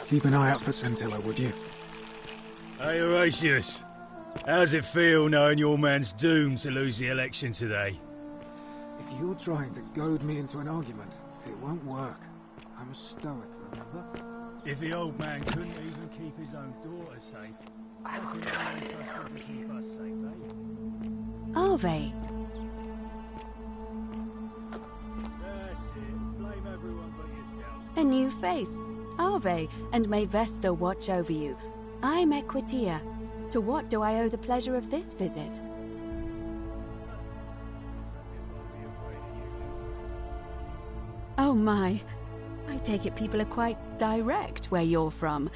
Keep an eye out for Scintilla, would you? Hey, Horatius. How's it feel knowing your man's doomed to lose the election today? If you're trying to goad me into an argument, it won't work. I'm a stoic, remember? If the old man couldn't even keep his own daughter safe, I will try to keep us safe, eh? Arve, That's it. Blame everyone but yourself. a new face. Arve, and may Vesta watch over you. I'm Equitia. To what do I owe the pleasure of this visit? Oh my. I take it people are quite direct where you're from.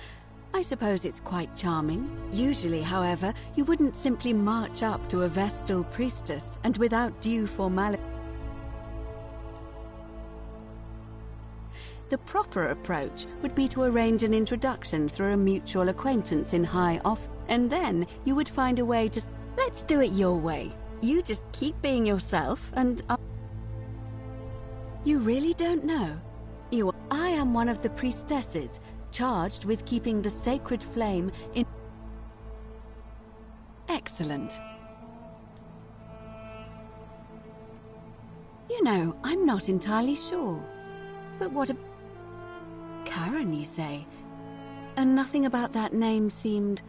I suppose it's quite charming. Usually, however, you wouldn't simply march up to a Vestal priestess and without due formality. The proper approach would be to arrange an introduction through a mutual acquaintance in high off, and then you would find a way to... Let's do it your way. You just keep being yourself and... You really don't know? I am one of the priestesses, charged with keeping the sacred flame in... Excellent. You know, I'm not entirely sure. But what a... Karen, you say? And nothing about that name seemed...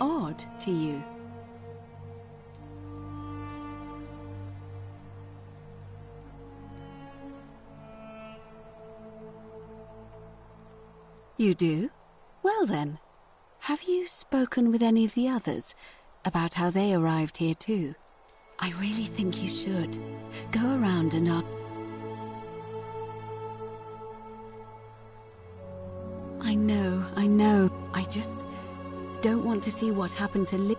odd to you? You do? Well then, have you spoken with any of the others about how they arrived here too? I really think you should. Go around and ask... I know. I just don't want to see what happened to Liv.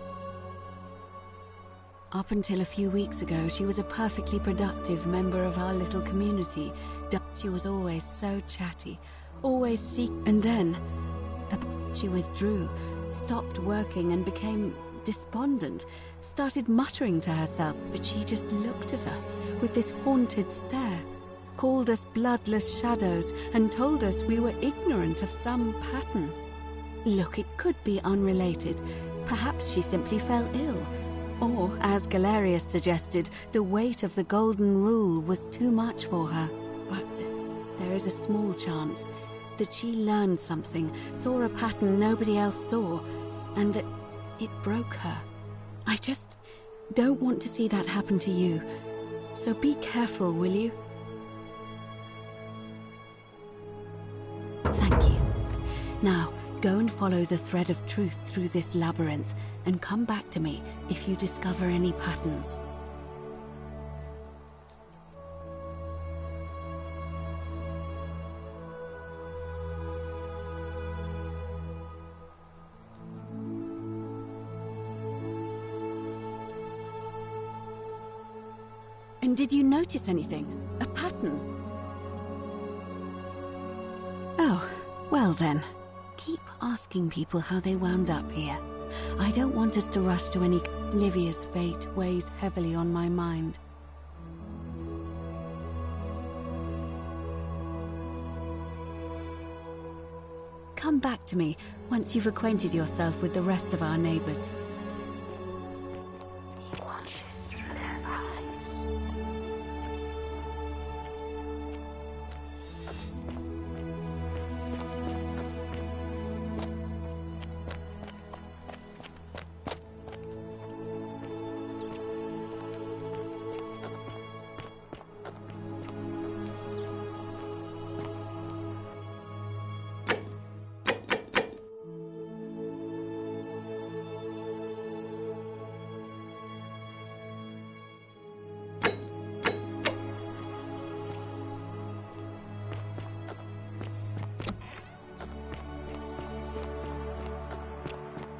Up until a few weeks ago, she was a perfectly productive member of our little community. She was always so chatty, always and then she withdrew, stopped working and became despondent, started muttering to herself, but she just looked at us with this haunted stare, called us bloodless shadows and told us we were ignorant of some pattern. Look, it could be unrelated. Perhaps she simply fell ill. Or, as Galerius suggested, the weight of the golden rule was too much for her. But there is a small chance that she learned something, saw a pattern nobody else saw, and that it broke her. I just don't want to see that happen to you. So be careful, will you? Thank you. Now, go and follow the thread of truth through this labyrinth, and come back to me if you discover any patterns. And did you notice anything? A pattern? Oh, well then. Keep asking people how they wound up here. I don't want us to rush to any... Livia's fate weighs heavily on my mind. Come back to me once you've acquainted yourself with the rest of our neighbors. He watches through their eyes.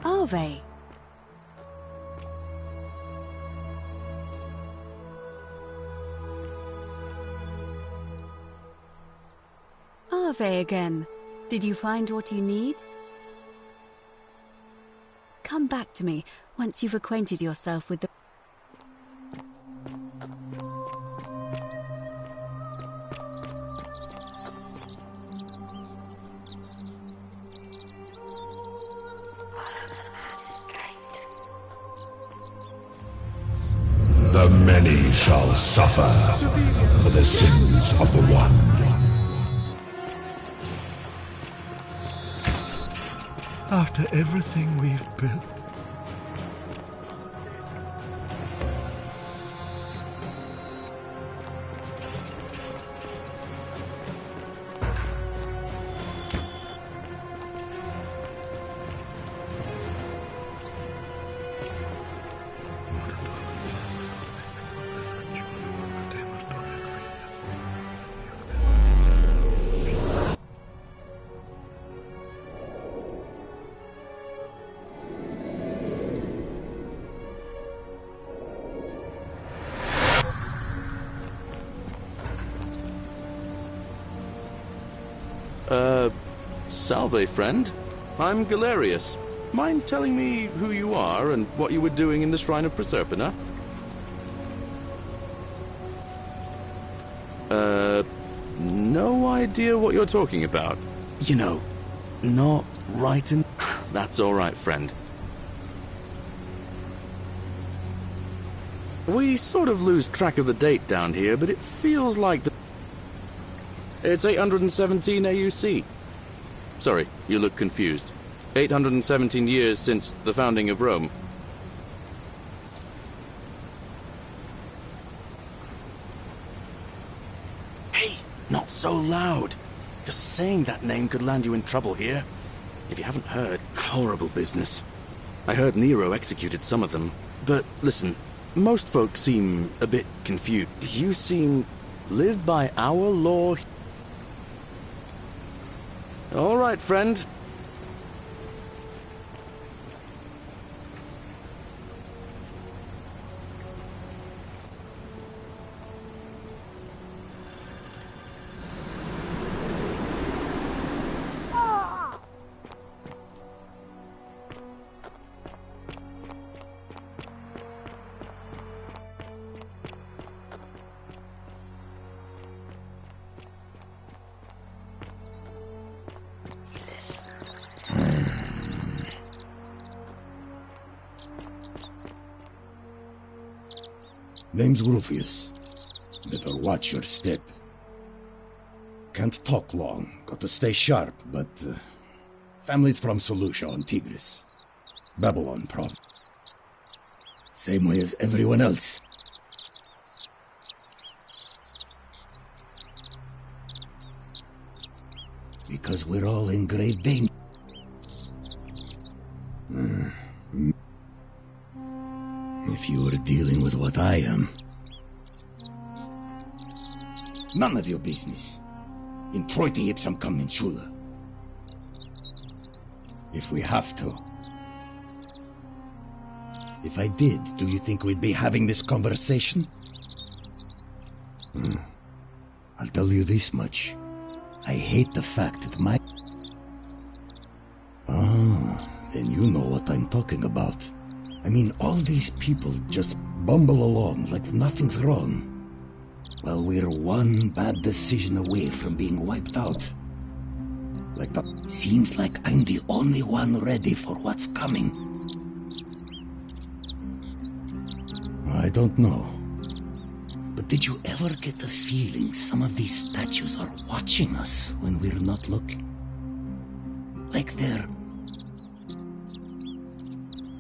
Arve. Arve again. Did you find what you need? Come back to me once you've acquainted yourself with the... The many shall suffer for the sins of the one. After everything we've built, Salve, friend. I'm Galerius. Mind telling me who you are and what you were doing in the Shrine of Proserpina? No idea what you're talking about. You know, not right in... That's all right, friend. We sort of lose track of the date down here, but it feels like It's 817 AUC. Sorry, you look confused. 817 years since the founding of Rome. Hey, not so loud. Just saying that name could land you in trouble here. If you haven't heard, horrible business. I heard Nero executed some of them. But listen, most folks seem a bit confused. You seem live by our law. All right, friend. Name's Rufius. Better watch your step. Can't talk long, got to stay sharp, but... family's from Seleucia on Tigris. Babylon province. Same way as everyone else. Because we're all in grave danger. If you were dealing with what I am... None of your business. In Troite ipsam commensula. If we have to. If I did, do you think we'd be having this conversation? I'll tell you this much. I hate the fact that my... Ah, then you know what I'm talking about. I mean, all these people just bumble along like nothing's wrong. While we're one bad decision away from being wiped out. Like that. Seems like I'm the only one ready for what's coming. I don't know. But did you ever get the feeling some of these statues are watching us when we're not looking? Like they're...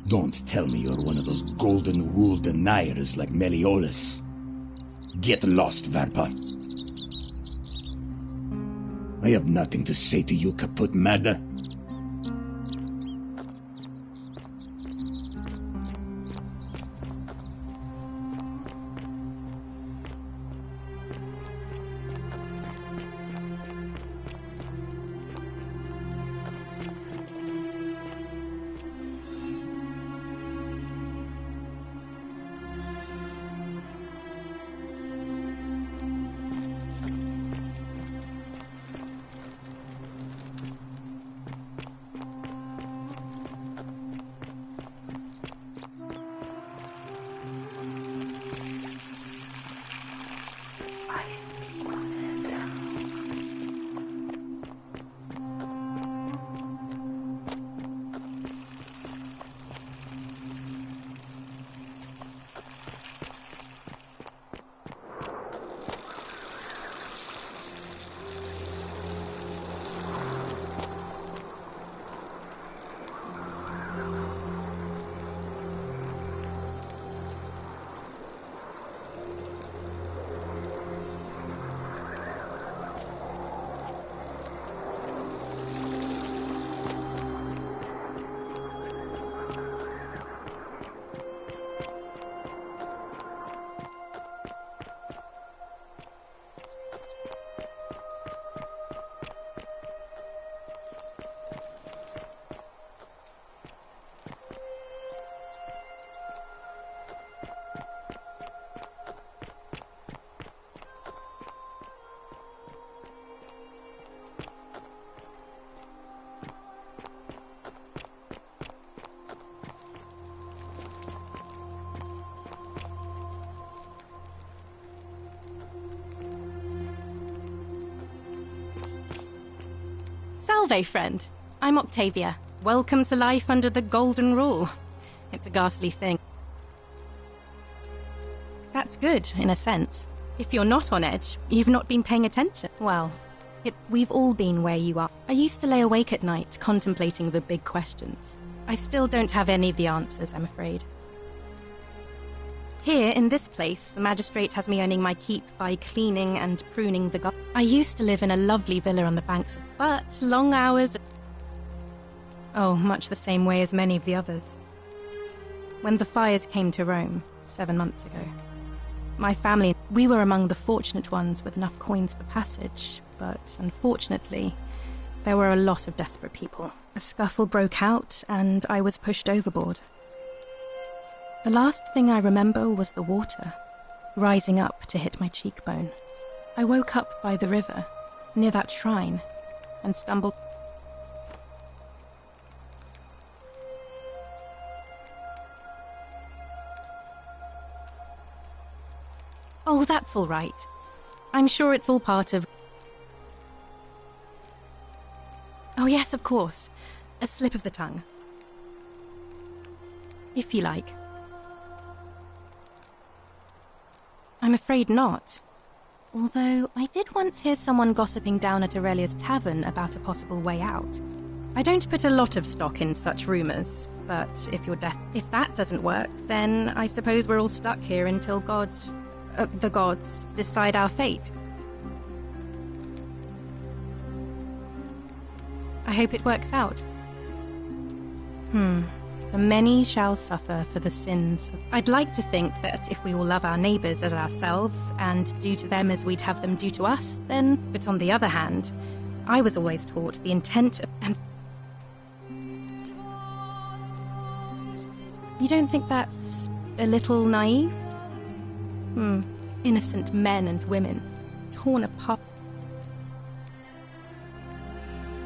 Don't tell me you're one of those golden rule deniers like Meliodas. Get lost, Varpa. I have nothing to say to you, kaput merda. Salve, friend. I'm Octavia. Welcome to life under the Golden Rule. It's a ghastly thing. That's good, in a sense. If you're not on edge, you've not been paying attention. Well, we've all been where you are. I used to lay awake at night, contemplating the big questions. I still don't have any of the answers, I'm afraid. Here, in this place, the magistrate has me earning my keep by cleaning and pruning the garden. I used to live in a lovely villa on the banks, but long hours... Oh, much the same way as many of the others. When the fires came to Rome, 7 months ago, my family, we were among the fortunate ones with enough coins for passage, but unfortunately, there were a lot of desperate people. A scuffle broke out, and I was pushed overboard. The last thing I remember was the water, rising up to hit my cheekbone. I woke up by the river, near that shrine, and stumbled... Oh, that's all right. I'm sure it's all part of... Oh yes, of course. A slip of the tongue. If you like. I'm afraid not. Although, I did once hear someone gossiping down at Aurelia's tavern about a possible way out. I don't put a lot of stock in such rumours, but if that doesn't work, then I suppose we're all stuck here until the gods decide our fate. I hope it works out. The many shall suffer for the sins. I'd like to think that if we all love our neighbours as ourselves and do to them as we'd have them do to us, then... But on the other hand, I was always taught the intent of... And you don't think that's a little naive? Innocent men and women, torn apart.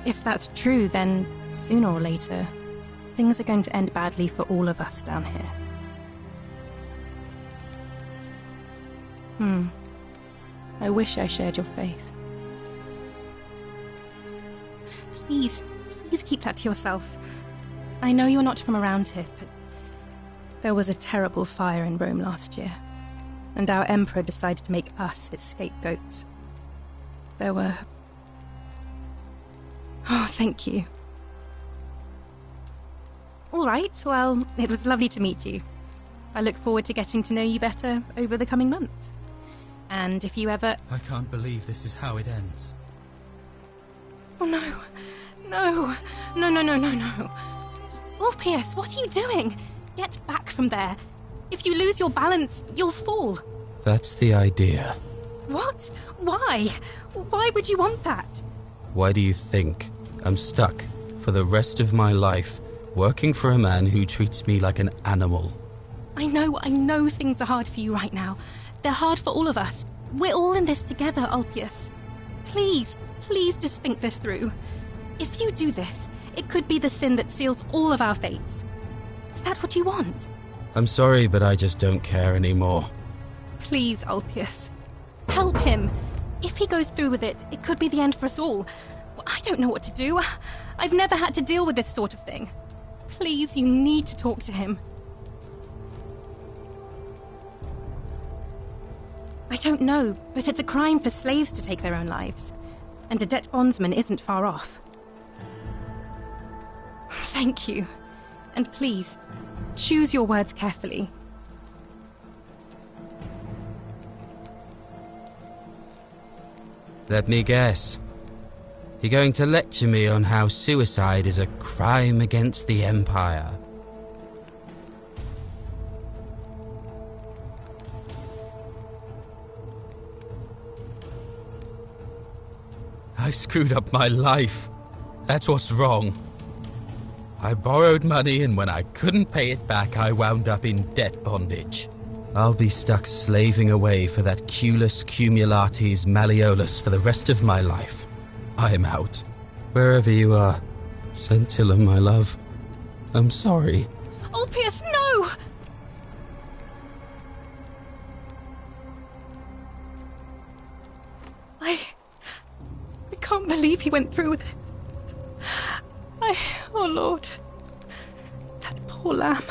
If that's true, then sooner or later, things are going to end badly for all of us down here. I wish I shared your faith. Please keep that to yourself. I know you're not from around here, but there was a terrible fire in Rome last year, and our emperor decided to make us his scapegoats. There were... Oh, thank you. All right, well, it was lovely to meet you. I look forward to getting to know you better over the coming months. And if you ever... I can't believe this is how it ends. Oh, no. No. No. Ulpius, what are you doing? Get back from there. If you lose your balance, you'll fall. That's the idea. What? Why? Why would you want that? Why do you think I'm stuck for the rest of my life working for a man who treats me like an animal? I know things are hard for you right now. They're hard for all of us. We're all in this together, Ulpius. Please just think this through. If you do this, it could be the sin that seals all of our fates. Is that what you want? I'm sorry, but I just don't care anymore. Please, Ulpius. Help him. If he goes through with it, it could be the end for us all. I don't know what to do. I've never had to deal with this sort of thing. Please, you need to talk to him. I don't know, but it's a crime for slaves to take their own lives. And a debt bondsman isn't far off. Thank you. And please, choose your words carefully. Let me guess. You're going to lecture me on how suicide is a crime against the Empire. I screwed up my life. That's what's wrong. I borrowed money, and when I couldn't pay it back, I wound up in debt bondage. I'll be stuck slaving away for that Culus Cumulatis Malleolus for the rest of my life. I'm out. Wherever you are, Scintilla, my love, I'm sorry. Ulpius, no! I can't believe he went through with it. Oh, Lord. That poor lamb.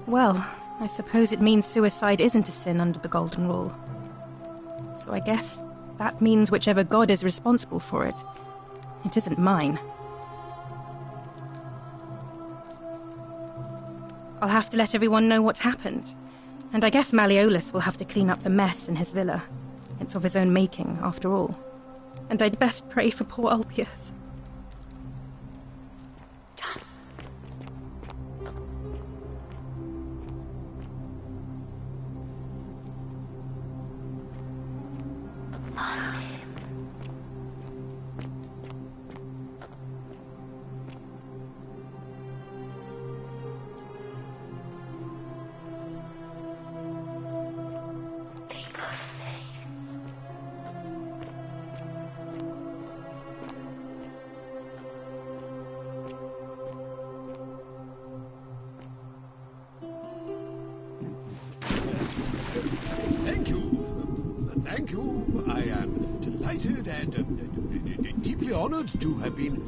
Well, I suppose it means suicide isn't a sin under the Golden Rule. So I guess that means whichever god is responsible for it, it isn't mine. I'll have to let everyone know what happened. And I guess Malleolus will have to clean up the mess in his villa. It's of his own making, after all. And I'd best pray for poor Ulpius. Thank you. I am delighted and deeply honored to have been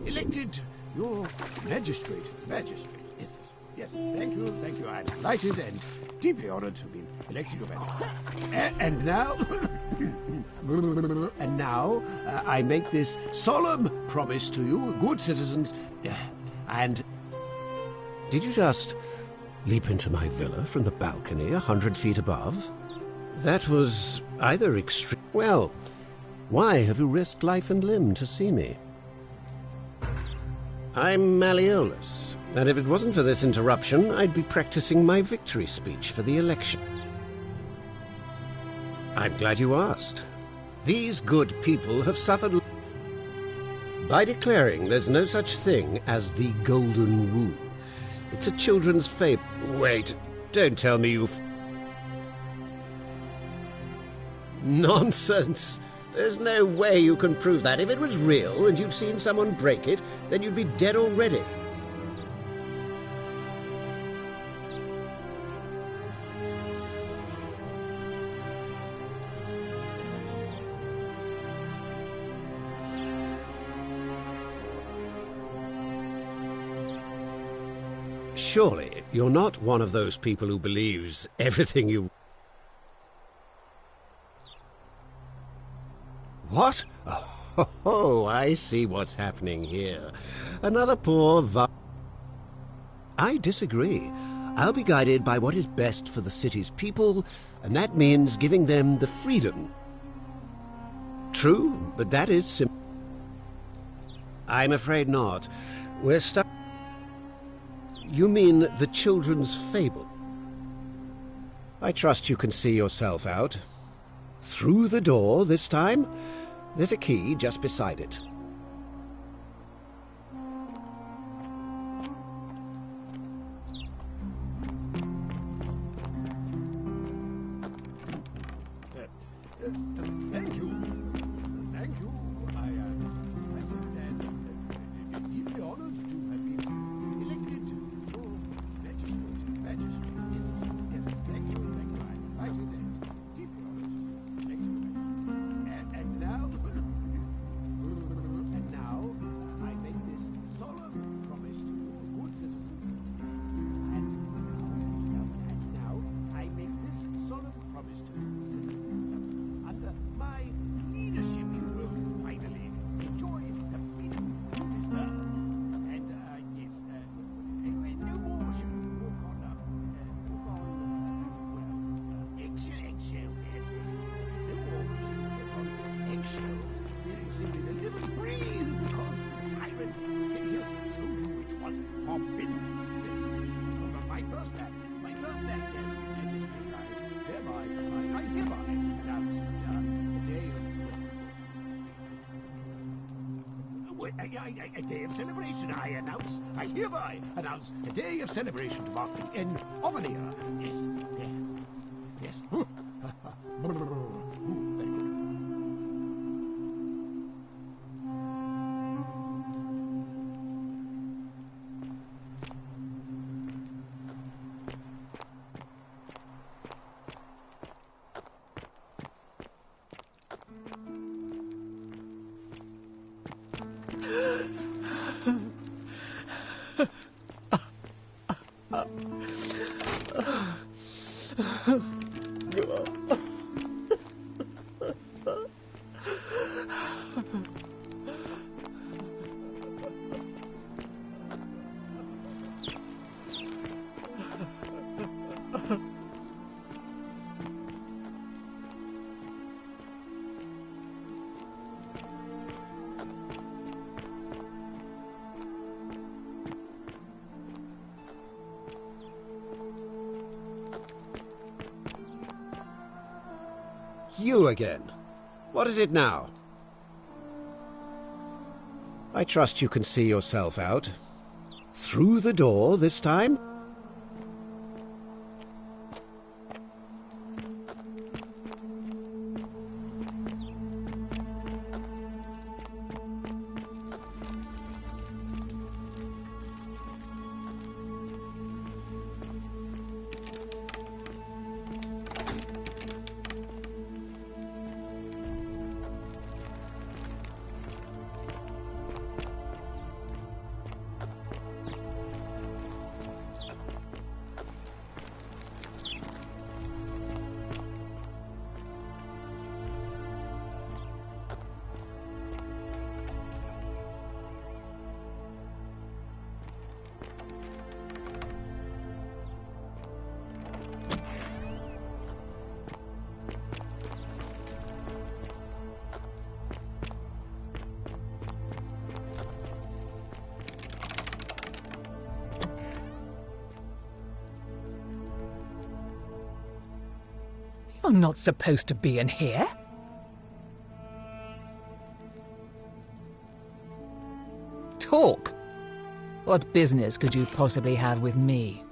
elected your magistrate. Yes. Thank you. I am delighted and deeply honored to have been elected your magistrate. And now, I make this solemn promise to you, good citizens, and did you just leap into my villa from the balcony 100 feet above? That was either extreme... Well, why have you risked life and limb to see me? I'm Malleolus, and if it wasn't for this interruption, I'd be practicing my victory speech for the election. I'm glad you asked. These good people have suffered by declaring there's no such thing as the Golden Rule. It's a children's fable. Wait, don't tell me you've... Nonsense! There's no way you can prove that. If it was real and you'd seen someone break it, then you'd be dead already. Surely, you're not one of those people who believes everything you... What? Oh, I see what's happening here. Another poor I disagree. I'll be guided by what is best for the city's people, and that means giving them the freedom. True, but that is simple. I'm afraid not. We're stuck... You mean the children's fable? I trust you can see yourself out. Through the door this time? There's a key just beside it. Thank you. I am deeply honored to have been elected your magistrate. Yes. Thank you. I am delighted and deeply honored. And now, I make this solemn promise to you, good citizens. And now, I make this solemn promise to you, good citizens. Under my leadership, you will finally enjoy the freedom you deserve. And yes, no more should you walk on eggshell. Yes. No more should you walk on eggshells. Simply to live and breathe because the tyrant Sitius told you it was forbidden. Yes. My first act, yes, magistrate, I hereby announce the day of... A day of celebration, I hereby announce a day of celebration to mark the end of an era. Yes. Very good. You again. What is it now? I trust you can see yourself out. Through the door this time? You're not supposed to be in here. Talk. What business could you possibly have with me?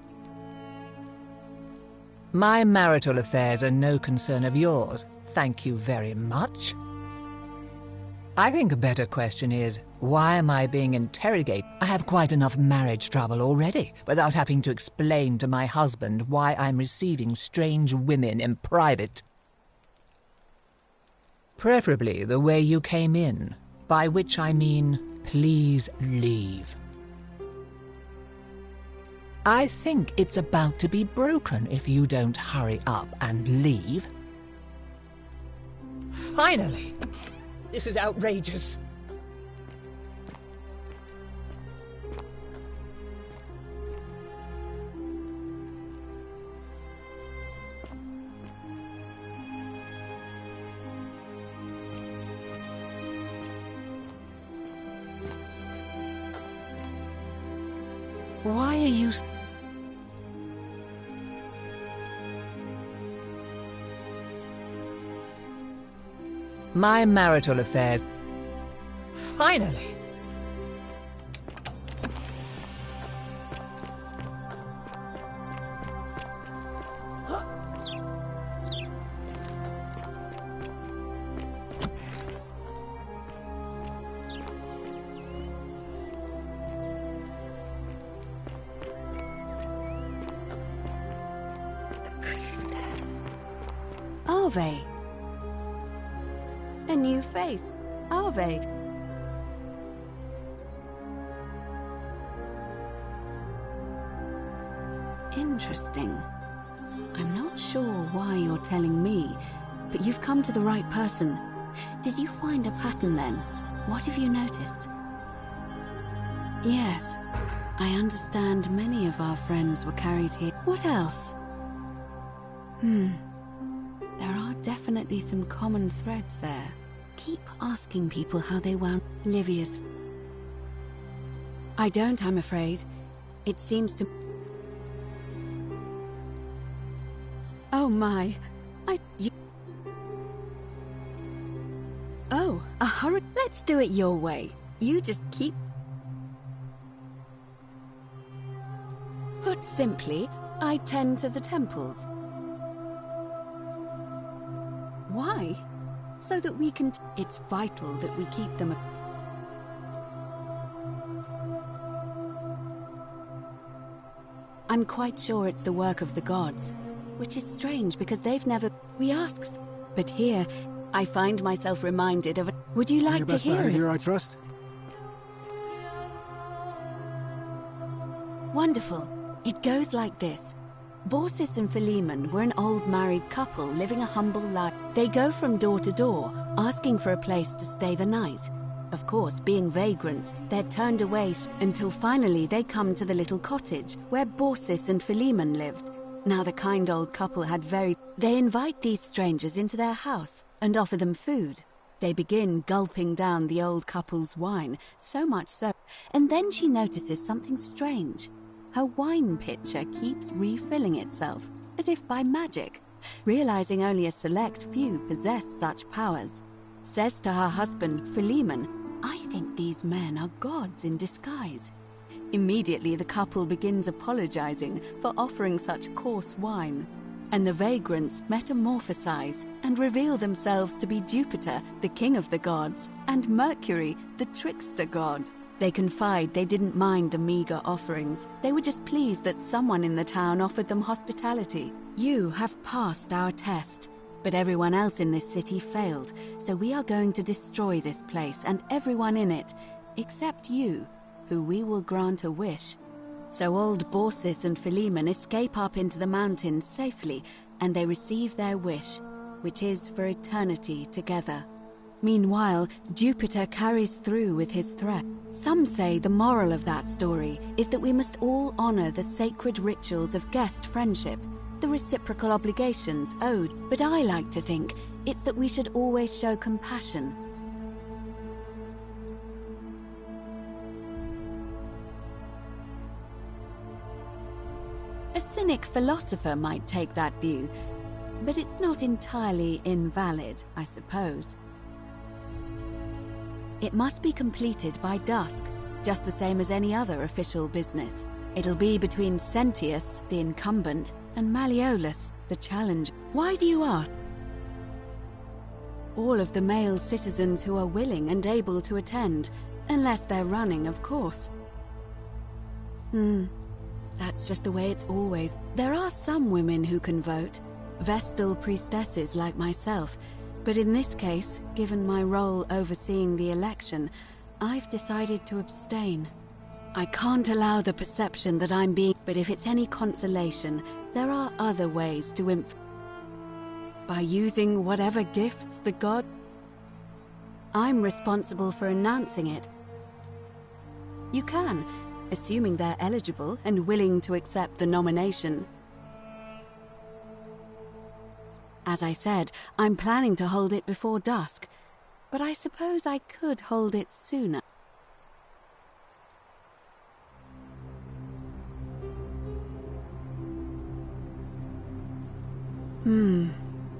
My marital affairs are no concern of yours. Thank you very much. I think a better question is, why am I being interrogated? I have quite enough marriage trouble already, without having to explain to my husband why I'm receiving strange women in private. Preferably the way you came in, by which I mean, please leave. I think it's about to be broken if you don't hurry up and leave. Finally! This is outrageous. Why are you... My marital affairs... Finally! Arve. A new face. Arve. Interesting. I'm not sure why you're telling me, but you've come to the right person. Did you find a pattern then? What have you noticed? Yes. I understand many of our friends were carried here. What else? There are definitely some common threads there. Keep asking people how they wound Livia's... I don't, I'm afraid. It seems to... Oh my... Oh, a hurry... Let's do it your way. You just keep... Put simply, I tend to the temples. Why? So that we can... It's vital that we keep them... I'm quite sure it's the work of the gods, which is strange because they've never... We asked... But here, I find myself reminded of... Would you like to hear it? Here, I trust. Wonderful. It goes like this. Borsis and Philemon were an old married couple living a humble life. They go from door to door, asking for a place to stay the night. Of course, being vagrants, they're turned away until finally they come to the little cottage where Borsis and Philemon lived. Now the kind old couple They invite these strangers into their house and offer them food. They begin gulping down the old couple's wine, so much so, and then she notices something strange. Her wine pitcher keeps refilling itself, as if by magic. Realizing only a select few possess such powers, says to her husband, Philemon, "I think these men are gods in disguise." Immediately the couple begins apologizing for offering such coarse wine, and the vagrants metamorphosize and reveal themselves to be Jupiter, the king of the gods, and Mercury, the trickster god. They confide they didn't mind the meager offerings. They were just pleased that someone in the town offered them hospitality. "You have passed our test, but everyone else in this city failed, so we are going to destroy this place and everyone in it, except you, who we will grant a wish." So old Borsis and Philemon escape up into the mountains safely, and they receive their wish, which is for eternity together. Meanwhile, Jupiter carries through with his threat. Some say the moral of that story is that we must all honor the sacred rituals of guest friendship, the reciprocal obligations owed, but I like to think it's that we should always show compassion. A cynic philosopher might take that view, but it's not entirely invalid, I suppose. It must be completed by dusk, just the same as any other official business. It'll be between Sentius, the incumbent, and Malleolus, the challenger. Why do you ask? All of the male citizens who are willing and able to attend, unless they're running, of course. That's just the way it's always. There are some women who can vote, Vestal priestesses like myself, but in this case, given my role overseeing the election, I've decided to abstain. I can't allow the perception that I'm being... But if it's any consolation, there are other ways to by using whatever gifts the god... I'm responsible for announcing it. You can, assuming they're eligible and willing to accept the nomination. As I said, I'm planning to hold it before dusk, but I suppose I could hold it sooner.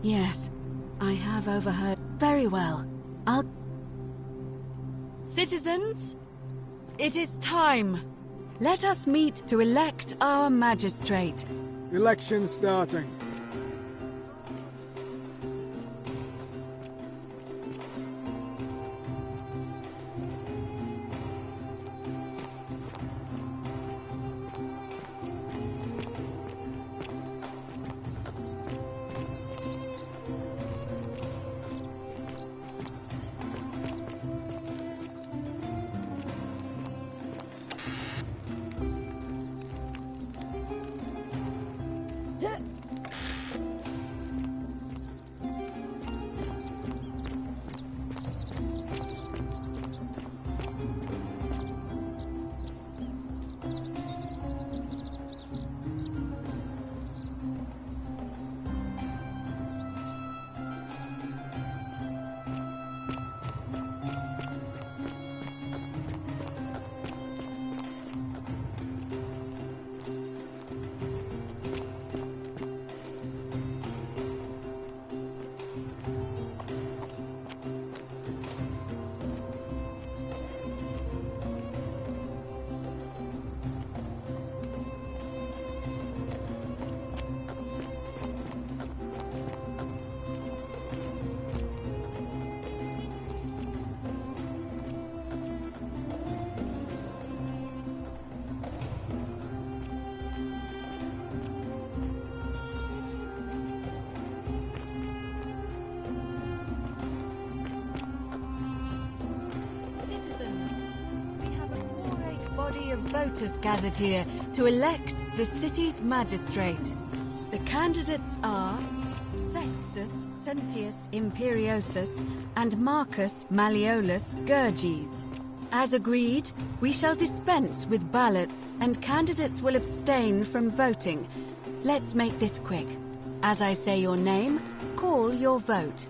Yes, I have overheard. Very well. Citizens, it is time. Let us meet to elect our magistrate. Election starting. body of voters gathered here to elect the city's magistrate. The candidates are Sextus Sentius Imperiosus and Marcus Malleolus Gurges. As agreed, we shall dispense with ballots and candidates will abstain from voting. Let's make this quick. As I say your name, call your vote.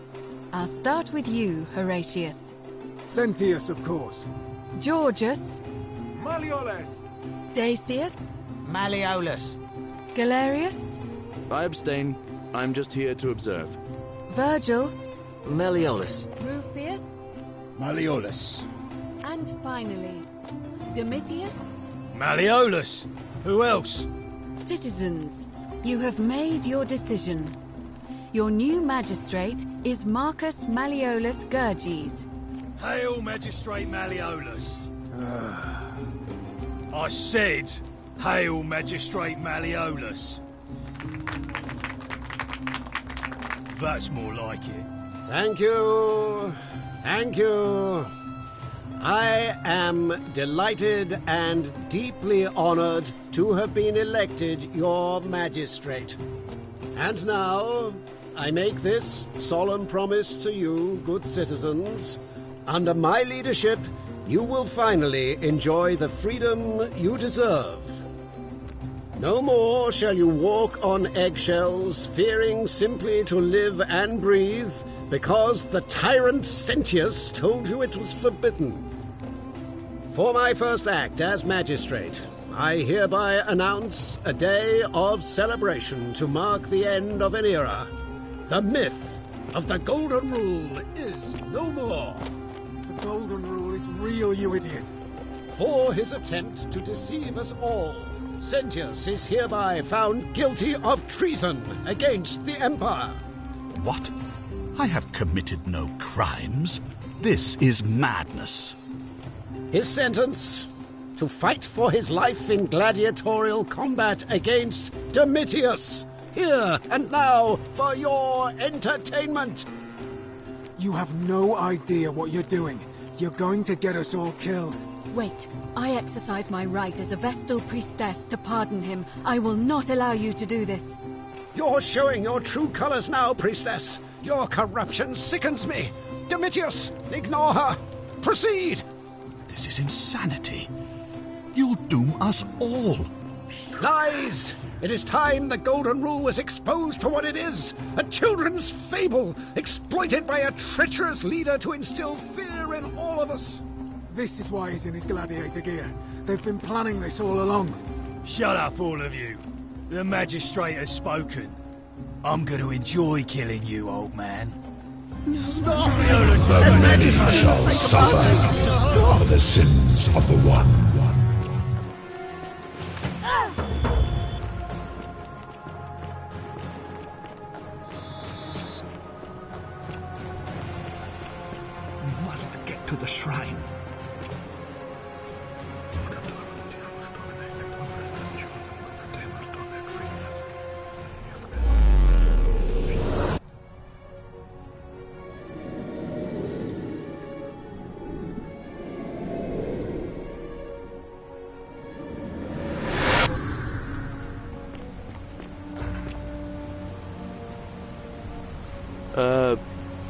I'll start with you, Horatius. Sentius, of course. Georgius. Malleolus. Dacius. Malleolus. Galerius. I abstain. I'm just here to observe. Virgil. Malleolus. Rufius. Malleolus. And finally, Domitius. Malleolus. Who else? Citizens, you have made your decision. Your new magistrate is Marcus Malleolus Gurges. Hail, Magistrate Malleolus. I said, hail, Magistrate Malleolus. That's more like it. Thank you. Thank you. I am delighted and deeply honored to have been elected your magistrate. And now, I make this solemn promise to you, good citizens. Under my leadership, you will finally enjoy the freedom you deserve. No more shall you walk on eggshells, fearing simply to live and breathe, because the tyrant Sentius told you it was forbidden. For my first act as magistrate, I hereby announce a day of celebration to mark the end of an era. The myth of the Golden Rule is no more. The Golden Rule is real, you idiot. For his attempt to deceive us all, Sentius is hereby found guilty of treason against the Empire. What? I have committed no crimes. This is madness. His sentence: to fight for his life in gladiatorial combat against Domitius, here and now for your entertainment. You have no idea what you're doing. You're going to get us all killed. Wait, I exercise my right as a Vestal priestess to pardon him. I will not allow you to do this. You're showing your true colors now, priestess. Your corruption sickens me. Domitius, ignore her. Proceed. This is insanity. You'll doom us all. Lies! It is time the Golden Rule was exposed for what it is, a children's fable, exploited by a treacherous leader to instill fear in all of us. This is why he's in his gladiator gear. They've been planning this all along. Shut up, all of you. The magistrate has spoken. I'm going to enjoy killing you, old man. Stop! The many shall suffer for the sins of the one. We must get to the shrine.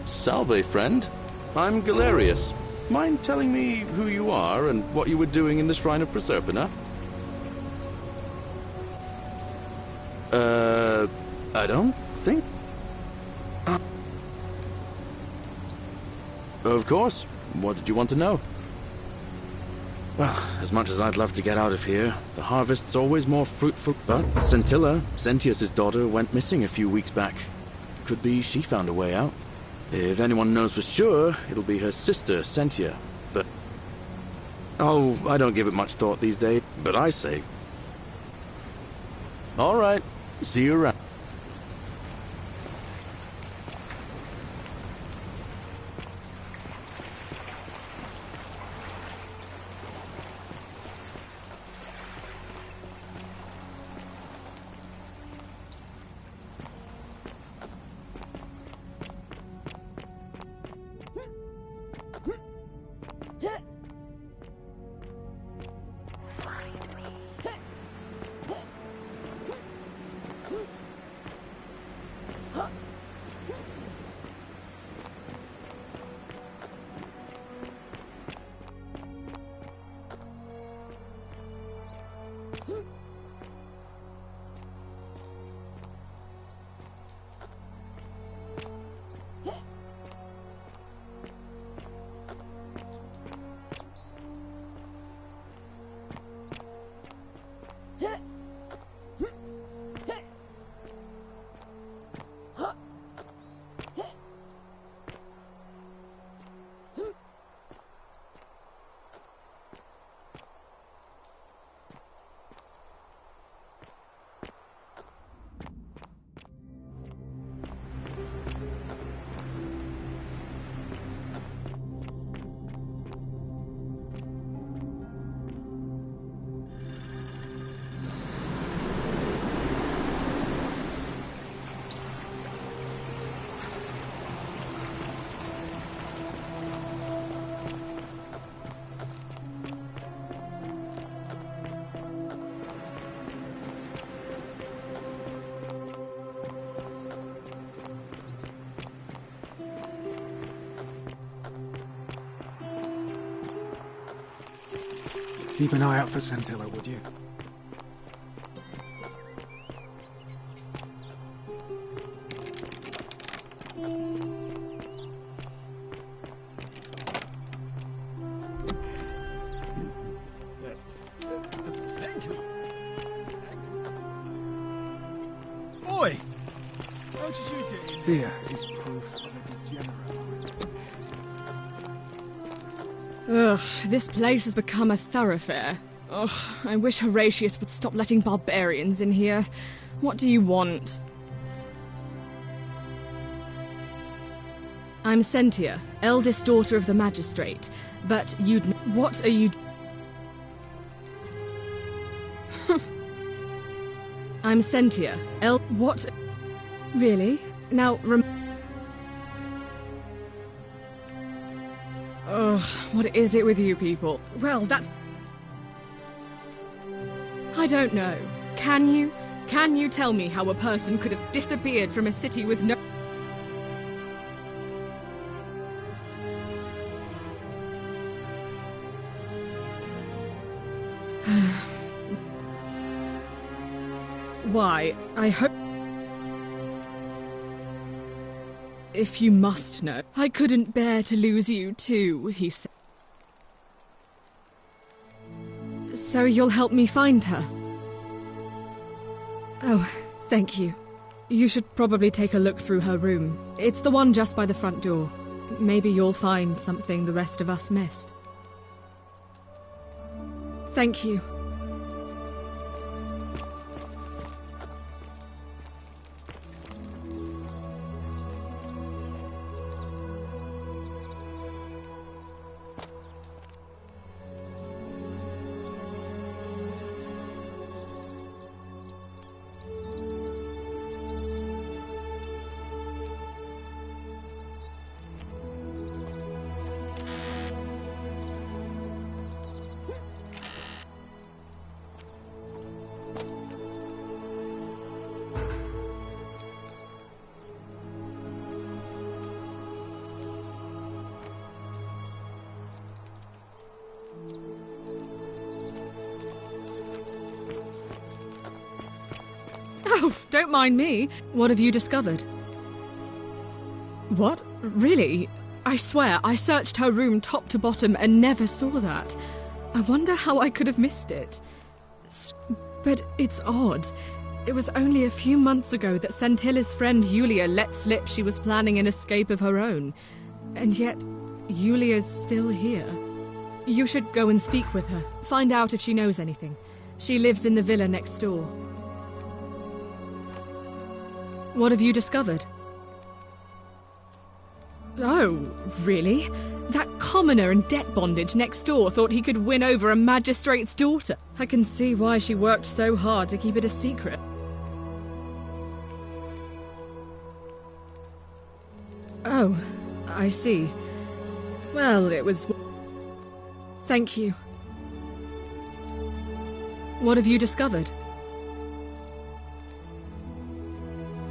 Salve, friend. I'm Galerius. Mind telling me who you are and what you were doing in the Shrine of Proserpina? I don't think... Of course. What did you want to know? Well, as much as I'd love to get out of here, the harvest's always more fruitful. But Scintilla, Sentius's daughter, went missing a few weeks back. Could be she found a way out. If anyone knows for sure, it'll be her sister, Sentia. But... oh, I don't give it much thought these days. But I say... all right. See you around. Keep an eye out for Scintilla, would you? Thank you. Boy! How did you get in? Fear is proof of a degenerate mind. Ugh, this place has become a thoroughfare. Ugh, I wish Horatius would stop letting barbarians in here. What do you want? I'm Sentia, eldest daughter of the magistrate, but what are you... I'm Sentia, what... Really? Now, Ugh, what is it with you people? Well, that's... I don't know. Can you? Can you tell me how a person could have disappeared from a city with no... Why, I hope... If you must know, I couldn't bear to lose you too, he said. So you'll help me find her? Oh, thank you. You should probably take a look through her room. It's the one just by the front door. Maybe you'll find something the rest of us missed. Thank you. Oh, don't mind me. What have you discovered? What? Really? I swear, I searched her room top to bottom and never saw that. I wonder how I could have missed it. But it's odd. It was only a few months ago that Scintilla's friend Yulia let slip she was planning an escape of her own. And yet, Yulia's still here. You should go and speak with her. Find out if she knows anything. She lives in the villa next door. What have you discovered? Oh, really? That commoner in debt bondage next door thought he could win over a magistrate's daughter. I can see why she worked so hard to keep it a secret. Oh, I see. Well, it was... Thank you. What have you discovered?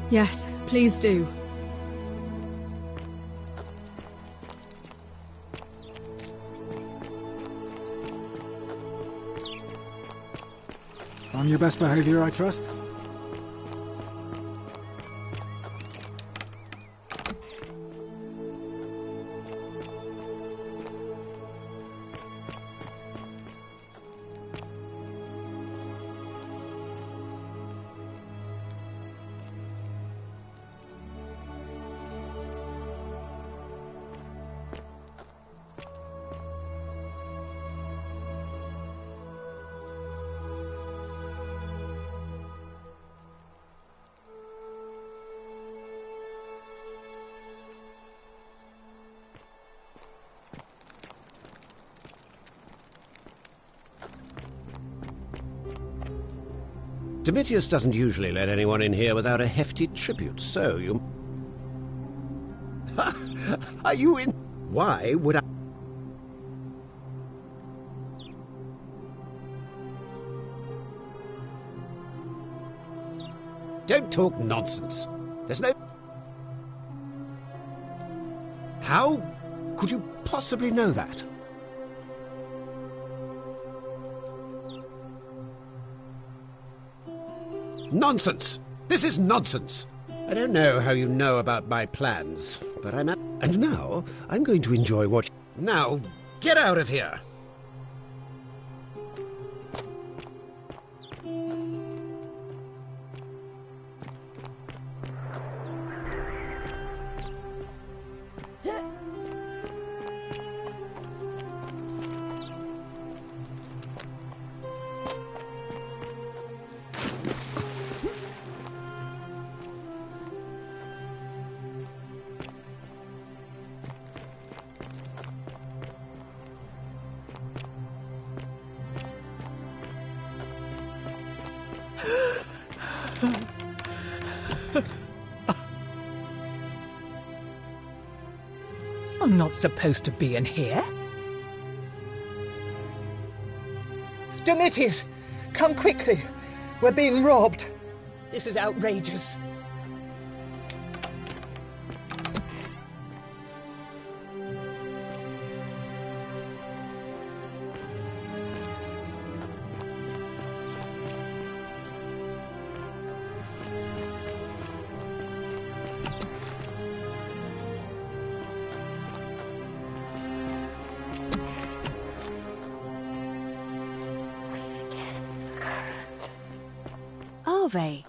Yes, please do. On your best behavior, I trust? Domitius doesn't usually let anyone in here without a hefty tribute, so you... Are you in... Why would I... Don't talk nonsense. There's no... How could you possibly know that? Nonsense! This is nonsense! I don't know how you know about my plans, but I'm at... And now, I'm going to enjoy what... Now, get out of here! You're not supposed to be in here. Domitius, come quickly. We're being robbed. This is outrageous. Are they?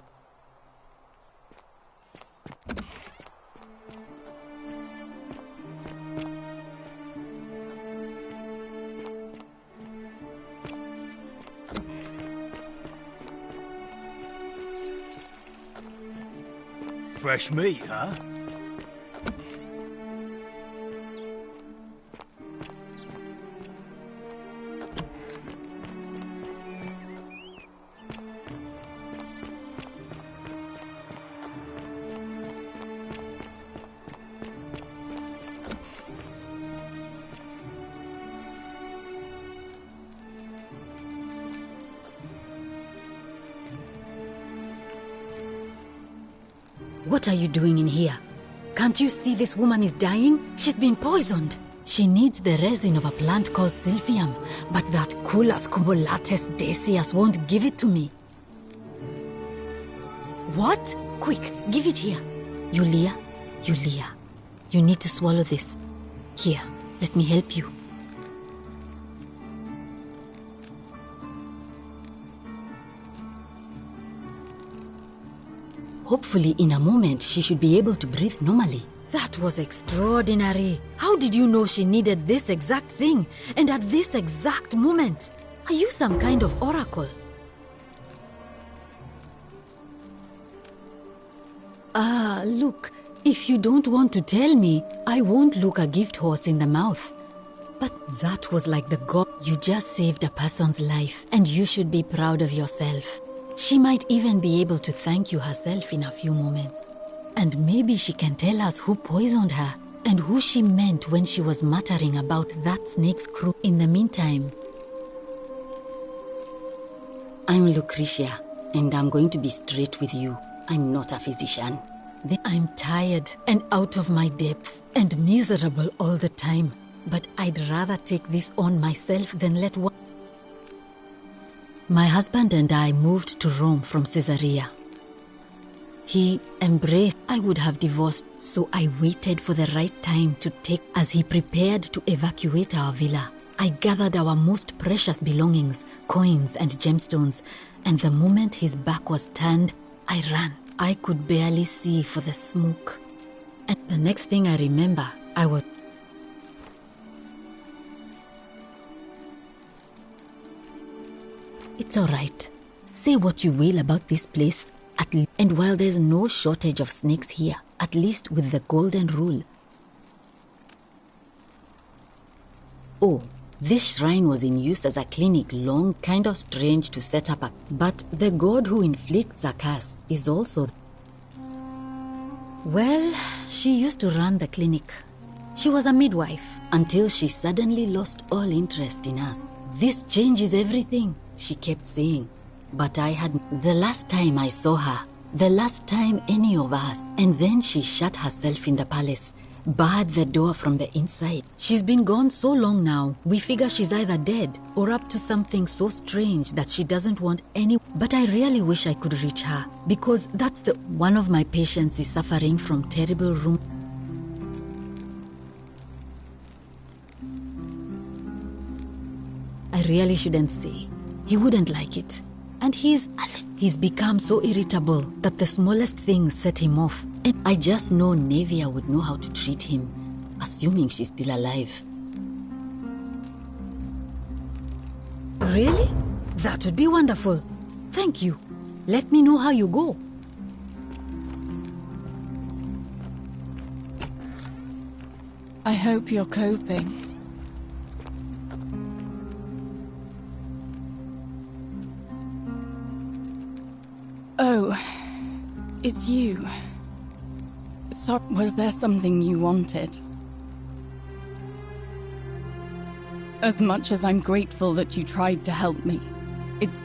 Fresh meat, huh? What are you doing in here? Can't you see this woman is dying? She's been poisoned. She needs the resin of a plant called silphium, but that Culus cumulatus decius won't give it to me. What? Quick, give it here. Yulia, you need to swallow this. Here, let me help you. Hopefully, in a moment, she should be able to breathe normally. That was extraordinary. How did you know she needed this exact thing, and at this exact moment? Are you some kind of oracle? Look, if you don't want to tell me, I won't look a gift horse in the mouth. But that was like the god. You just saved a person's life, and you should be proud of yourself. She might even be able to thank you herself in a few moments. And maybe she can tell us who poisoned her and who she meant when she was muttering about that snake's crew. In the meantime, I'm Lucretia, and I'm going to be straight with you. I'm not a physician. I'm tired and out of my depth and miserable all the time. But I'd rather take this on myself than let one. My husband and I moved to Rome from Caesarea. He embraced. I would have divorced, so I waited for the right time to take. As he prepared to evacuate our villa, I gathered our most precious belongings, coins and gemstones, and the moment his back was turned, I ran. I could barely see for the smoke. And the next thing I remember, I was... It's all right. Say what you will about this place. And while there's no shortage of snakes here, at least with the golden rule. Oh, this shrine was in use as a clinic long, kind of strange to set up but the god who inflicts a curse is also... Well, she used to run the clinic. She was a midwife until she suddenly lost all interest in us. This changes everything, she kept saying. But I had the last time I saw her, the last time any of us, and then she shut herself in the palace, barred the door from the inside. She's been gone so long now, we figure she's either dead or up to something so strange that she doesn't want any... But I really wish I could reach her, because that's the... One of my patients is suffering from terrible rheum... I really shouldn't say. He wouldn't like it. And he's become so irritable that the smallest things set him off. And I just know Nevia would know how to treat him, assuming she's still alive. Really? That would be wonderful. Thank you. Let me know how you go. I hope you're coping. Oh, it's you. So, was there something you wanted? As much as I'm grateful that you tried to help me, it's...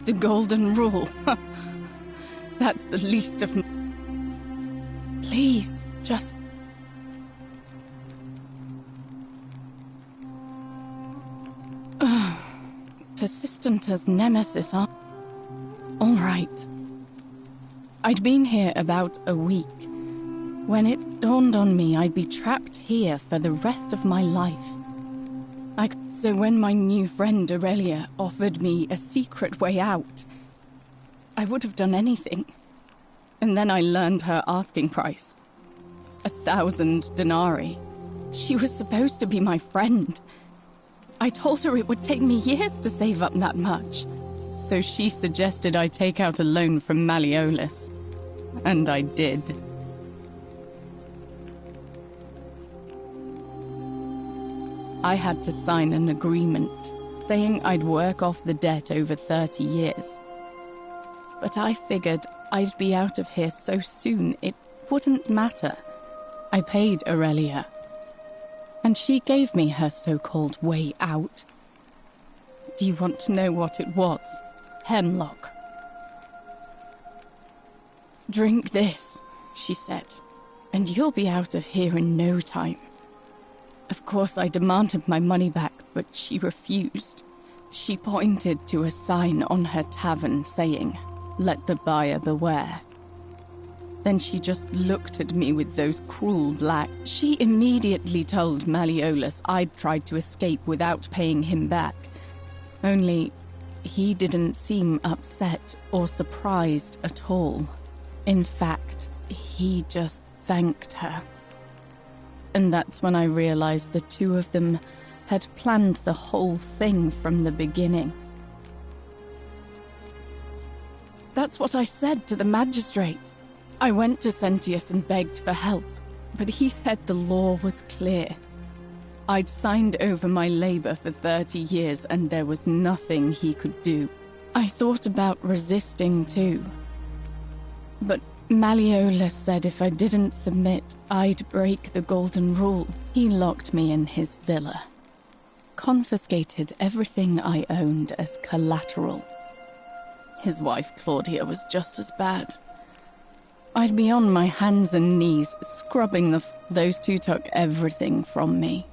The golden rule. That's the least of... Please, just... Persistent as Nemesis, huh? All right. I'd been here about a week when it dawned on me I'd be trapped here for the rest of my life. So when my new friend Aurelia offered me a secret way out, I would have done anything. And then I learned her asking price. 1,000 denarii. She was supposed to be my friend. I told her it would take me years to save up that much. So she suggested I take out a loan from Malleolus. And I did. I had to sign an agreement, saying I'd work off the debt over 30 years. But I figured I'd be out of here so soon it wouldn't matter. I paid Aurelia. And she gave me her so-called way out. Do you want to know what it was? Hemlock. Drink this, she said, and you'll be out of here in no time. Of course, I demanded my money back, but she refused. She pointed to a sign on her tavern saying, "Let the buyer beware." Then she just looked at me with those cruel black... She immediately told Malleolus I'd tried to escape without paying him back. Only, he didn't seem upset or surprised at all. In fact, he just thanked her. And that's when I realized the two of them had planned the whole thing from the beginning. That's what I said to the magistrate. I went to Sentius and begged for help, but he said the law was clear. I'd signed over my labor for 30 years and there was nothing he could do. I thought about resisting too. But Malleolus said if I didn't submit, I'd break the golden rule. He locked me in his villa. confiscated everything I owned as collateral. His wife, Claudia, was just as bad. I'd be on my hands and knees, scrubbing those two took everything from me.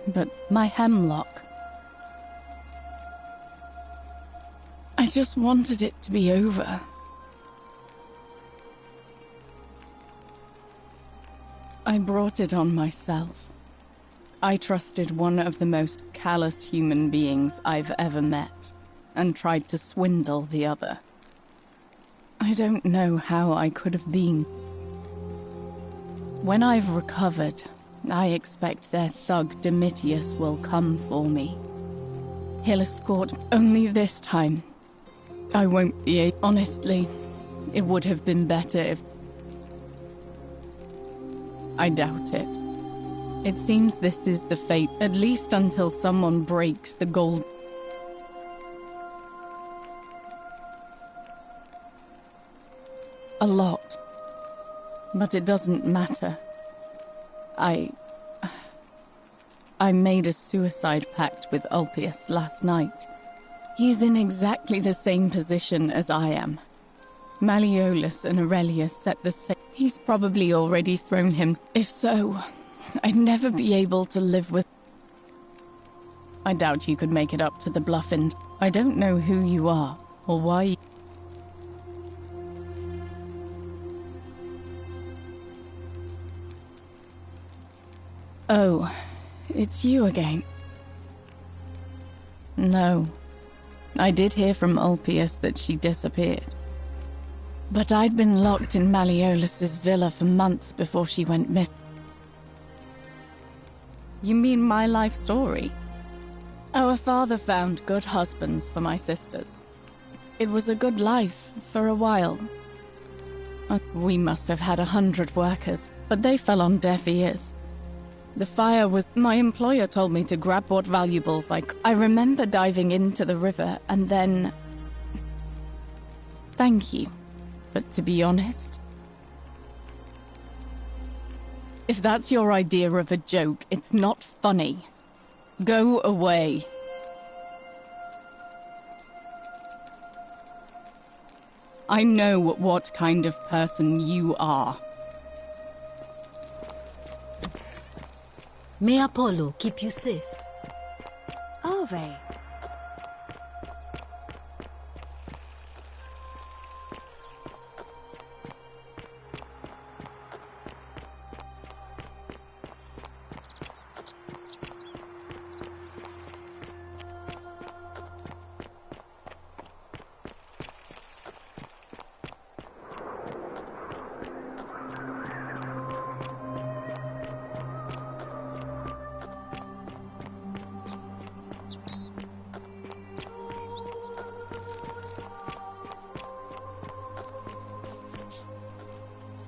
But my hemlock... I just wanted it to be over. I brought it on myself. I trusted one of the most callous human beings I've ever met, and tried to swindle the other. I don't know how I could have been. When I've recovered, I expect their thug Domitius will come for me. He'll escort only this time. I won't be honestly, it would have been better if... I doubt it. It seems this is the fate, at least until someone breaks the gold. A lot. But it doesn't matter. I made a suicide pact with Ulpius last night. He's in exactly the same position as I am. Malleolus and Aurelius set the same. He's probably already thrown him. If so, I'd never be able to live with... I doubt you could make it up to the bluff, and I don't know who you are, or why... Oh, it's you again. No. I did hear from Ulpius that she disappeared. But I'd been locked in Malleolus's villa for months before she went missing. You mean my life story? Our father found good husbands for my sisters. It was a good life for a while. We must have had 100 workers, but they fell on deaf ears. The fire was... My employer told me to grab what valuables I could. I remember diving into the river and then... Thank you. But to be honest... If that's your idea of a joke, it's not funny. Go away. I know what kind of person you are. May Apollo keep you safe. Ave.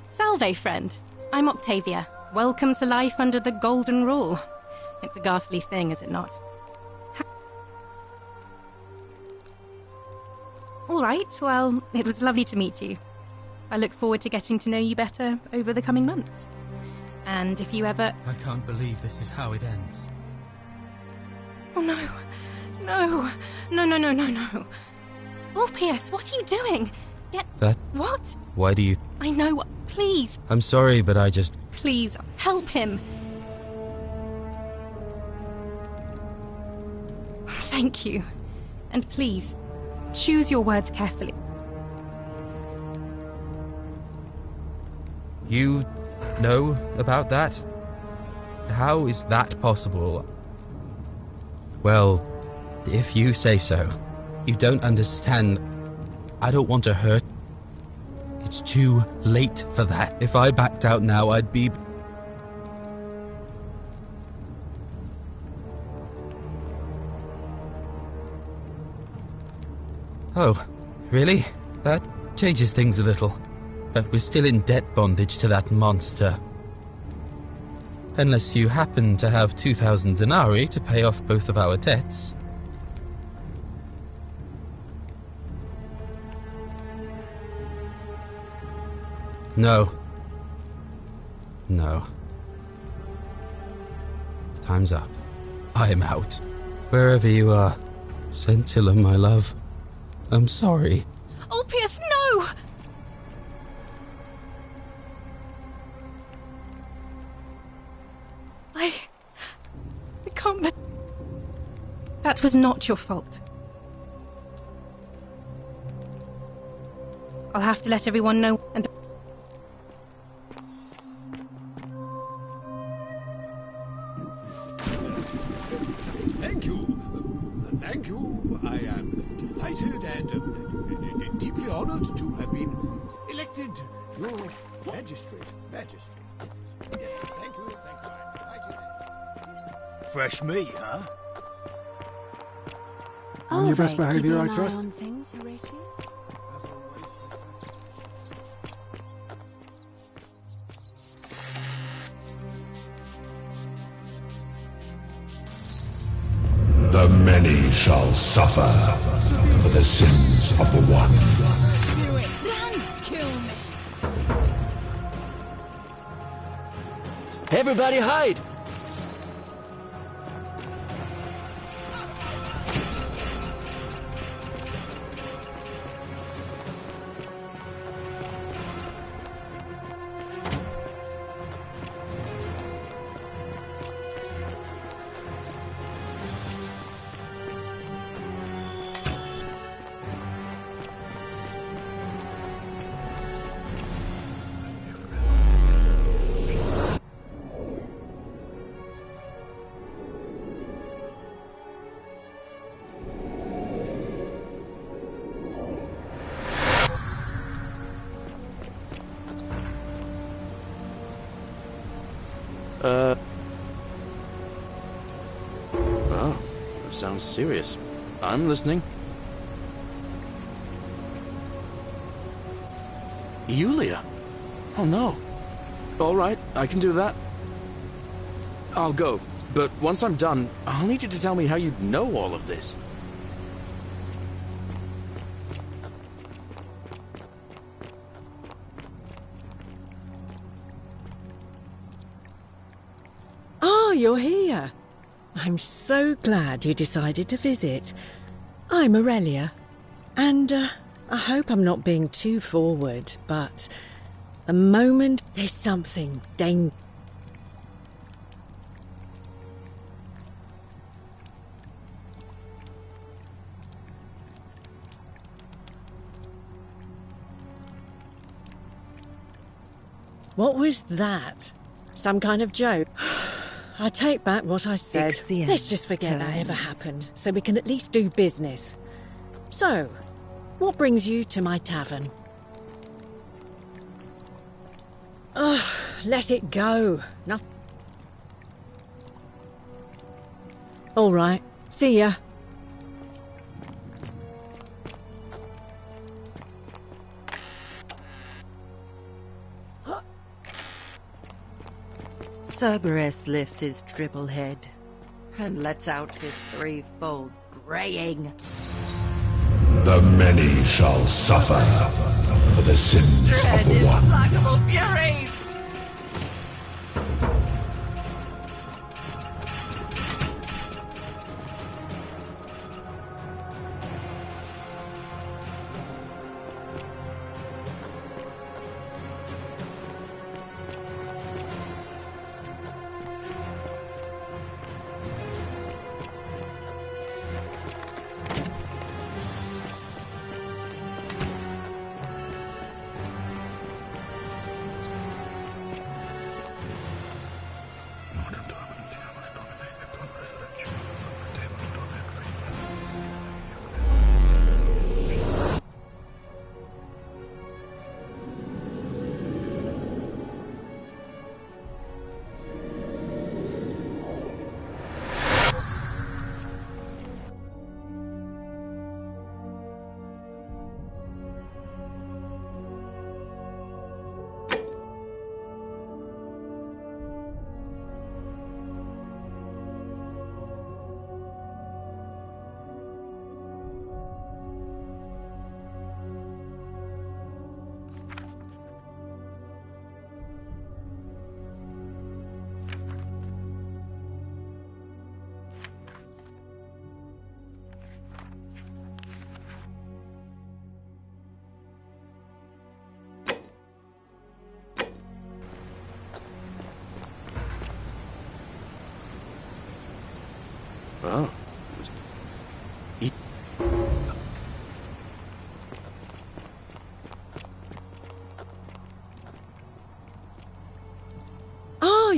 Salve, friend. I'm Octavia. Welcome to life under the Golden Rule. It's a ghastly thing, is it not? All right, well, it was lovely to meet you. I look forward to getting to know you better over the coming months. And if you ever... I can't believe this is how it ends. Oh, no. No. No, no, no, no, no. Ulpius, what are you doing? Get... That... What? Why do you... I know. Please. I'm sorry, but I just... Please, help him. Thank you. And please, choose your words carefully. You know about that? How is that possible? Well, if you say so. You don't understand. I don't want to hurt. It's too late for that. If I backed out now, I'd be... Oh, really? That changes things a little. But we're still in debt bondage to that monster. Unless you happen to have 2,000 denarii to pay off both of our debts. No. No. Time's up. I'm out. Wherever you are, Scintilla, my love. I'm sorry. Ulpius, no! I can't... That was not your fault. I'll have to let everyone know and... Thank you. Thank you. I am delighted and deeply honored to have been elected your magistrate. Yes, thank you. I'm delighted. Fresh meat, huh? On your best behavior, I trust. Things, Horatius? The many shall suffer for the sins of the one. Do it! Run! Kill me! Everybody hide! Oh, that sounds serious. I'm listening. Yulia? Oh no. All right, I can do that. I'll go, but once I'm done, I'll need you to tell me how you know all of this. Oh, you're here. I'm so glad you decided to visit. I'm Aurelia, and I hope I'm not being too forward, but the moment there's something dangerous. What was that? Some kind of joke? I take back what I said. Let's just forget that ever happened, so we can at least do business. So, what brings you to my tavern? Ugh, let it go. Nothing. All right, see ya. Cerberus lifts his triple head and lets out his threefold braying. The many shall suffer for the sins of the one. Implacable furies!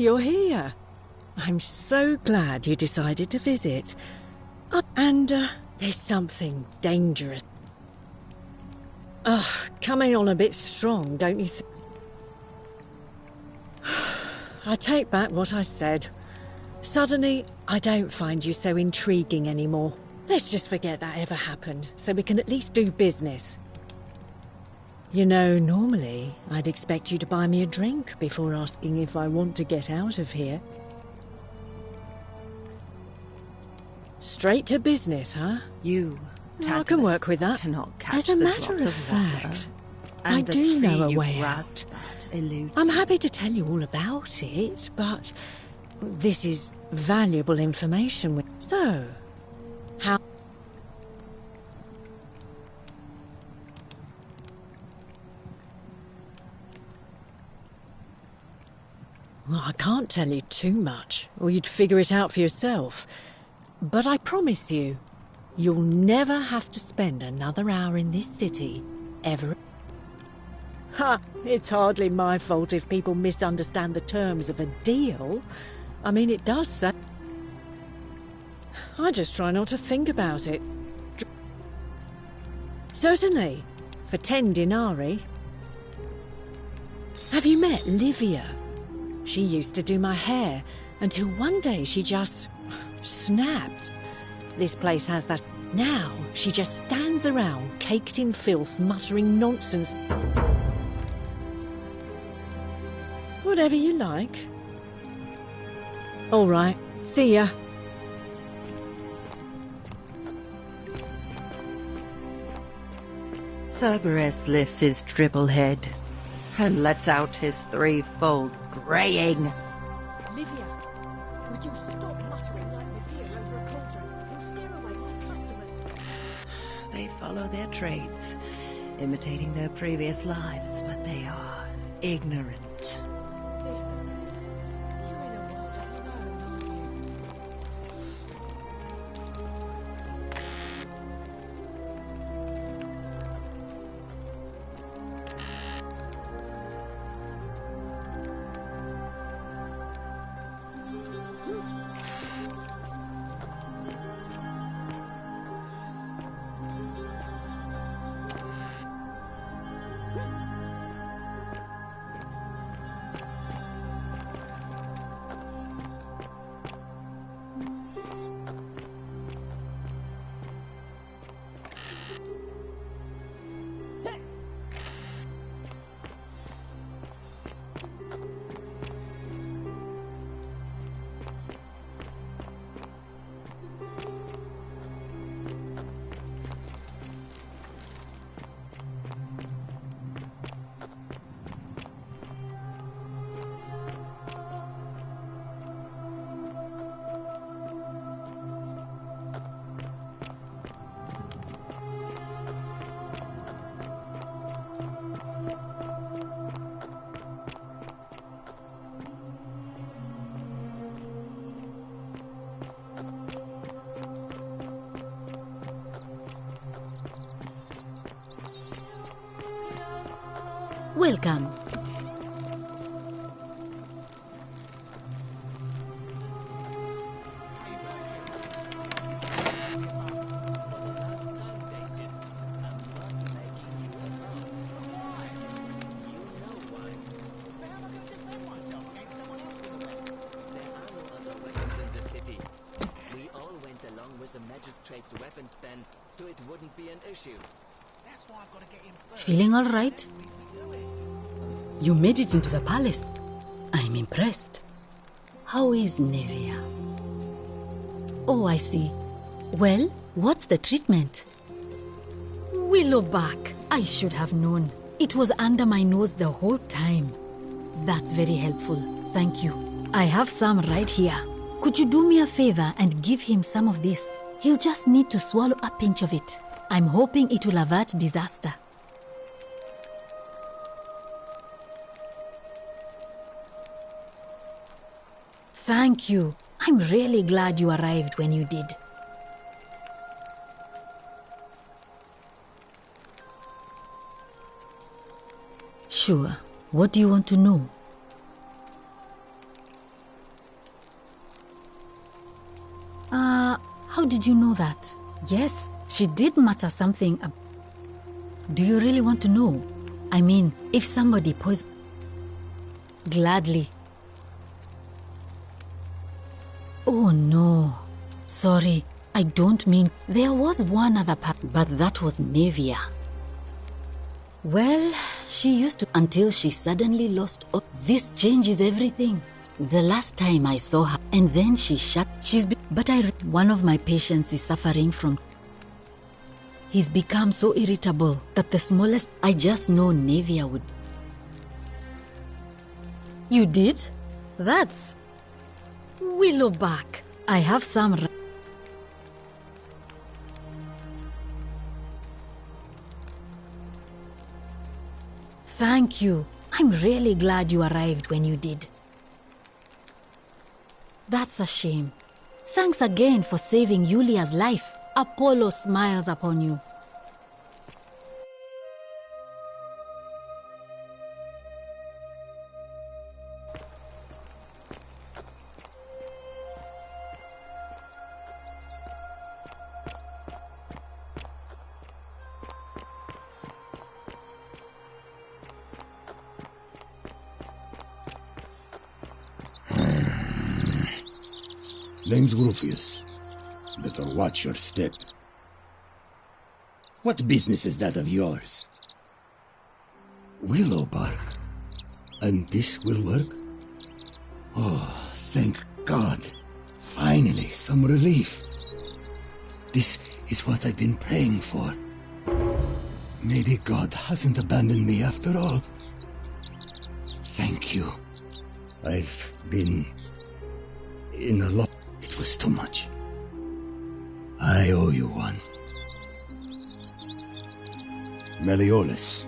you're here. I'm so glad you decided to visit. There's something dangerous. Coming on a bit strong, don't you think? I take back what I said. Suddenly, I don't find you so intriguing anymore. Let's just forget that ever happened, so we can at least do business. You know, normally, I'd expect you to buy me a drink before asking if I want to get out of here. Straight to business, huh? You, I can work with that. Cannot catch As a the matter drops of water, fact, and I the do tree know a you way grasp out. at eludes I'm you. happy to tell you all about it, but this is valuable information. So, how... Well, I can't tell you too much, or you'd figure it out for yourself. But I promise you, you'll never have to spend another hour in this city, ever. Ha! It's hardly my fault if people misunderstand the terms of a deal. I mean, it does say... I just try not to think about it. Certainly, for 10 denarii. Have you met Livia? She used to do my hair, until one day she just snapped. This place has that. Now she just stands around, caked in filth, muttering nonsense. Whatever you like. All right, see ya. Cerberus lifts his triple head and lets out his threefold braying. Livia, would you stop muttering like the deer over a cauldron? You'll scare away my customers. They follow their trades, imitating their previous lives, but they are ignorant. Listen, you're in a world of your own, aren't you? Welcome. We all went along with the magistrate's weapons ban, so it wouldn't be an issue. That's why I've got to get in first. Feeling all right? You made it into the palace. I'm impressed. How is Nevia? Oh, I see. Well, what's the treatment? Willowback. I should have known. It was under my nose the whole time. That's very helpful. Thank you. I have some right here. Could you do me a favor and give him some of this? He'll just need to swallow a pinch of it. I'm hoping it will avert disaster. Thank you. I'm really glad you arrived when you did. Sure. What do you want to know? did you know that? Yes, she did mutter something. Do you really want to know? I mean, if somebody poisoned... Gladly. Oh no. Sorry, I don't mean... There was one other part, but that was Nevia. Well, she used to... Until she suddenly lost... This changes everything. The last time I saw her, and then she shut... But one of my patients is suffering from... He's become so irritable that the smallest... I just know Nevia would... You did? That's... Willowback. I have some... Thank you. I'm really glad you arrived when you did. That's a shame. Thanks again for saving Yulia's life. Apollo smiles upon you. Name's Rufius. Better watch your step. What business is that of yours? Willowbark. And this will work? Oh, thank God. Finally, some relief. This is what I've been praying for. Maybe God hasn't abandoned me after all. Thank you. I've been in a lot. It was too much. I owe you one. Meliodas.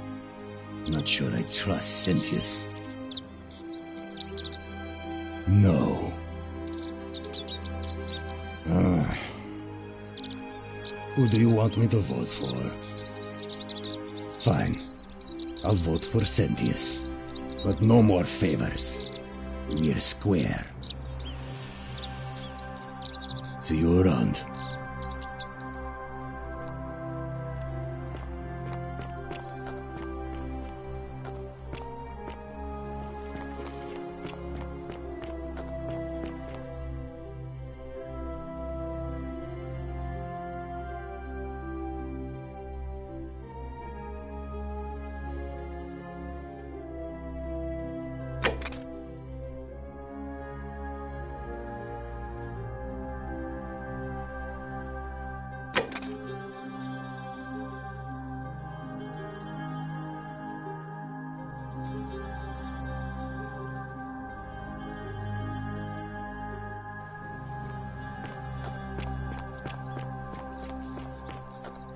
Not sure I trust Sentius. No. Who do you want me to vote for? Fine. I'll vote for Sentius. But no more favors. We're square. See you around.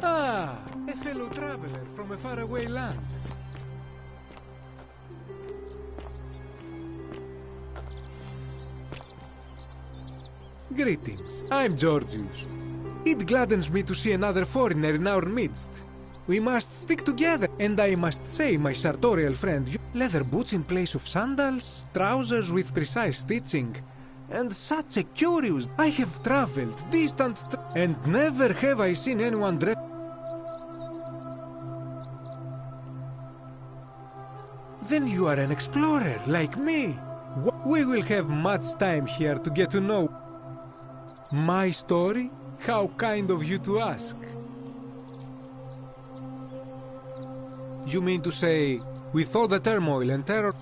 Ah, a fellow traveler from a faraway land. Greetings, I'm Georgius. It gladdens me to see another foreigner in our midst. We must stick together, and I must say, my sartorial friend, leather boots in place of sandals, trousers with precise stitching, and such a curious... I have traveled distant and never have I seen anyone dress... Then you are an explorer, like me. We will have much time here to get to know my story. How kind of you to ask. You mean to say, with all the turmoil and terror...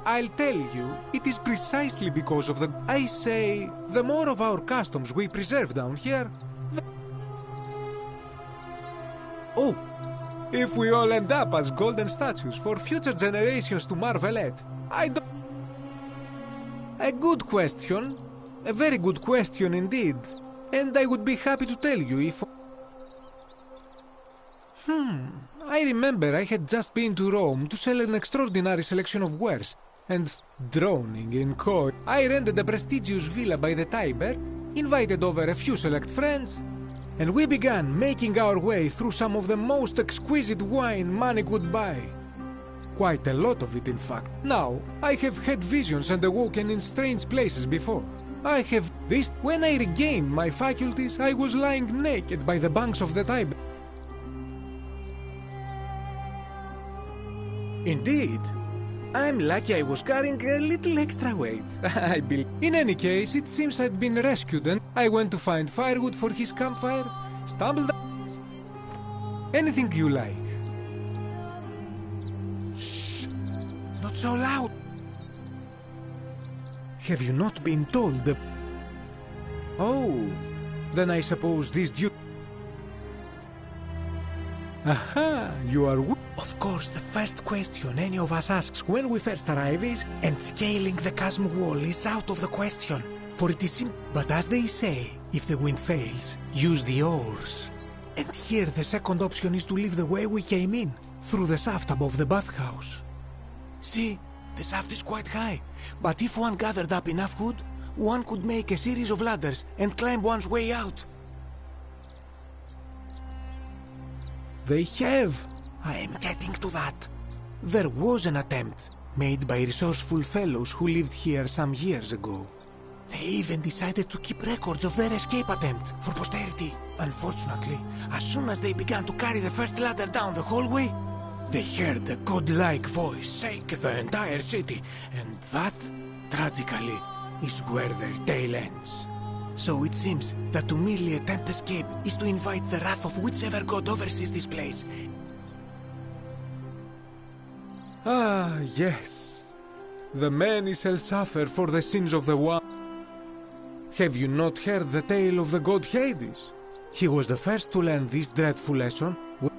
I'll tell you, it is precisely because of the... I say, the more of our customs we preserve down here, Oh, if we all end up as golden statues for future generations to marvel at, I don't... A good question. A very good question indeed. And I would be happy to tell you if... I remember I had just been to Rome to sell an extraordinary selection of wares, and droning in court, I rented a prestigious villa by the Tiber, invited over a few select friends, and we began making our way through some of the most exquisite wine money could buy. Quite a lot of it, in fact. Now, I have had visions and awoken in strange places before. I have... This, when I regained my faculties, I was lying naked by the banks of the Tiber. Indeed. I'm lucky I was carrying a little extra weight, I believe. In any case, it seems I'd been rescued and I went to find firewood for his campfire, stumbled... Anything you like. Shh! Not so loud! Have you not been told the... Oh, then I suppose this due... Aha, you are... Of course, the first question any of us asks when we first arrive is, and scaling the chasm wall is out of the question, for it is simple. But as they say, if the wind fails, use the oars. And here the second option is to leave the way we came in, through the shaft above the bathhouse. See, the shaft is quite high, but if one gathered up enough wood, one could make a series of ladders and climb one's way out. They have. I am getting to that. There was an attempt made by resourceful fellows who lived here some years ago. They even decided to keep records of their escape attempt for posterity. Unfortunately, as soon as they began to carry the first ladder down the hallway, they heard a godlike voice shake the entire city, and that, tragically, is where their tale ends. So it seems that to merely attempt escape is to invite the wrath of whichever god oversees this place. Ah, yes. The many shall suffer for the sins of the one. Have you not heard the tale of the god Hades? He was the first to learn this dreadful lesson.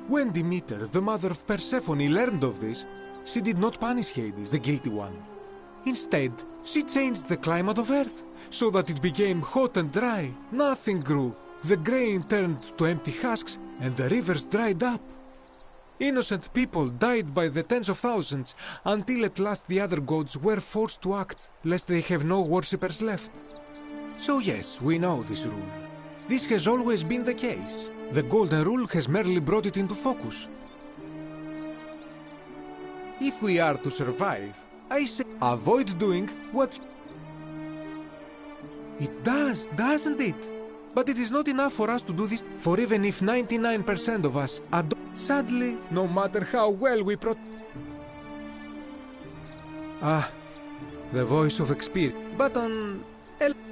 When Demeter, the mother of Persephone, learned of this, she did not punish Hades, the guilty one. Instead, she changed the climate of Earth, so that it became hot and dry. Nothing grew. The grain turned to empty husks, and the rivers dried up. Innocent people died by the tens of thousands, until at last the other gods were forced to act, lest they have no worshippers left. So yes, we know this rule. This has always been the case. The Golden Rule has merely brought it into focus. If we are to survive, I say avoid doing what... It does, doesn't it? But it is not enough for us to do this, for even if 99% of us adopt... Sadly, no matter how well we the voice of experience. But on...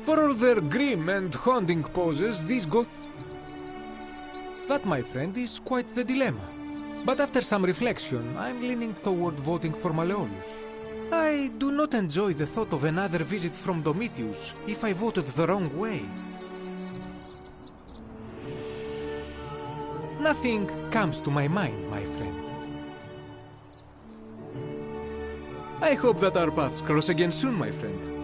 For all their grim and haunting poses, these go... That, my friend, is quite the dilemma. But after some reflection, I'm leaning toward voting for Malleolus. I do not enjoy the thought of another visit from Domitius if I voted the wrong way. Nothing comes to my mind, my friend. I hope that our paths cross again soon, my friend.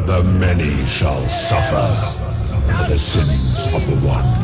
The many shall suffer for the sins of the one.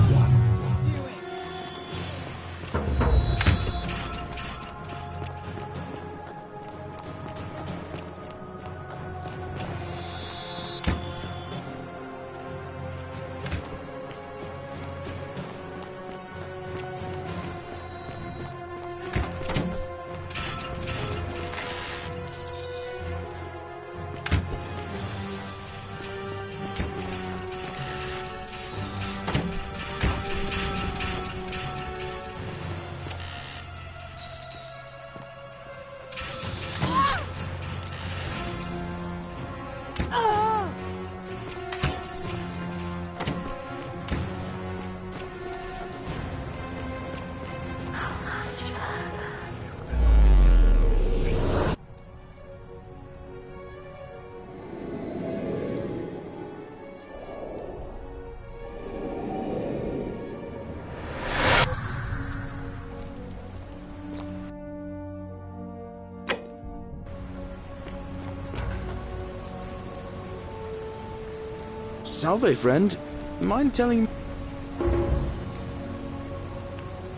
Salve, friend. Mind telling...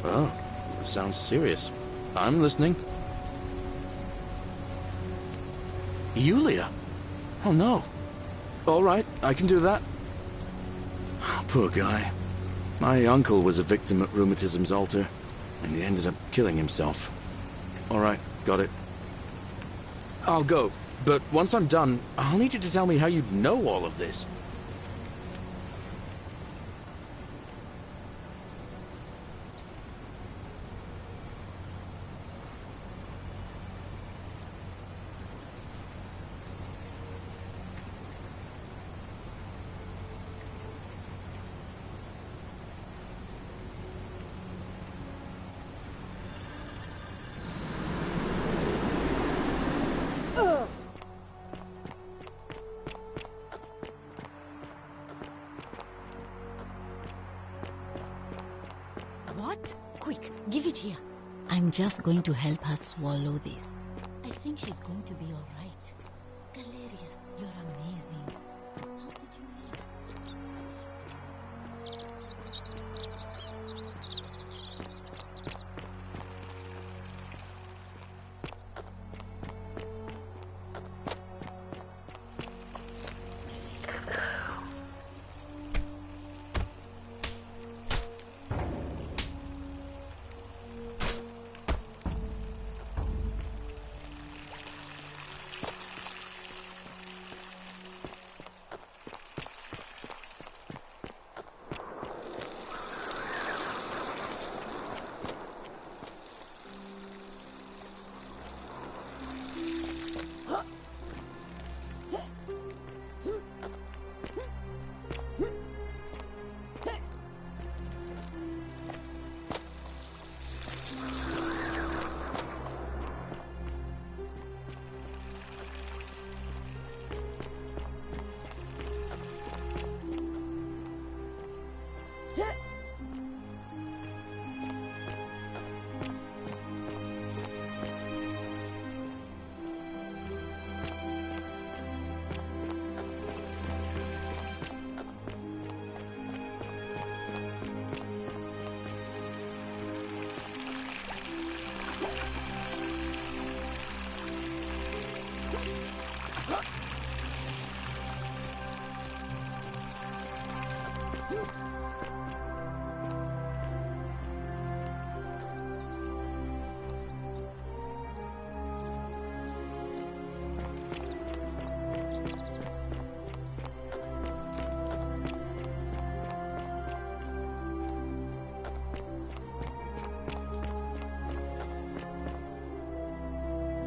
Oh, sounds serious. I'm listening. Yulia? Oh no. All right, I can do that. Poor guy. My uncle was a victim at rheumatism's altar, and he ended up killing himself. All right, got it. I'll go, but once I'm done, I'll need you to tell me how you know all of this. What? Quick, give it here. I'm just going to help her swallow this. I think she's going to be all right. Galerius, you're amazing. How did you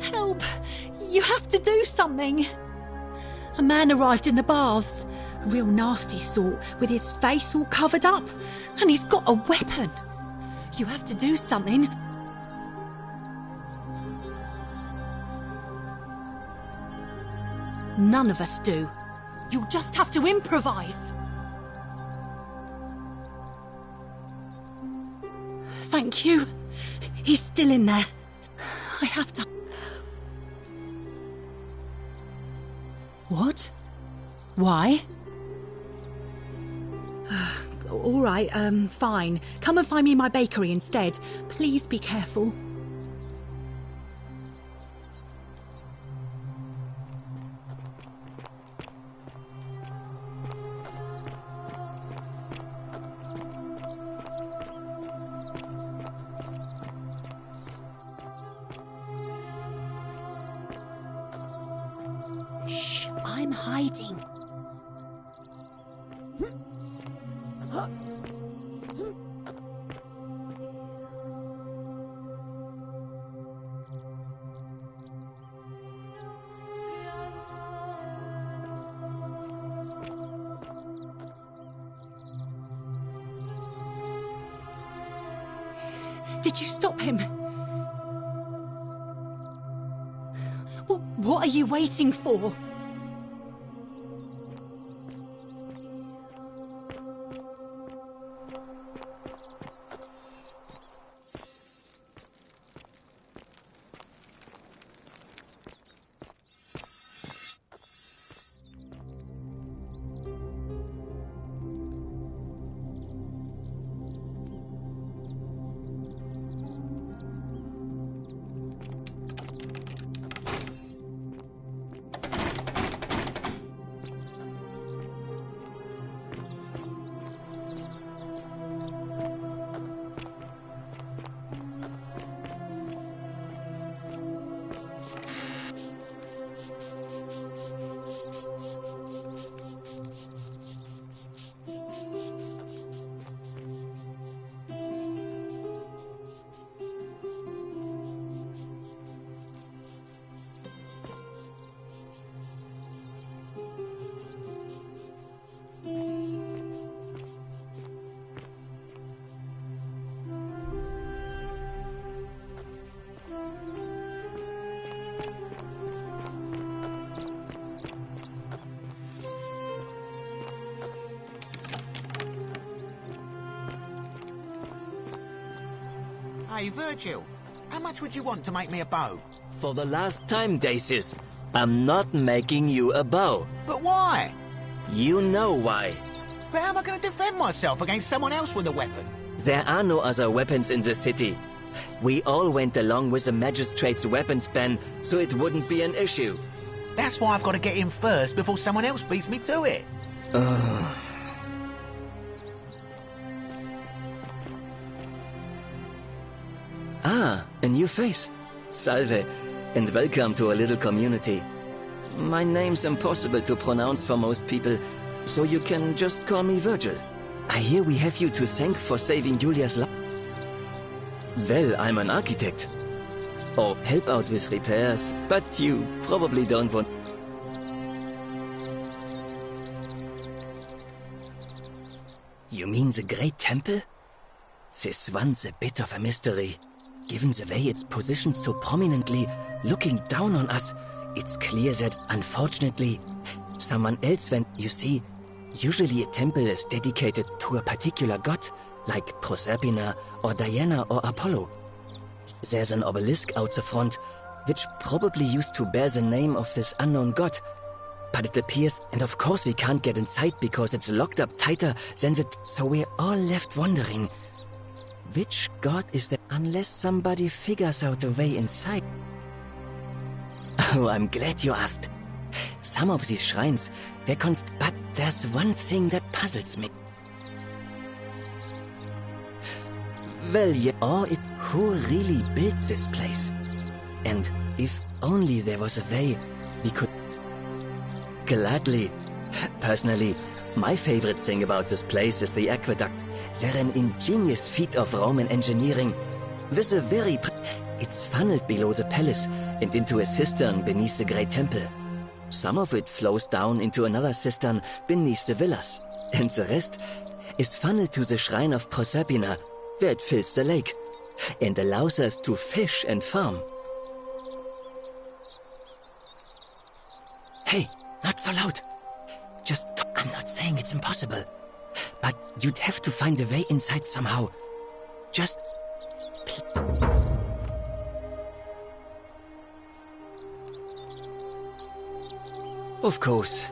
Help! You have to do something! A man arrived in the baths. A real nasty sort, with his face all covered up. And he's got a weapon. You have to do something. None of us do. You'll just have to improvise. Thank you. He's still in there. I have to... What? Why? All right, fine. Come and find me in my bakery instead. Please be careful. Shh, I'm hiding. Did you stop him? What are you waiting for? Hey, Virgil, how much would you want to make me a bow? For the last time, Dacius, I'm not making you a bow. But why? You know why. But how am I going to defend myself against someone else with a weapon? There are no other weapons in the city. We all went along with the magistrate's weapons ban, so it wouldn't be an issue. That's why I've got to get in first before someone else beats me to it. Ah, a new face. Salve, and welcome to a little community. My name's impossible to pronounce for most people, so you can just call me Virgil. I hear we have you to thank for saving Julia's life. Well, I'm an architect. Or help out with repairs, but you probably don't want... You mean the Great Temple? This one's a bit of a mystery. Given the way it's positioned so prominently, looking down on us, it's clear that, unfortunately, someone else went... You see, usually a temple is dedicated to a particular god, like Proserpina or Diana or Apollo. There's an obelisk out the front, which probably used to bear the name of this unknown god. But it appears, and of course we can't get inside because it's locked up tighter than the... So we're all left wondering, which god is that, unless somebody figures out a way inside? Oh, I'm glad you asked. Some of these shrines were but there's one thing that puzzles me. Well, yeah, or who really built this place? And if only there was a way we could... Gladly. Personally, my favorite thing about this place is the aqueduct. They're an ingenious feat of Roman engineering. With a very... It's funneled below the palace and into a cistern beneath the Great Temple. Some of it flows down into another cistern beneath the villas, and the rest is funneled to the shrine of Proserpina, where it fills the lake, and allows us to fish and farm. Hey, not so loud. Just, I'm not saying it's impossible, but you'd have to find a way inside somehow. Just... Of course.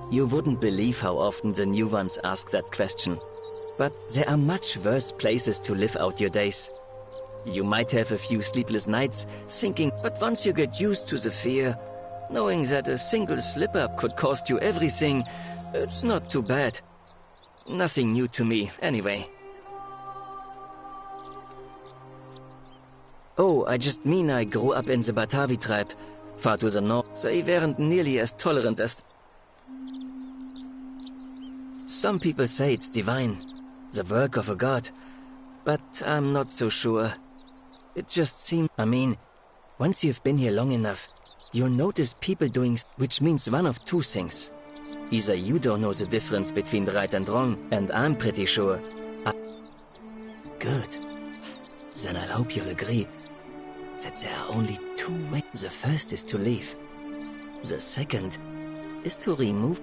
You wouldn't believe how often the new ones ask that question. But there are much worse places to live out your days. You might have a few sleepless nights thinking, but once you get used to the fear, knowing that a single slip-up could cost you everything, it's not too bad. Nothing new to me, anyway. Oh, I just mean I grew up in the Batavi tribe, far to the north. They weren't nearly as tolerant as... Some people say it's divine, the work of a god, but I'm not so sure. It just seems... I mean, once you've been here long enough, you'll notice people doing... Which means one of two things. Either you don't know the difference between right and wrong, and I'm pretty sure... Good. Then I hope you'll agree that there are only two ways. The first is to leave. The second is to remove...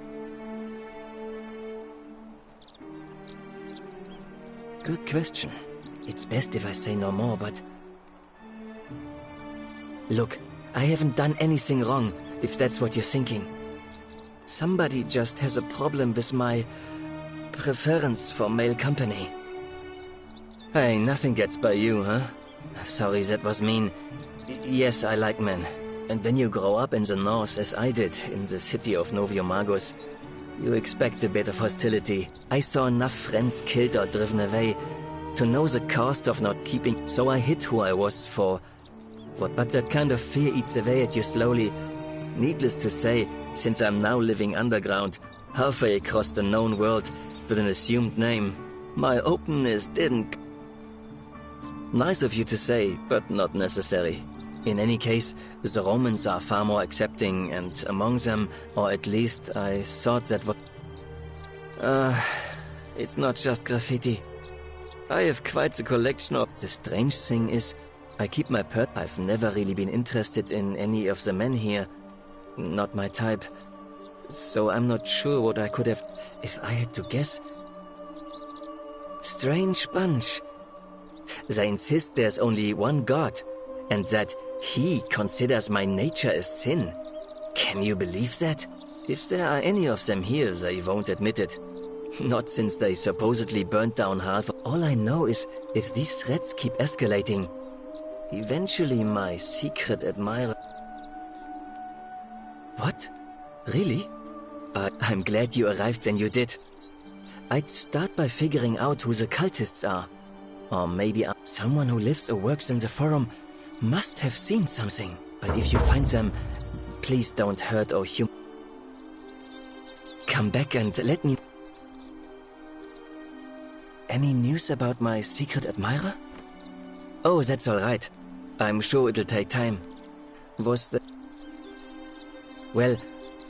Good question. It's best if I say no more, but... Look, I haven't done anything wrong, if that's what you're thinking. Somebody just has a problem with my... preference for male company. Hey, nothing gets by you, huh? Sorry, that was mean. Yes, I like men. And when you grow up in the north, as I did, in the city of Noviomagus, you expect a bit of hostility. I saw enough friends killed or driven away to know the cost of not keeping, so I hid who I was for. But that kind of fear eats away at you slowly. Needless to say, since I'm now living underground, halfway across the known world, with an assumed name, my openness didn't... Nice of you to say, but not necessary. In any case, the Romans are far more accepting, and among them, or at least I thought that what... it's not just graffiti. I have quite the collection of... The strange thing is, I keep my pet. I've never really been interested in any of the men here. Not my type. So I'm not sure what I could have... If I had to guess... Strange bunch. They insist there's only one God, and that he considers my nature a sin. Can you believe that? If there are any of them here, they won't admit it. Not since they supposedly burnt down half. All I know is if these threats keep escalating, eventually my secret admirer... What? Really? I'm glad you arrived when you did. I'd start by figuring out who the cultists are. Or maybe someone who lives or works in the forum must have seen something. But if you find them, please don't hurt or come back and let me... Any news about my secret admirer? Oh, that's all right. I'm sure it'll take time. Was the... Well,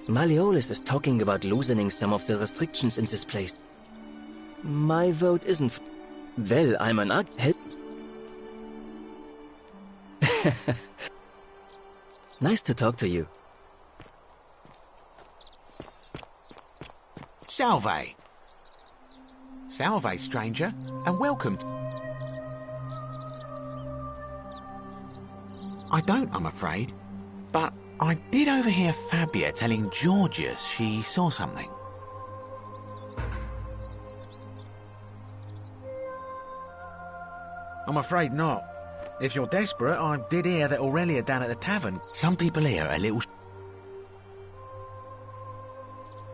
Malleolus is talking about loosening some of the restrictions in this place. My vote isn't... Well, I'm an help. Nice to talk to you. Salve. Salve, stranger, and welcome. I don't, I'm afraid, but I did overhear Fabia telling Georgius she saw something. I'm afraid not. If you're desperate, I did hear that Aurelia down at the tavern. Some people here are a little...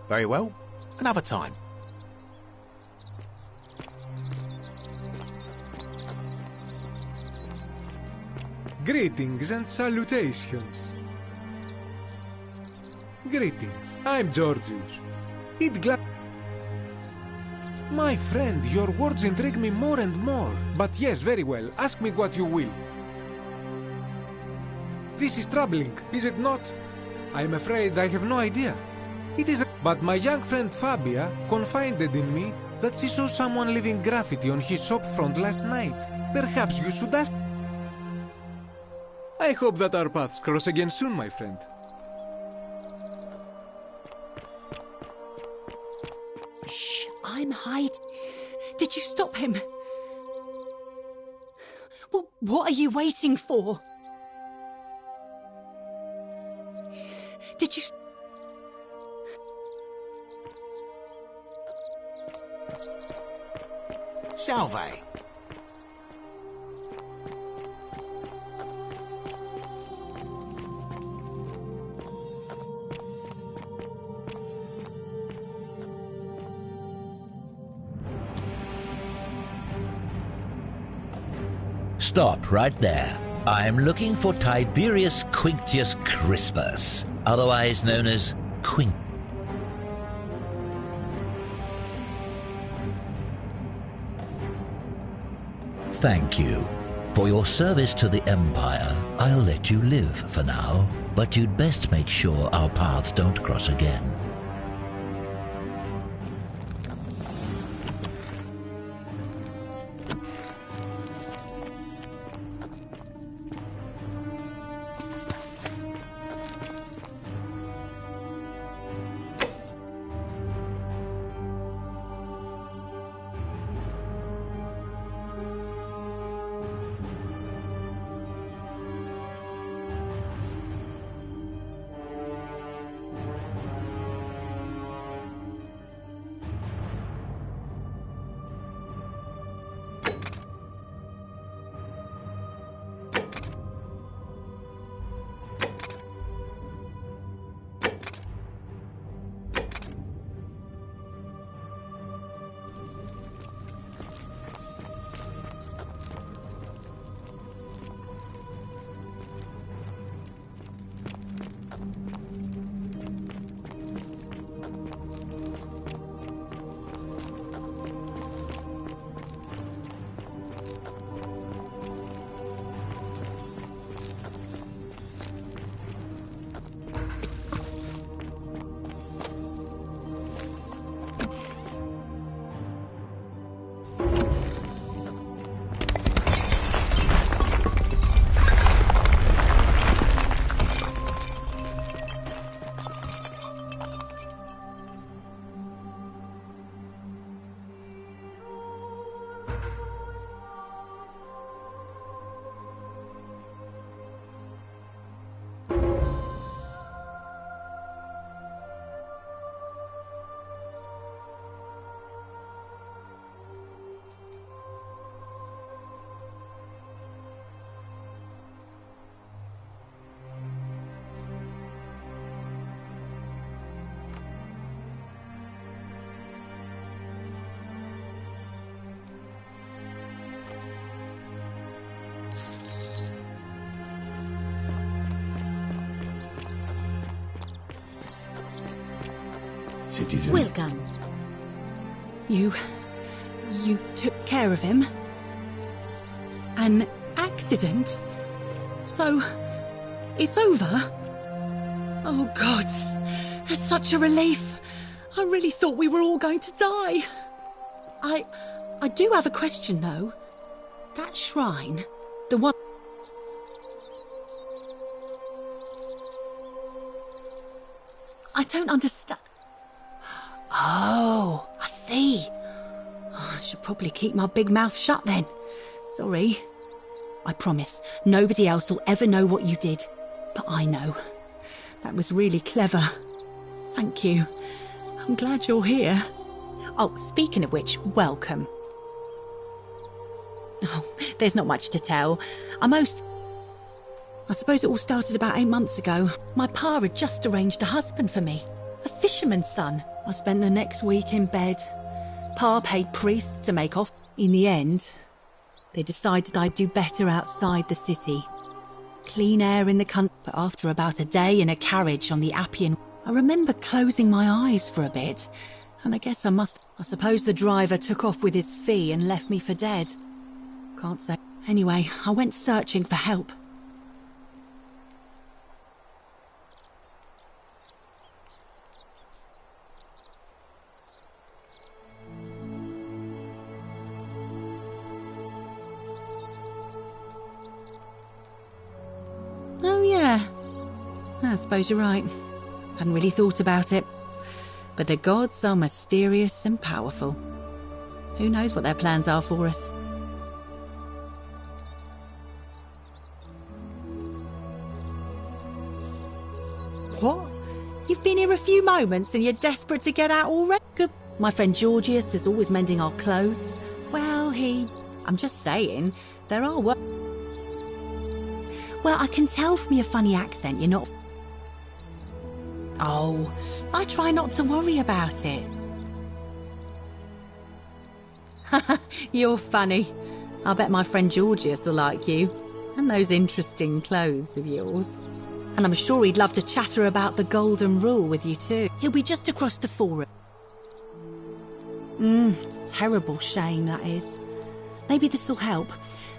Very well, another time. Greetings and salutations. Greetings, I'm Georgius. My friend, your words intrigue me more and more. But yes, very well, ask me what you will. This is troubling, is it not? I'm afraid I have no idea. It is... But my young friend Fabia confided in me that she saw someone leaving graffiti on his shop front last night. Perhaps you should ask... I hope that our paths cross again soon, my friend. Shh, I'm hiding. Did you stop him? Well, what are you waiting for? Did you... Salve. Stop right there. I'm looking for Tiberius Quinctius Crispus, otherwise known as Quint. Thank you. For your service to the Empire, I'll let you live for now, but you'd best make sure our paths don't cross again. citizen. Welcome. You took care of him? An accident? So, it's over? Oh, God. That's such a relief. I really thought we were all going to die. I do have a question, though. That shrine, the one... I don't understand. Oh, I see. I should probably keep my big mouth shut then. Sorry. I promise, nobody else will ever know what you did. But I know. That was really clever. Thank you. I'm glad you're here. Oh, speaking of which, welcome. Oh, there's not much to tell. I suppose it all started about 8 months ago. My pa had just arranged a husband for me. A fisherman's son. I spent the next week in bed. Pa paid priests to make off. In the end, they decided I'd do better outside the city. Clean air in the country. But after about a day in a carriage on the Appian, I remember closing my eyes for a bit. And I guess I suppose the driver took off with his fee and left me for dead. Can't say. Anyway, I went searching for help. Oh, yeah. I suppose you're right. Hadn't really thought about it. But the gods are mysterious and powerful. Who knows what their plans are for us? What? You've been here a few moments and you're desperate to get out already? Good. My friend Georgius is always mending our clothes. Well, I'm just saying, there are Well, I can tell from your funny accent you're not... Oh, I try not to worry about it. You're funny. I bet my friend Georgius will like you. And those interesting clothes of yours. And I'm sure he'd love to chatter about the Golden Rule with you too. He'll be just across the forum. Terrible shame, that is. Maybe this'll help.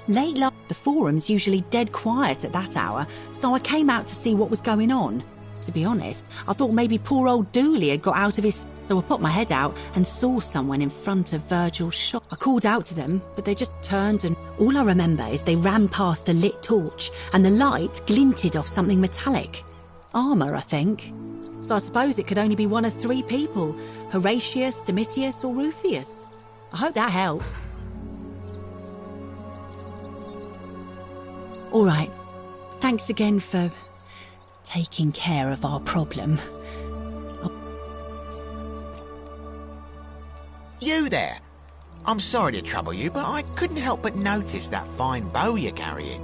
Late last, the forum's usually dead quiet at that hour, so I came out to see what was going on. To be honest, I thought maybe poor old Dooley had got out of his... So I put my head out and saw someone in front of Virgil's shop. I called out to them, but they just turned and... All I remember is they ran past a lit torch and the light glinted off something metallic. Armour, I think. So I suppose it could only be one of 3 people. Horatius, Domitius or Rufius. I hope that helps. All right. Thanks again for taking care of our problem. You there! I'm sorry to trouble you, but I couldn't help but notice that fine bow you're carrying.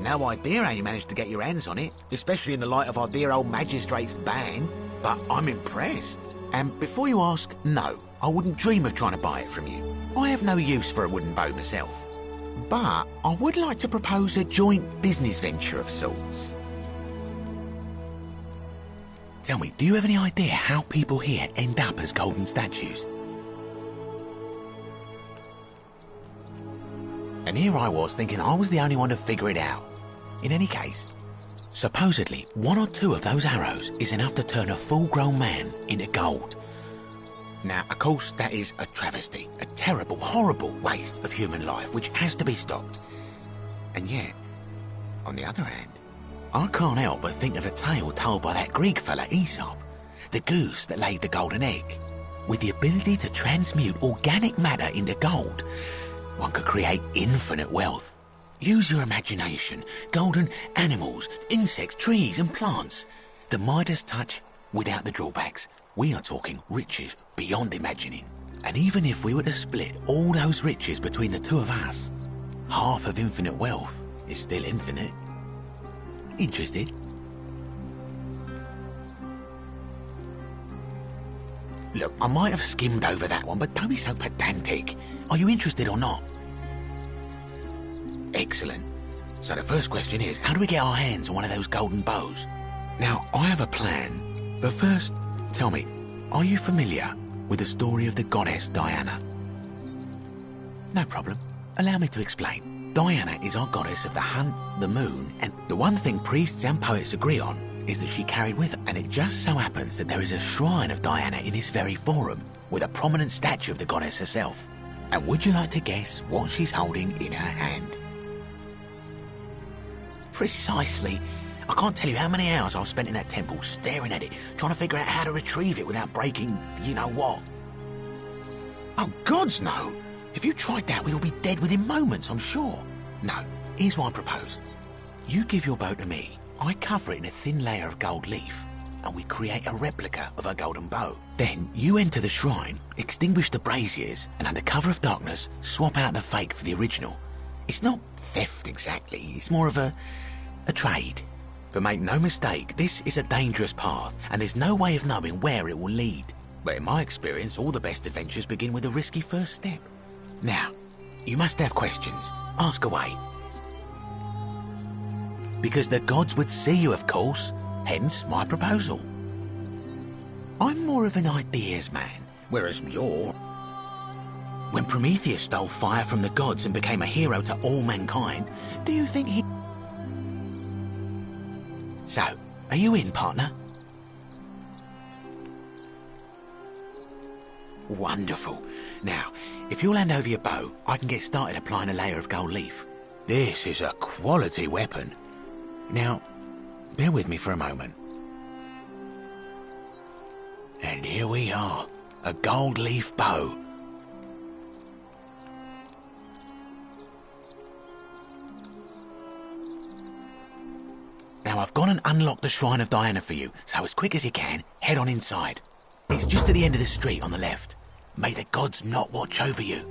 No idea how you managed to get your hands on it, especially in the light of our dear old magistrate's ban, but I'm impressed. And before you ask, no, I wouldn't dream of trying to buy it from you. I have no use for a wooden bow myself. But I would like to propose a joint business venture of sorts. Tell me, do you have any idea how people here end up as golden statues? And here I was thinking I was the only one to figure it out. In any case, supposedly 1 or 2 of those arrows is enough to turn a full-grown man into gold. Now, of course, that is a travesty, a terrible, horrible waste of human life which has to be stopped. And yet, on the other hand, I can't help but think of a tale told by that Greek fella Aesop, the goose that laid the golden egg. With the ability to transmute organic matter into gold, one could create infinite wealth. Use your imagination. Golden animals, insects, trees and plants. The Midas touch without the drawbacks. We are talking riches beyond imagining. And even if we were to split all those riches between the 2 of us, half of infinite wealth is still infinite. Interested? Look, I might have skimmed over that one, but don't be so pedantic. Are you interested or not? Excellent. So the first question is, how do we get our hands on one of those golden bows? Now, I have a plan, but first, tell me, Are you familiar with the story of the goddess Diana? No problem. Allow me to explain. Diana is our goddess of the hunt, the moon, and the one thing priests and poets agree on is that she carried with her. And it just so happens that there is a shrine of Diana in this very forum, with a prominent statue of the goddess herself. And would you like to guess what she's holding in her hand? Precisely. I can't tell you how many hours I've spent in that temple staring at it, trying to figure out how to retrieve it without breaking you-know-what. Oh, gods, no! If you tried that, we'd all be dead within moments, I'm sure. No, here's what I propose. You give your bow to me, I cover it in a thin layer of gold leaf, and we create a replica of her golden bow. Then you enter the shrine, extinguish the braziers, and under cover of darkness, swap out the fake for the original. It's not theft exactly, it's more of a trade. But make no mistake, this is a dangerous path, and there's no way of knowing where it will lead. But in my experience, all the best adventures begin with a risky first step. Now, you must have questions. Ask away. Because the gods would see you, of course, hence my proposal. I'm more of an ideas man, whereas you're... When Prometheus stole fire from the gods and became a hero to all mankind, do you think he... So, are you in, partner? Wonderful. Now, if you'll hand over your bow, I can get started applying a layer of gold leaf. This is a quality weapon. Now, bear with me for a moment. And here we are, a gold leaf bow. Now I've gone and unlocked the Shrine of Diana for you, so as quick as you can, head on inside. It's just at the end of the street on the left. May the gods not watch over you.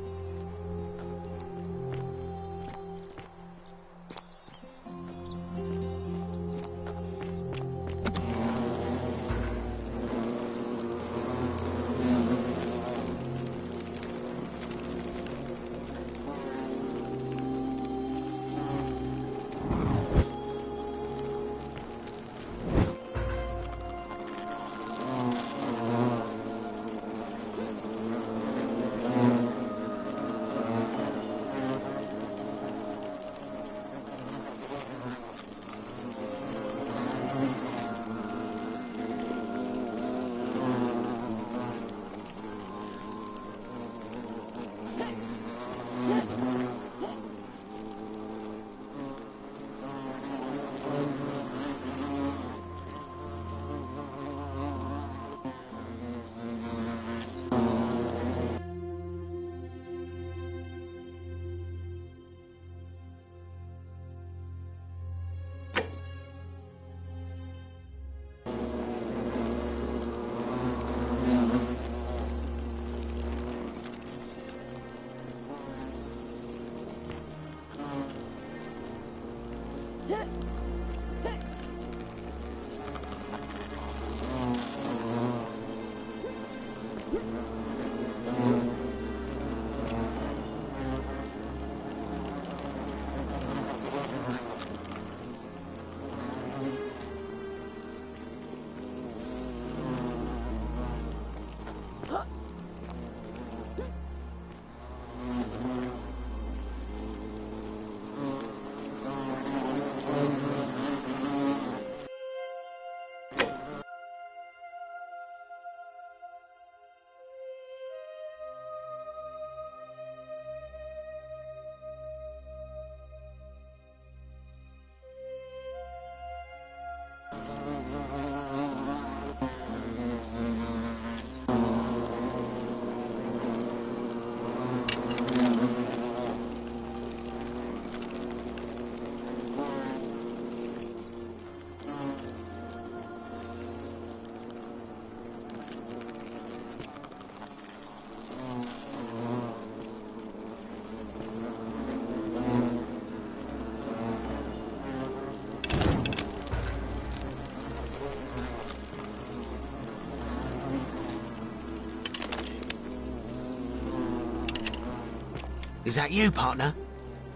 Is that you, partner?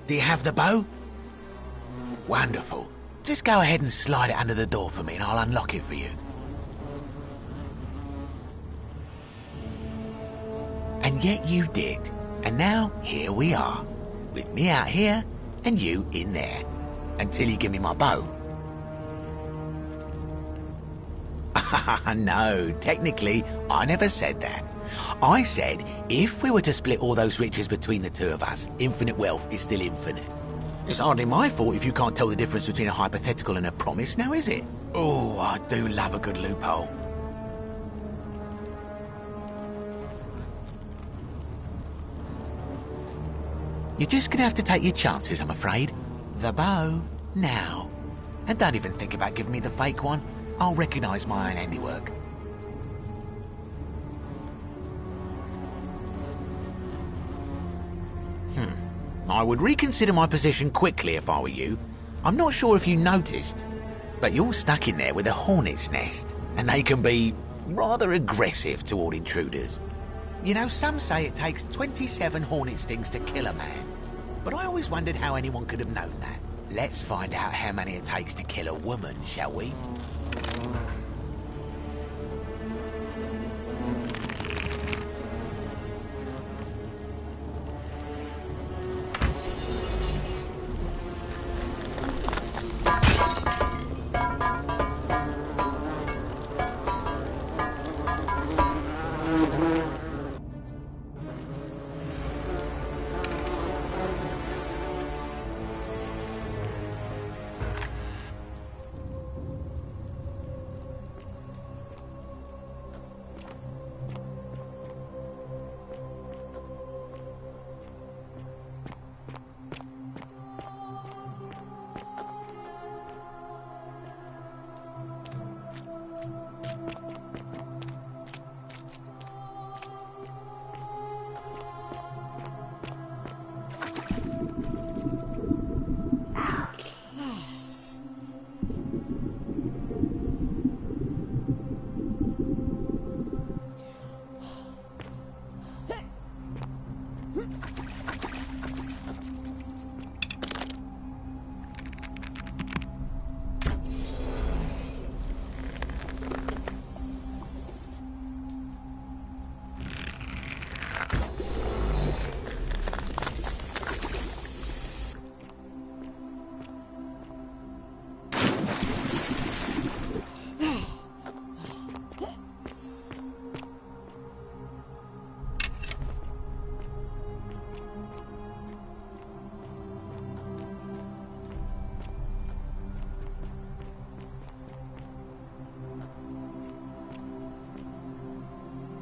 Do you have the bow? Wonderful. Just go ahead and slide it under the door for me and I'll unlock it for you. yet you did. And now, here we are. With me out here, and you in there. Until you give me my bow. No, technically, I never said that. I said, if we were to split all those riches between the two of us, infinite wealth is still infinite. It's hardly my fault if you can't tell the difference between a hypothetical and a promise, now is it? Oh, I do love a good loophole. You're just gonna have to take your chances, I'm afraid. The bow, now. And don't even think about giving me the fake one. I'll recognise my own handiwork. I would reconsider my position quickly if I were you. I'm not sure if you noticed, but you're stuck in there with a hornet's nest, and they can be rather aggressive toward intruders. You know, some say it takes 27 hornet stings to kill a man, but I always wondered how anyone could have known that. Let's find out how many it takes to kill a woman, shall we?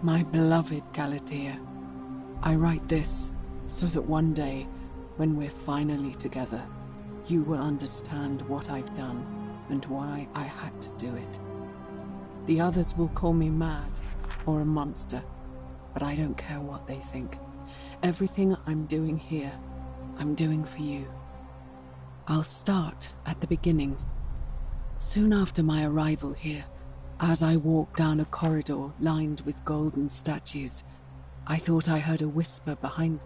My beloved Galatea, I write this so that one day, when we're finally together, you will understand what I've done and why I had to do it. The others will call me mad or a monster, but I don't care what they think. Everything I'm doing here, I'm doing for you. I'll start at the beginning. Soon after my arrival here, as I walked down a corridor lined with golden statues, I thought I heard a whisper behind.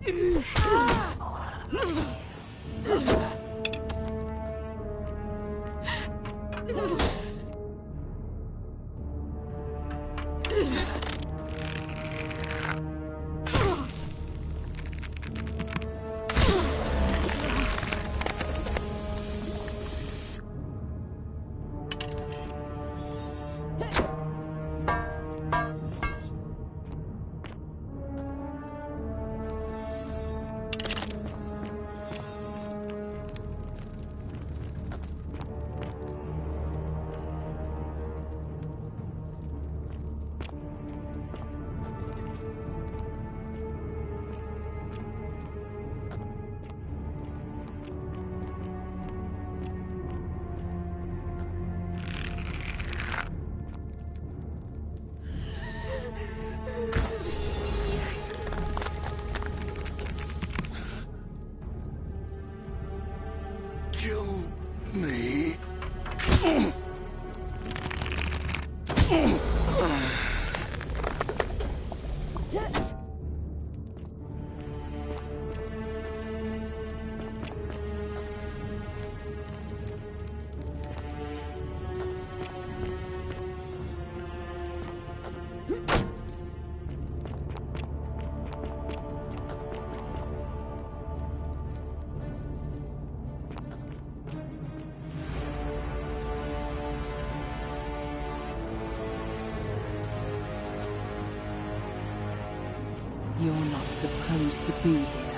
Me. You're not supposed to be here.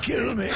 Kill me.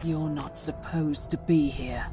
You're not supposed to be here.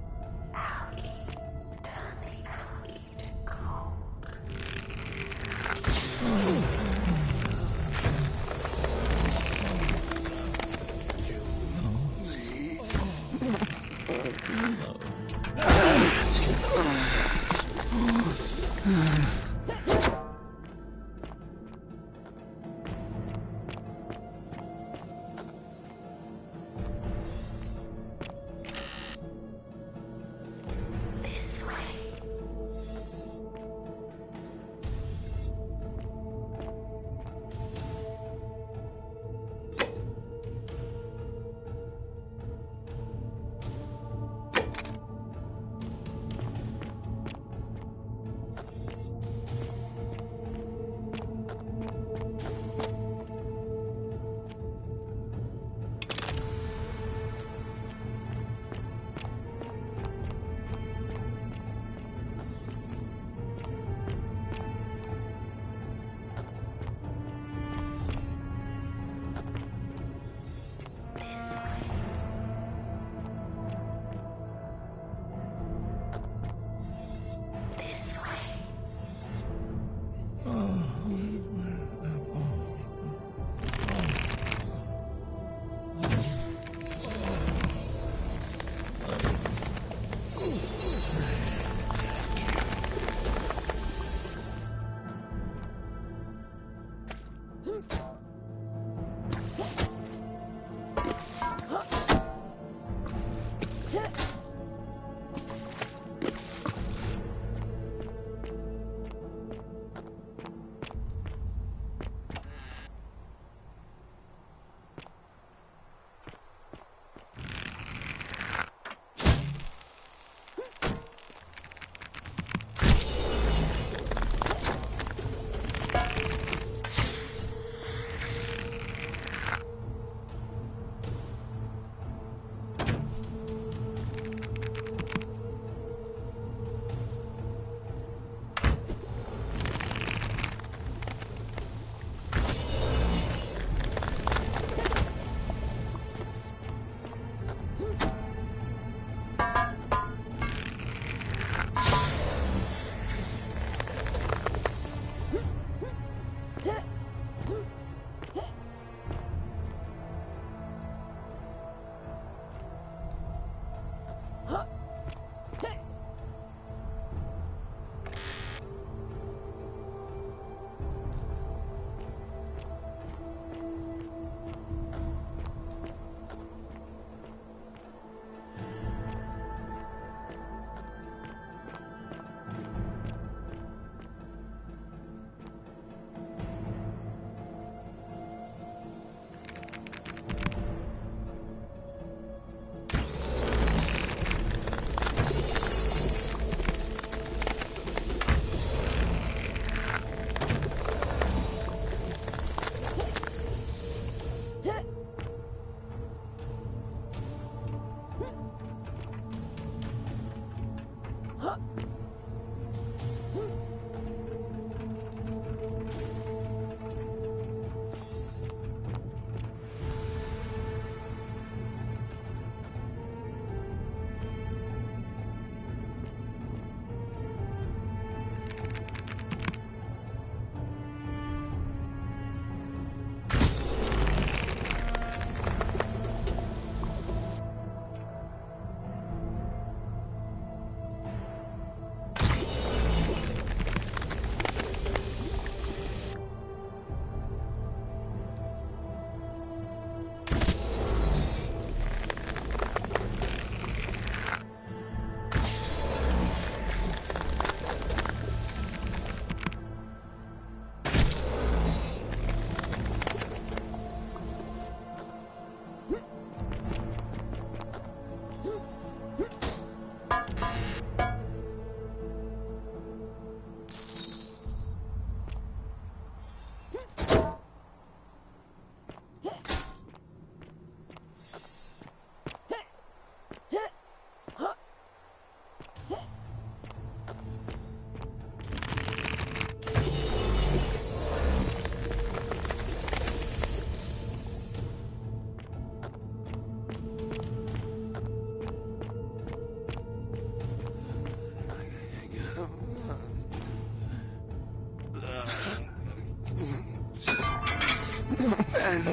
And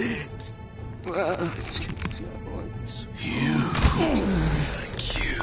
it worked. You. Thank you.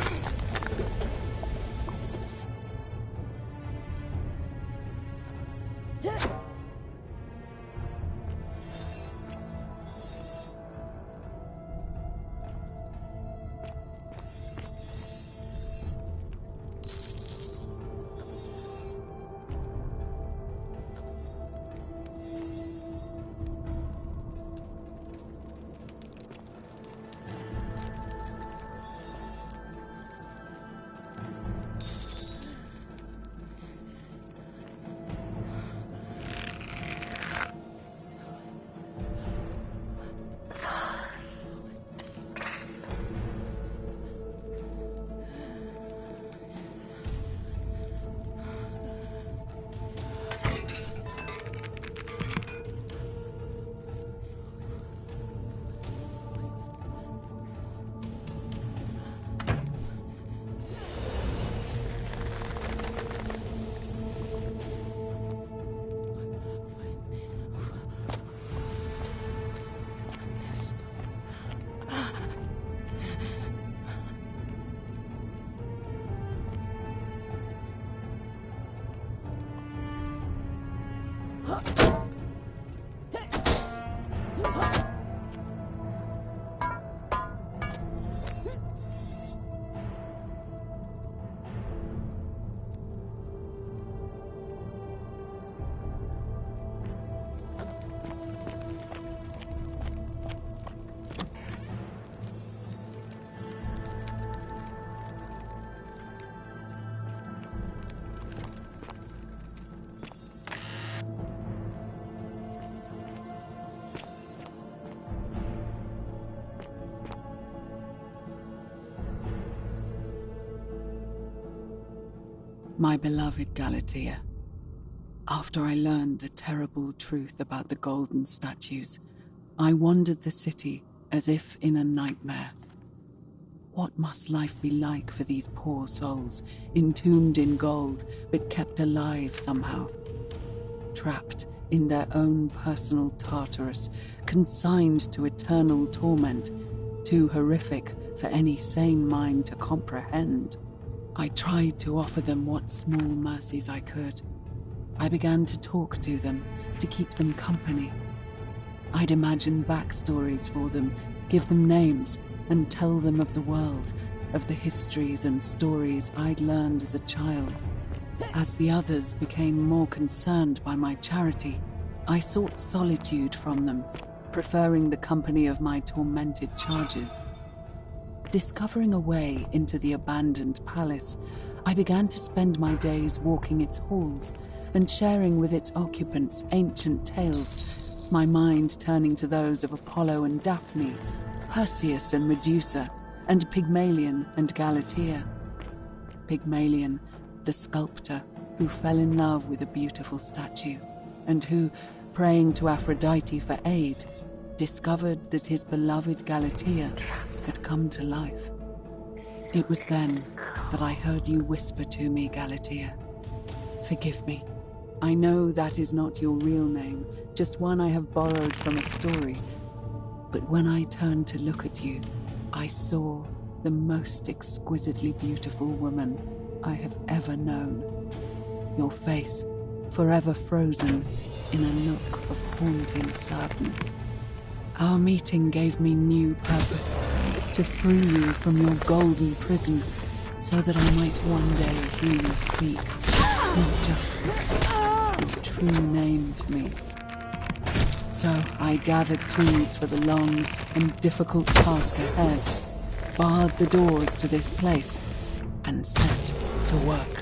My beloved Galatea, after I learned the terrible truth about the golden statues, I wandered the city as if in a nightmare. What must life be like for these poor souls, entombed in gold, but kept alive somehow? Trapped in their own personal Tartarus, consigned to eternal torment, too horrific for any sane mind to comprehend. I tried to offer them what small mercies I could. I began to talk to them, to keep them company. I'd imagine backstories for them, give them names, and tell them of the world, of the histories and stories I'd learned as a child. As the others became more concerned by my charity, I sought solitude from them, preferring the company of my tormented charges. Discovering a way into the abandoned palace, I began to spend my days walking its halls and sharing with its occupants ancient tales, my mind turning to those of Apollo and Daphne, Perseus and Medusa, and Pygmalion and Galatea. Pygmalion, the sculptor who fell in love with a beautiful statue, and who, praying to Aphrodite for aid, discovered that his beloved Galatea had come to life. It was then that I heard you whisper to me, Galatea. Forgive me. I know that is not your real name, just one I have borrowed from a story. But when I turned to look at you, I saw the most exquisitely beautiful woman I have ever known. Your face, forever frozen in a look of haunting sadness. Our meeting gave me new purpose, to free you from your golden prison, so that I might one day hear you speak, not just whisper, your true name to me. So I gathered tools for the long and difficult task ahead, barred the doors to this place, and set to work.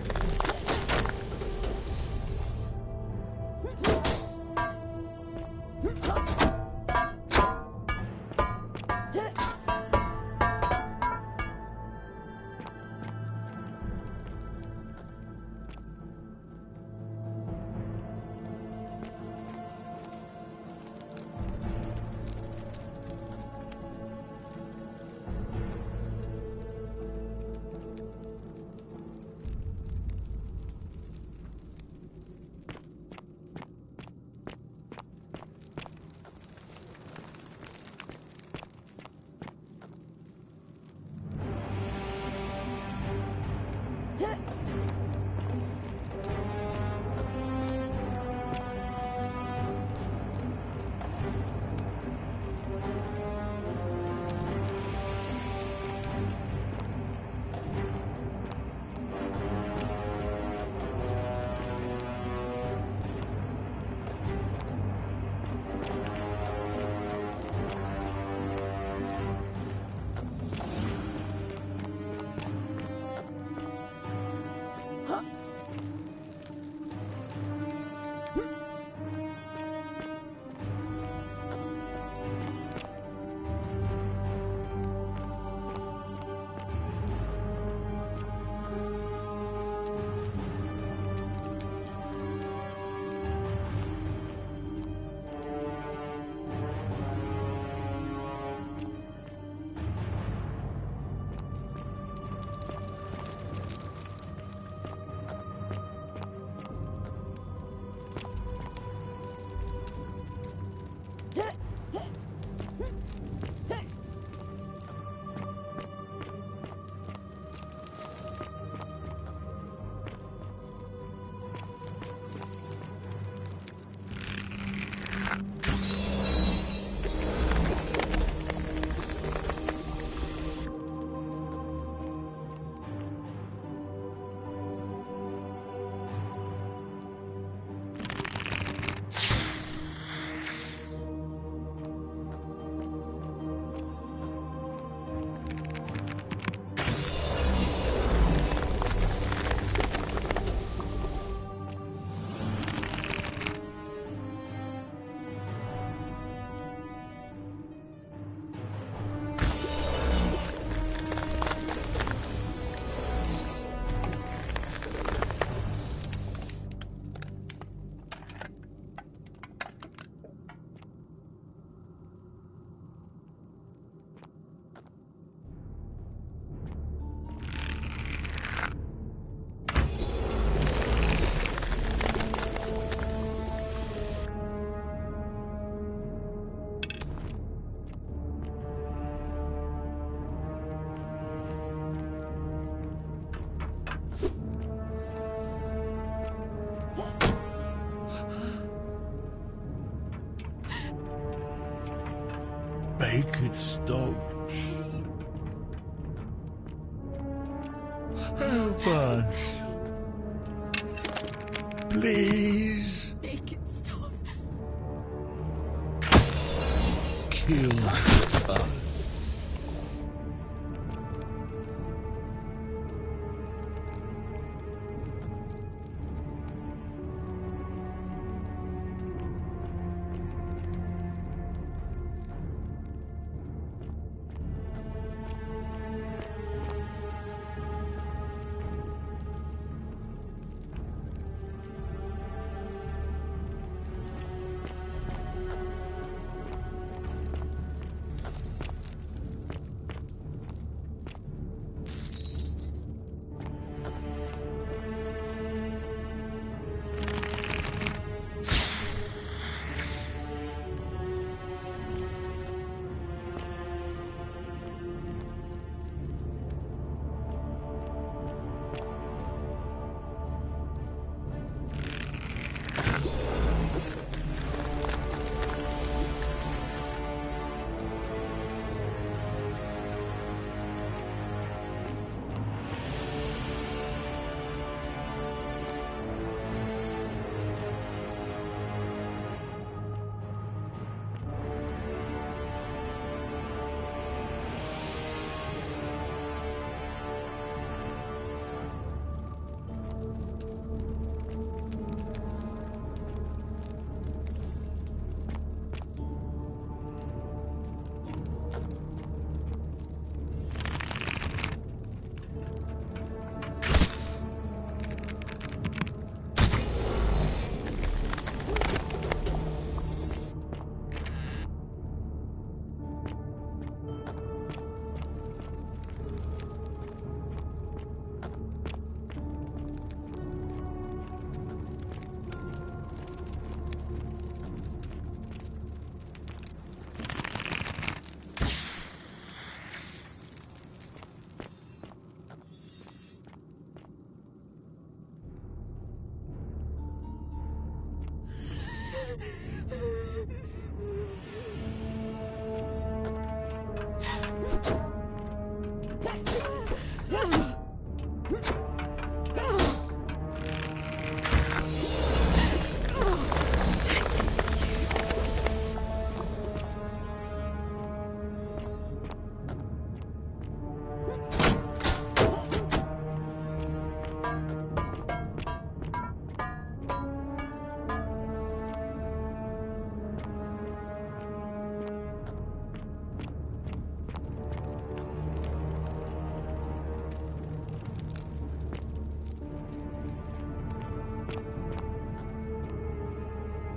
Make it stop. Help us. Please. Make it stop. Kill us.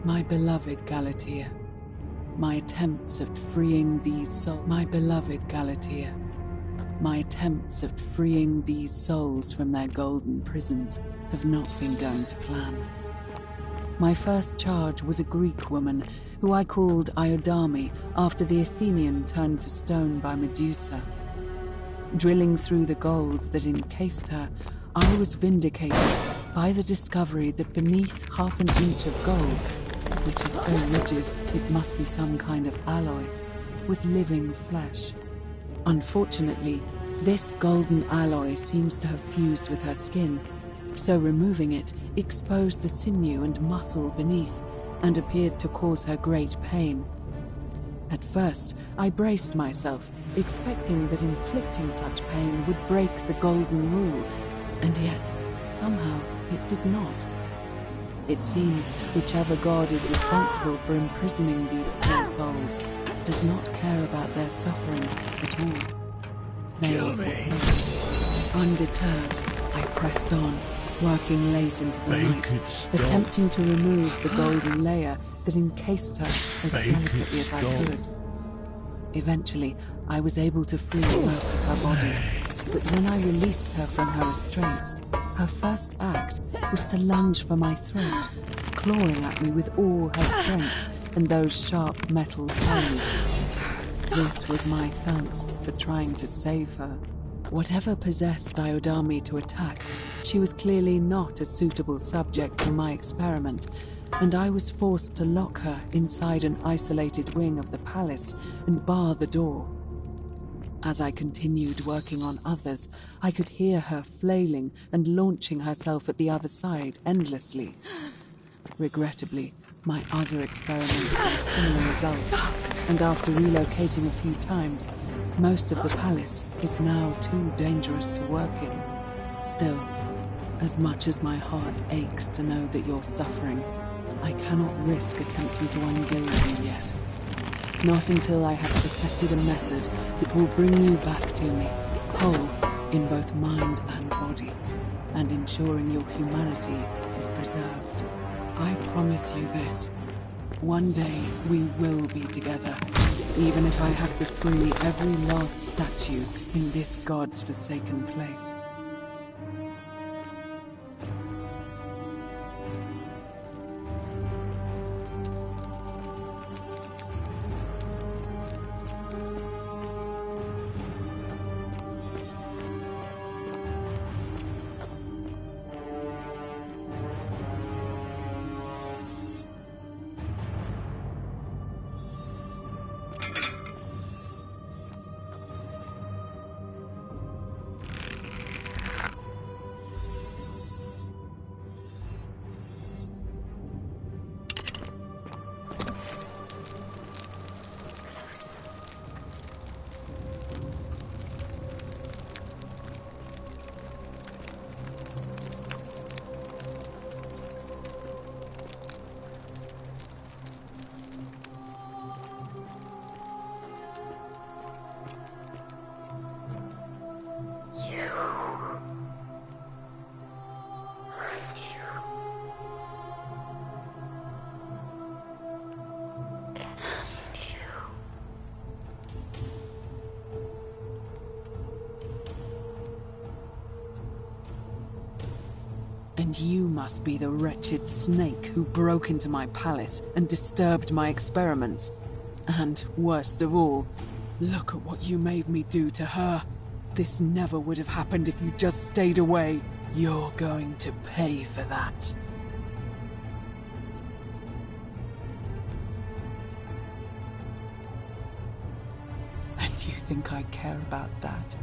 My beloved Galatea, my attempts at freeing these souls. My beloved Galatea, my attempts at freeing these souls from their golden prisons have not been going to plan. My first charge was a Greek woman who I called Iodame after the Athenian turned to stone by Medusa. Drilling through the gold that encased her, I was vindicated by the discovery that beneath half an inch of gold, which is so rigid it must be some kind of alloy, was living flesh. Unfortunately, this golden alloy seems to have fused with her skin, so removing it exposed the sinew and muscle beneath and appeared to cause her great pain. At first, I braced myself, expecting that inflicting such pain would break the golden rule, and yet, somehow, it did not. It seems whichever god is responsible for imprisoning these poor souls does not care about their suffering at all. They are forsaken. Undeterred, I pressed on, working late into the night, attempting to remove the golden layer that encased her as delicately as I could. Eventually, I was able to free most of her body, but when I released her from her restraints, her first act was to lunge for my throat, clawing at me with all her strength and those sharp metal fangs. This was my thanks for trying to save her. Whatever possessed Iodami to attack, she was clearly not a suitable subject for my experiment, and I was forced to lock her inside an isolated wing of the palace and bar the door. As I continued working on others, I could hear her flailing and launching herself at the other side endlessly. Regrettably, my other experiments had similar results, and after relocating a few times, most of the palace is now too dangerous to work in. Still, as much as my heart aches to know that you're suffering, I cannot risk attempting to ungild you yet. Not until I have perfected a method that will bring you back to me, whole in both mind and body, and ensuring your humanity is preserved. I promise you this. One day we will be together, even if I have to free every last statue in this god's forsaken place. And you must be the wretched snake who broke into my palace and disturbed my experiments. And, worst of all, look at what you made me do to her. This never would have happened if you just stayed away. You're going to pay for that. And you think I care about that?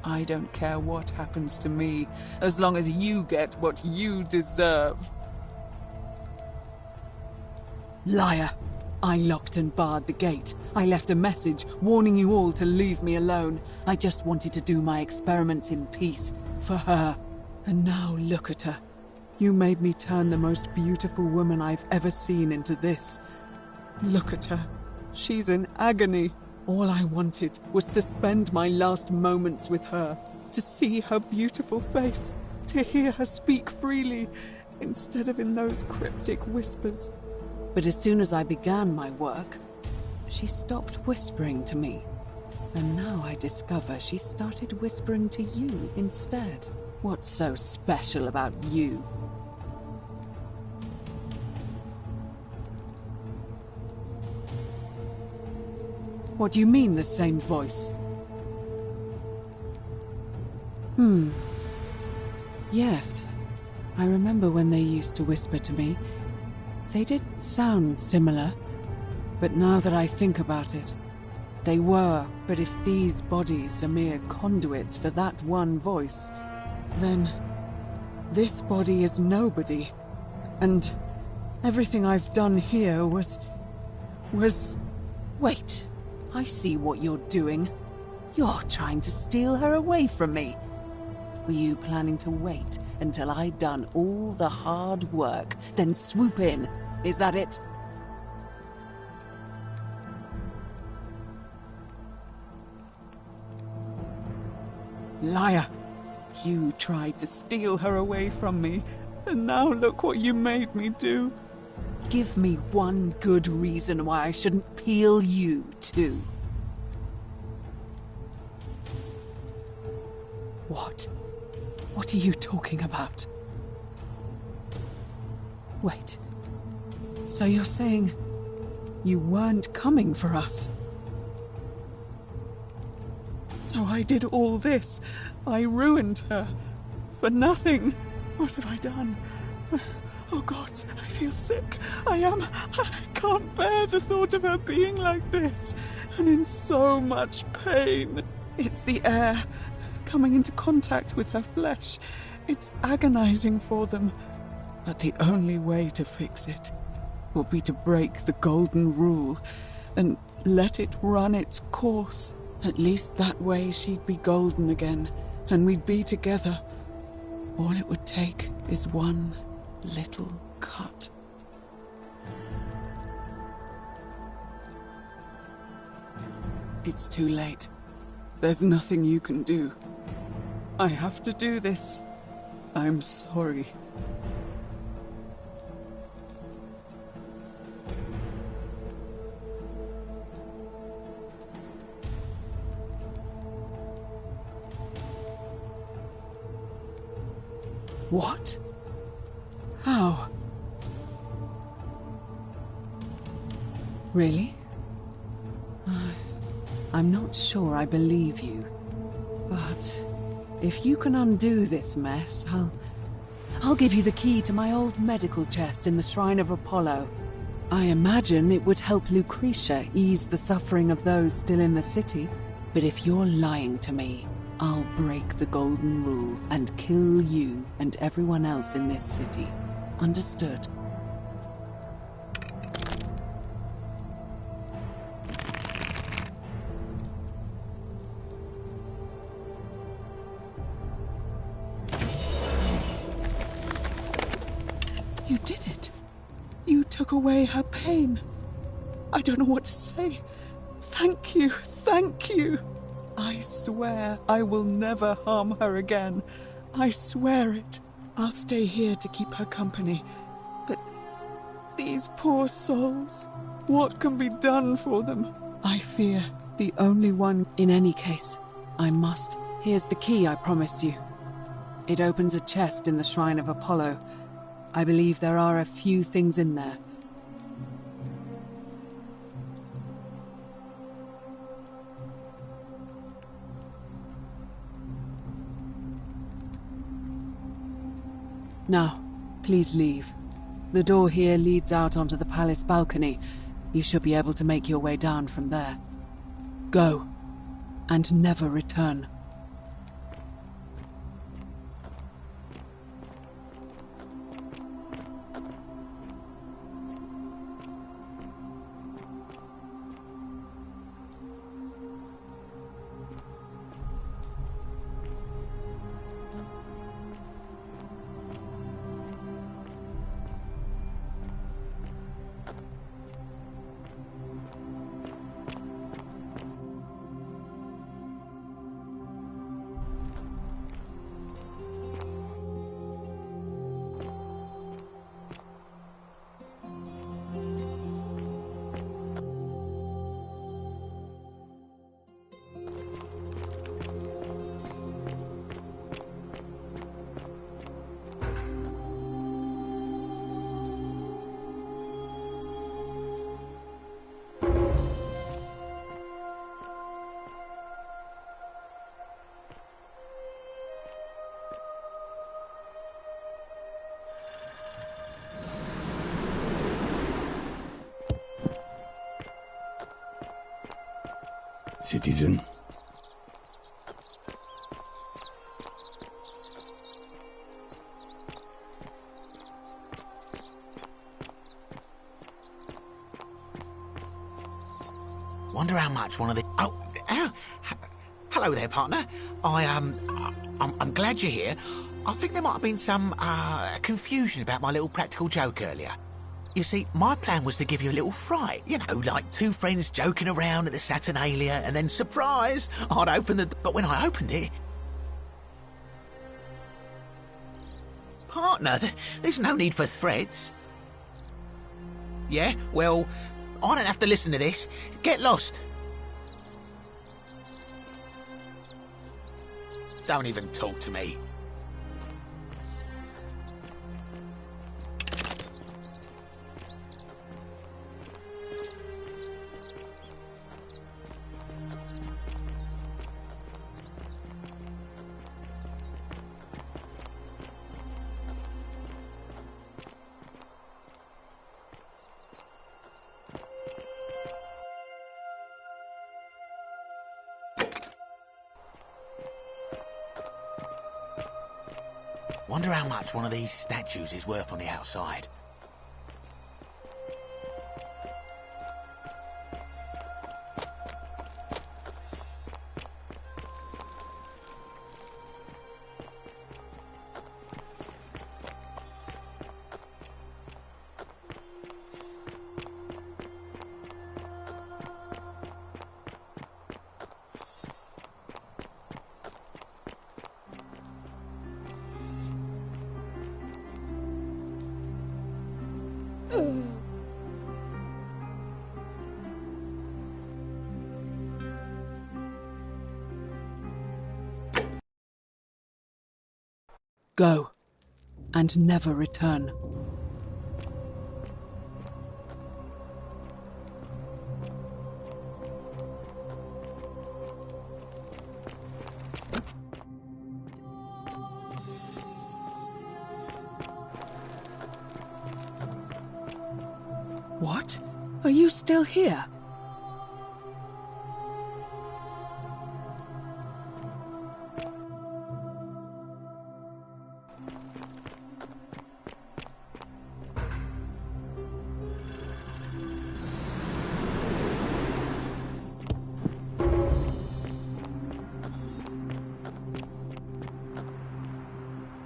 I don't care what happens to me, as long as you get what you deserve. Liar! I locked and barred the gate. I left a message warning you all to leave me alone. I just wanted to do my experiments in peace, for her. And now look at her. You made me turn the most beautiful woman I've ever seen into this. Look at her. She's in agony. All I wanted was to spend my last moments with her, to see her beautiful face, to hear her speak freely, instead of in those cryptic whispers. But as soon as I began my work, she stopped whispering to me. And now I discover she started whispering to you instead. What's so special about you? What do you mean, the same voice? Yes. I remember when they used to whisper to me. They did sound similar. But now that I think about it, they were. But if these bodies are mere conduits for that one voice, then this body is nobody. And everything I've done here was... Wait. I see what you're doing. You're trying to steal her away from me. Were you planning to wait until I'd done all the hard work, then swoop in? Is that it? Liar! You tried to steal her away from me, and now look what you made me do. Give me one good reason why I shouldn't peel you, too. What? What are you talking about? Wait. So you're saying you weren't coming for us? So So I did all this. I ruined her. For nothing. What have I done? Oh, gods, I feel sick. I can't bear the thought of her being like this, and in so much pain. It's the air, coming into contact with her flesh. It's agonizing for them. But the only way to fix it will be to break the golden rule and let it run its course. At least that way she'd be golden again, and we'd be together. All it would take is one little cut. It's too late. There's nothing you can do. I have to do this. I'm sorry. What? How? Really? I'm not sure I believe you. But if you can undo this mess, I'll give you the key to my old medical chest in the Shrine of Apollo. I imagine it would help Lucretia ease the suffering of those still in the city. But if you're lying to me, I'll break the golden rule and kill you and everyone else in this city. Understood? You did it. You took away her pain. I don't know what to say. Thank you, thank you. I swear I will never harm her again. I swear it. I'll stay here to keep her company. But these poor souls, what can be done for them? I fear the only one. In any case, I must. Here's the key I promised you. It opens a chest in the Shrine of Apollo. I believe there are a few things in there. Now, please leave. The door here leads out onto the palace balcony. You should be able to make your way down from there. Go, and never return. Citizen. Wonder how much one of the... hello there, partner. I'm glad you're here. I think there might have been some, confusion about my little practical joke earlier. You see, my plan was to give you a little fright. You know, like two friends joking around at the Saturnalia, and then, surprise, I'd open the... But when I opened it... Partner, there's no need for threats. Yeah, well, I don't have to listen to this. Get lost. Don't even talk to me. Wonder how much one of these statues is worth on the outside. Go, and never return. What? Are you still here?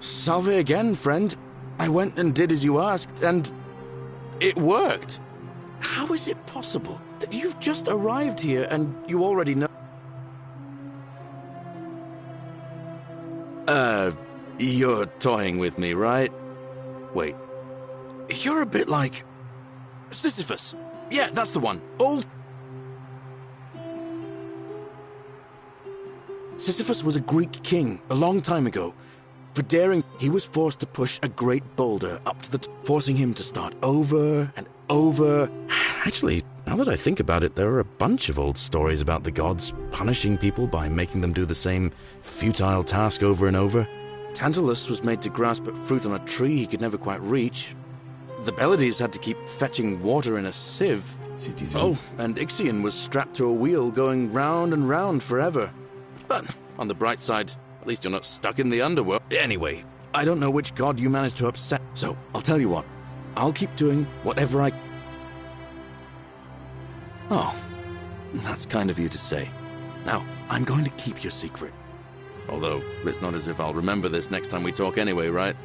Salve again, friend. I went and did as you asked, and it worked. How is it possible that you've just arrived here and you already know? You're toying with me, right? Wait. You're a bit like Sisyphus. Yeah, that's the one. Old Sisyphus was a Greek king a long time ago. For daring, he was forced to push a great boulder up to the top, forcing him to start over and over. Actually, now that I think about it, there are a bunch of old stories about the gods punishing people by making them do the same futile task over and over. Tantalus was made to grasp at fruit on a tree he could never quite reach. The Pleiades had to keep fetching water in a sieve. Citizen. Oh, and Ixion was strapped to a wheel going round and round forever. But on the bright side, at least you're not stuck in the underworld. Anyway, I don't know which god you managed to upset, so I'll tell you what. I'll keep doing whatever I... Oh, that's kind of you to say. Now, I'm going to keep your secret. Although, it's not as if I'll remember this next time we talk anyway, right?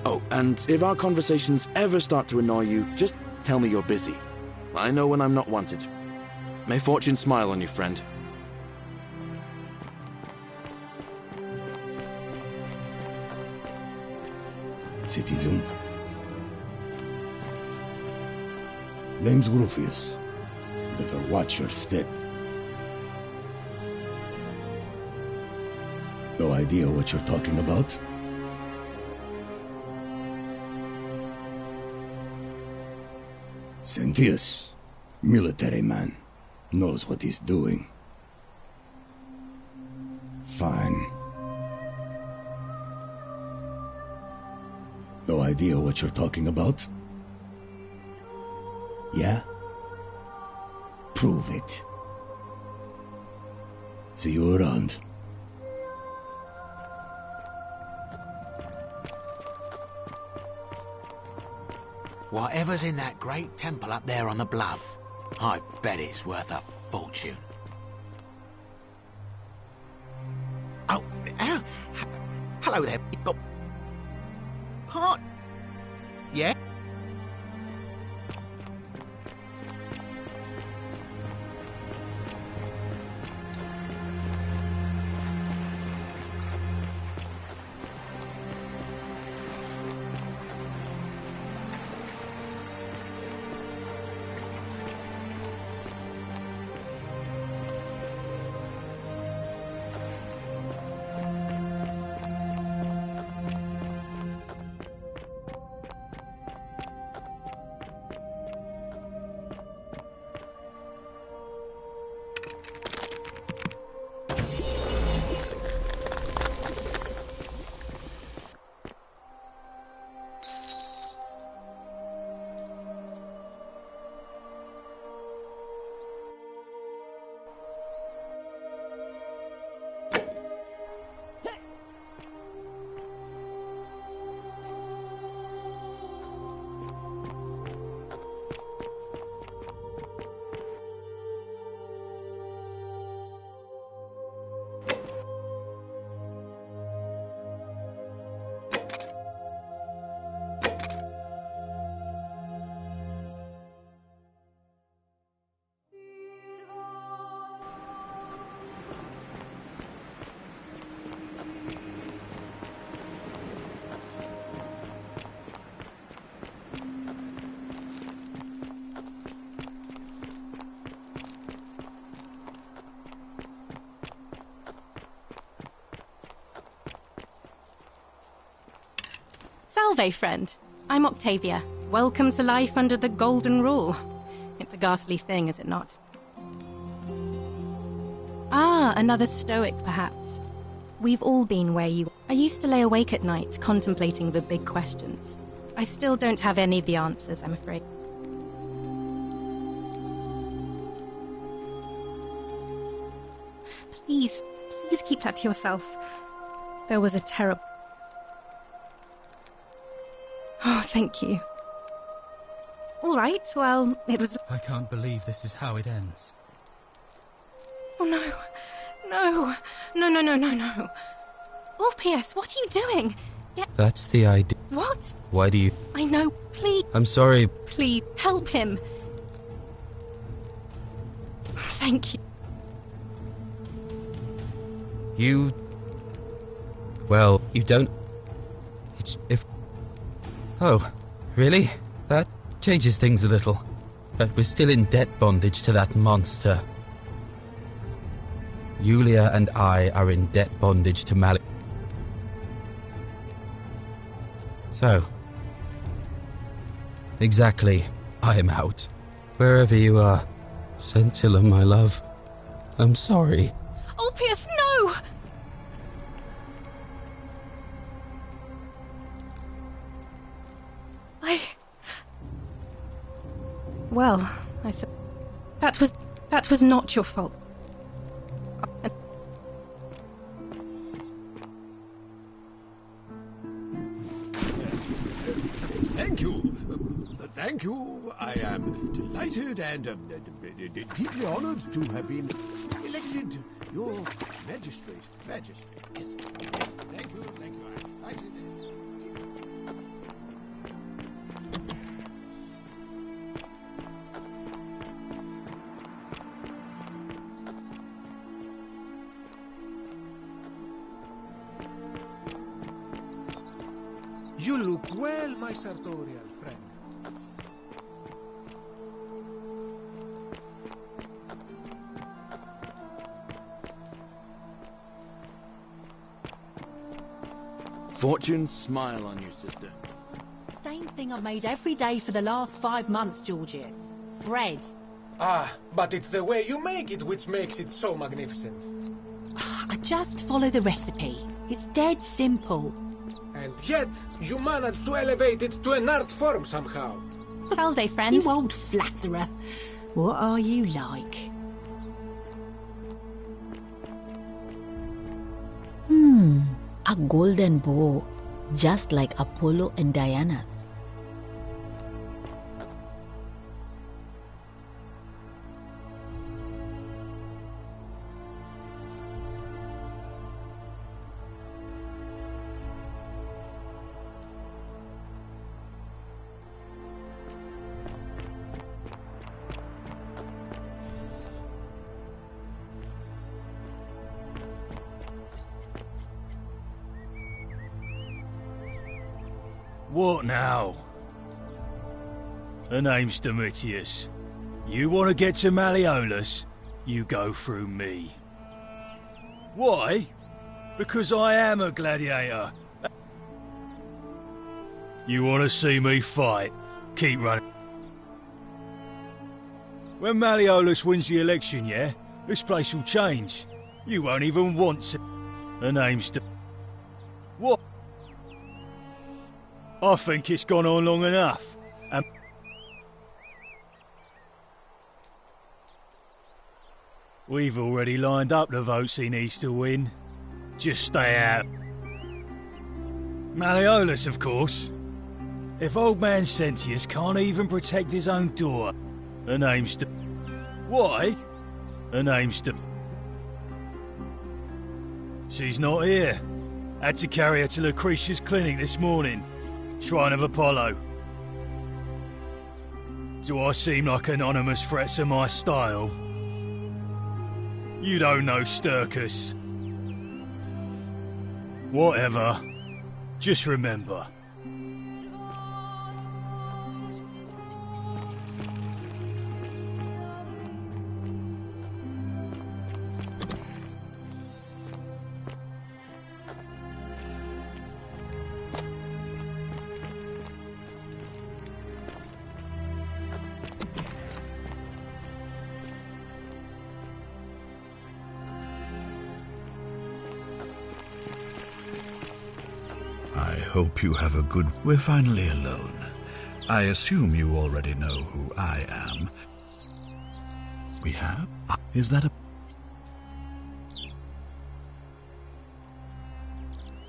Oh, and if our conversations ever start to annoy you, just tell me you're busy. I know when I'm not wanted. May fortune smile on you, friend. Citizen. Name's Rufius. Better watch your step. No idea what you're talking about? Sentius, military man, knows what he's doing. Fine. No idea what you're talking about? Yeah? Prove it. See you around. Whatever's in that great temple up there on the bluff, I bet it's worth a fortune. Oh, hello there, people. What? Yeah? Salve, friend. I'm Octavia. Welcome to life under the Golden Rule. It's a ghastly thing, is it not? Ah, another stoic, perhaps. We've all been where you... I used to lay awake at night, contemplating the big questions. I still don't have any of the answers, I'm afraid. Please keep that to yourself. There was a terrible... Oh, thank you. All right, well, it was... I can't believe this is how it ends. Oh, no. No. Orpheus, what are you doing? That's the idea. What? Why do you... I know, please. I'm sorry. Please, help him. Thank you. You... Well, you don't... It's... if... Oh, really? That changes things a little. But we're still in debt bondage to that monster. Yulia and I are in debt bondage to Malik. So... Exactly. I'm out. Wherever you are. Scintilla, my love. I'm sorry. Orpheus, no! Well, I said... That was not your fault. Thank you. I am delighted and deeply honored to have been elected your magistrate. Yes. Thank you. I'm delighted. You look well, my sartorial friend. Fortune, smile on you, sister. Same thing I've made every day for the last 5 months, Georgius. Bread. Ah, but it's the way you make it which makes it so magnificent. I just follow the recipe. It's dead simple. And yet, you managed to elevate it to an art form somehow. Salve, friend. You old flatterer. What are you like? A golden bow, just like Apollo and Diana's. What now? Her name's Domitius. You want to get to Malleolus? You go through me. Why? Because I am a gladiator. You want to see me fight? Keep running. When Malleolus wins the election, yeah? This place will change. You won't even want to. Her name's What? I think it's gone on long enough. And we've already lined up the votes he needs to win. Just stay out. Malleolus, of course. If old man Sentius can't even protect his own daughter, her name's Why? Her name's She's not here. Had to carry her to Lucretia's clinic this morning. Shrine of Apollo. Do I seem like anonymous threats of my style? You don't know Sturkis. Whatever. Just remember. I hope you have a good... We're finally alone. I assume you already know who I am. We have? Is that a...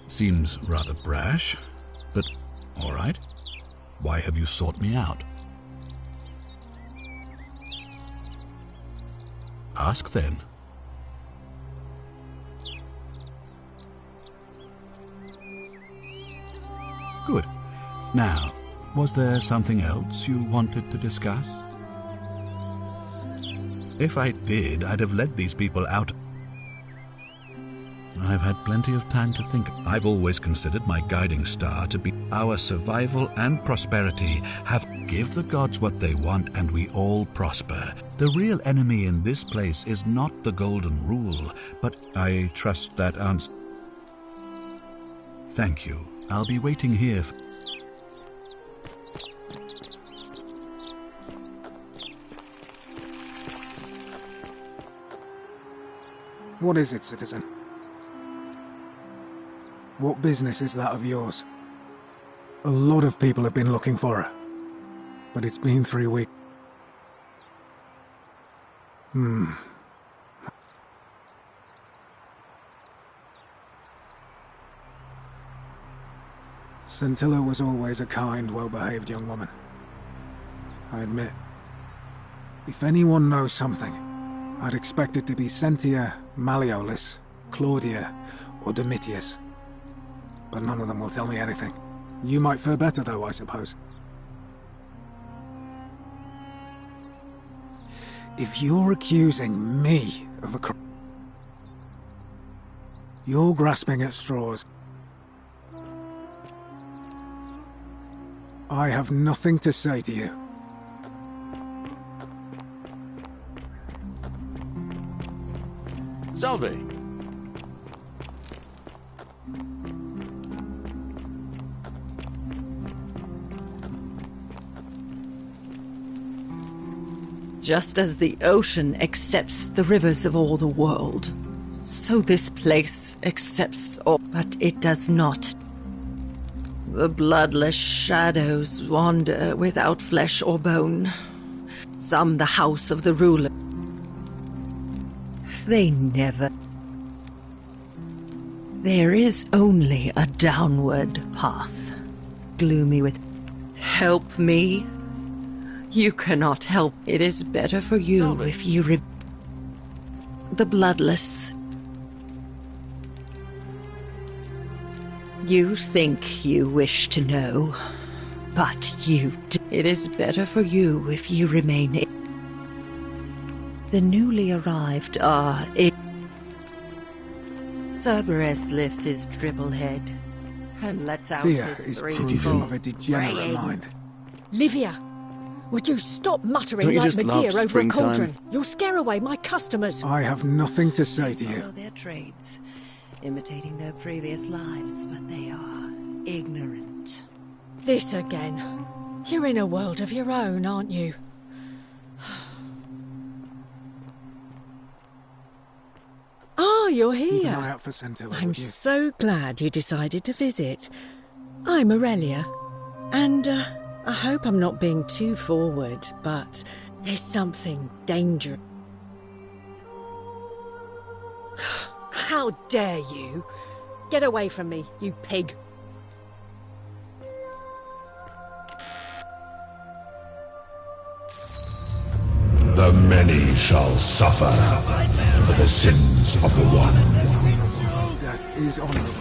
Seems rather brash, but all right. Why have you sought me out? Ask then. Good. Now, was there something else you wanted to discuss? If I did, I'd have led these people out. I've had plenty of time to think. I've always considered my guiding star to be our survival and prosperity. Give the gods what they want and we all prosper. The real enemy in this place is not the golden rule, but I trust that answer. Thank you. I'll be waiting here. What is it, citizen? What business is that of yours? A lot of people have been looking for her, but it's been 3 weeks. Scintilla was always a kind, well-behaved young woman. I admit. If anyone knows something, I'd expect it to be Sentia, Malleolus, Claudia, or Domitius. But none of them will tell me anything. You might fare better, though, I suppose. If you're accusing me of a crime, you're grasping at straws. I have nothing to say to you. Salve! Just as the ocean accepts the rivers of all the world, so this place accepts all, but it does not. The bloodless shadows wander without flesh or bone. Some the house of the ruler. They never... There is only a downward path, gloomy with... Help me. You cannot help. It is better for you if you the bloodless. You think you wish to know, but it is better for you if you remain. The newly arrived are... Cerberus lifts his triple head and lets out Fear his is three citizen of a degenerate mind. Livia, would you stop muttering Don't you like just Medea love over a springtime? cauldron? You'll scare away my customers. I have nothing to say to follow you. their trades, imitating their previous lives, but they are ignorant. This again. You're in a world of your own, aren't you? Ah, you're Keep an eye here. out for Scintilla, I'm would you? so glad you decided to visit. I'm Aurelia, and I hope I'm not being too forward, but there's something dangerous. How dare you? Get away from me, you pig. The many shall suffer for the sins of the one. Death is honorable.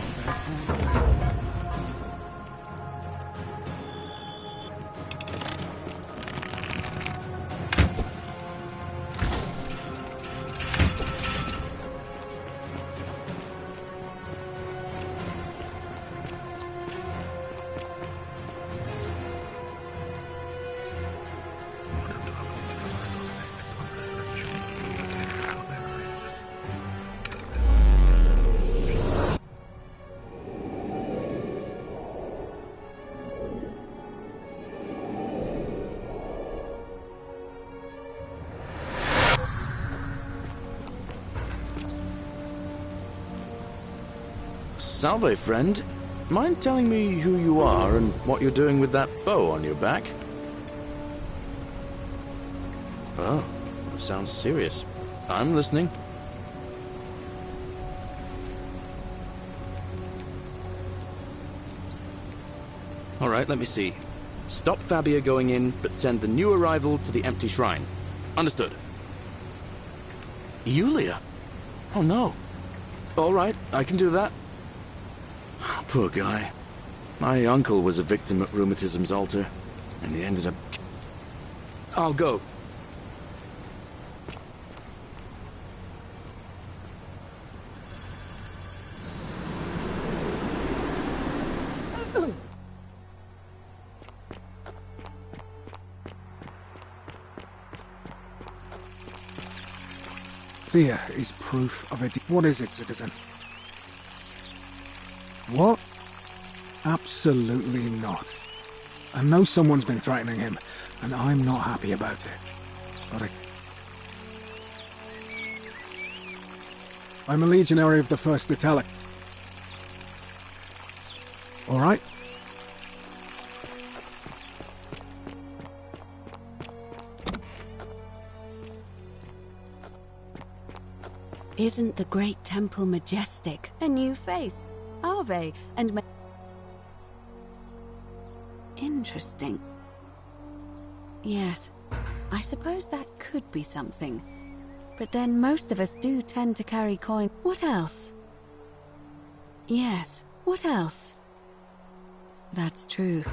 Salve, friend. mind telling me who you are and what you're doing with that bow on your back? Oh, sounds serious. I'm listening. Alright, let me see. Stop Fabia going in, but send the new arrival to the empty shrine. Understood. Yulia? Oh no. Alright, I can do that. Poor guy. My uncle was a victim at Rheumatism's altar, and he ended up... I'll go. Fear is proof of a... What is it, citizen? What? Absolutely not. I know someone's been threatening him, and I'm not happy about it. But I'm a legionary of the First Italic. All right? Isn't the great temple majestic? A new face. Ave and interesting. Yes, I suppose that could be something. But then most of us do tend to carry coin. What else? Yes, what else? That's true.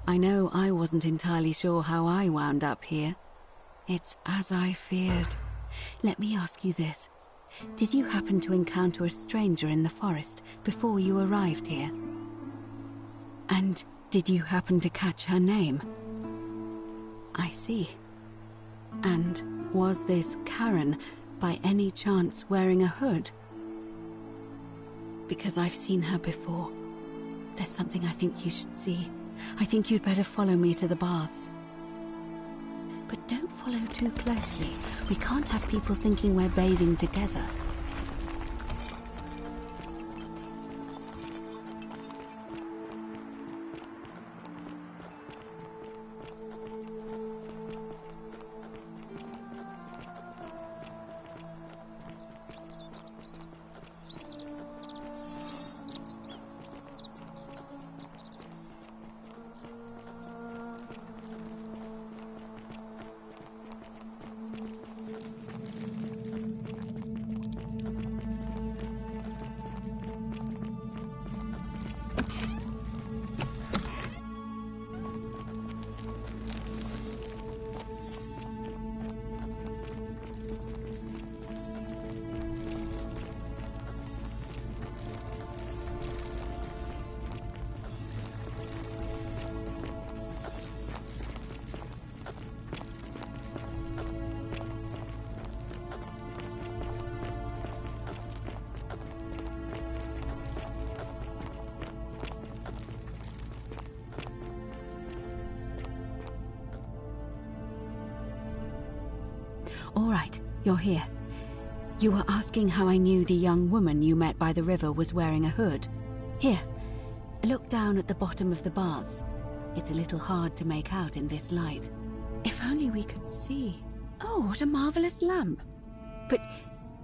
I know I wasn't entirely sure how I wound up here. It's as I feared. Let me ask you this. Did you happen to encounter a stranger in the forest before you arrived here? And did you happen to catch her name? I see. And was this Karen, by any chance, wearing a hood? Because I've seen her before. There's something I think you should see. I think you'd better follow me to the baths. But don't follow too closely. We can't have people thinking we're bathing together. All right, you're here. You were asking how I knew the young woman you met by the river was wearing a hood. Here, look down at the bottom of the baths. It's a little hard to make out in this light. If only we could see. Oh, what a marvelous lamp. But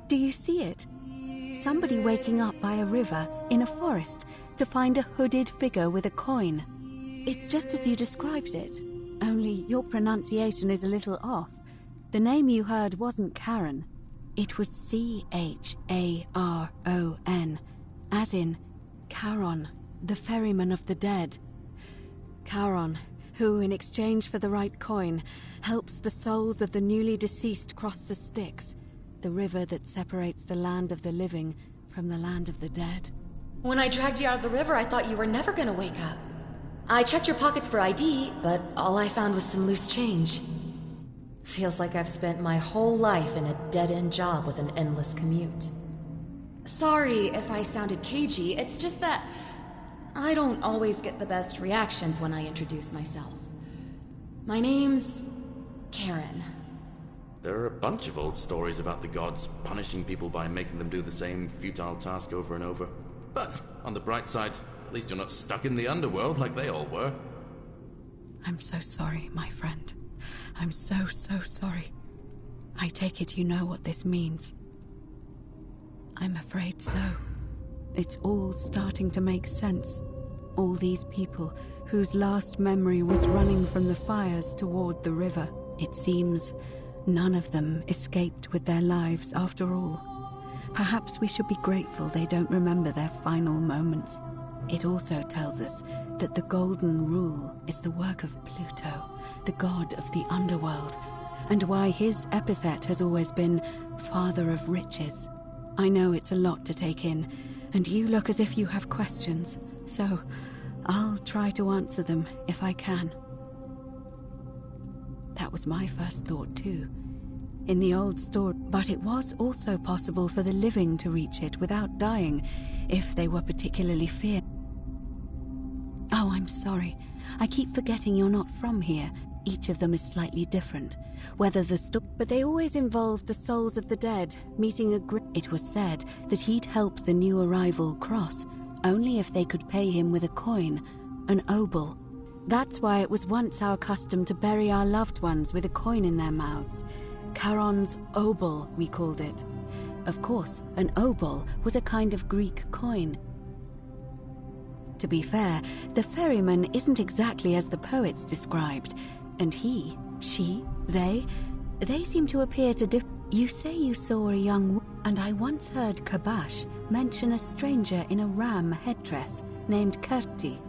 do you see it? Somebody waking up by a river in a forest to find a hooded figure with a coin. It's just as you described it, only your pronunciation is a little off. The name you heard wasn't Karen. It was C-H-A-R-O-N, as in Charon, the ferryman of the dead. Charon, who, in exchange for the right coin, helps the souls of the newly deceased cross the Styx, the river that separates the land of the living from the land of the dead. When I dragged you out of the river, I thought you were never gonna wake up. I checked your pockets for ID, but all I found was some loose change. Feels like I've spent my whole life in a dead-end job with an endless commute. Sorry if I sounded cagey, it's just that I don't always get the best reactions when I introduce myself. My name's Karen. There are a bunch of old stories about the gods punishing people by making them do the same futile task over and over. But, on the bright side, At least you're not stuck in the underworld like they all were. I'm so sorry, my friend. I'm so sorry. I take it you know what this means. I'm afraid so. It's all starting to make sense. All these people whose last memory was running from the fires toward the river. It seems none of them escaped with their lives after all. Perhaps we should be grateful they don't remember their final moments. It also tells us that the Golden Rule is the work of Pluto, the god of the underworld, and why his epithet has always been Father of Riches. I know it's a lot to take in, and you look as if you have questions, so I'll try to answer them if I can. That was my first thought too. In the old story, but it was also possible for the living to reach it without dying, if they were particularly feared. Oh, I'm sorry. I keep forgetting you're not from here. Each of them is slightly different. Whether the but they always involved the souls of the dead, meeting a It was said that he'd help the new arrival cross, only if they could pay him with a coin, an obol. That's why it was once our custom to bury our loved ones with a coin in their mouths. Charon's obol, we called it. Of course, an obol was a kind of Greek coin. To be fair, the ferryman isn't exactly as the poets described, and he, she, they seem to appear to You say you saw a young and I once heard Kabash mention a stranger in a ram headdress named Kerti,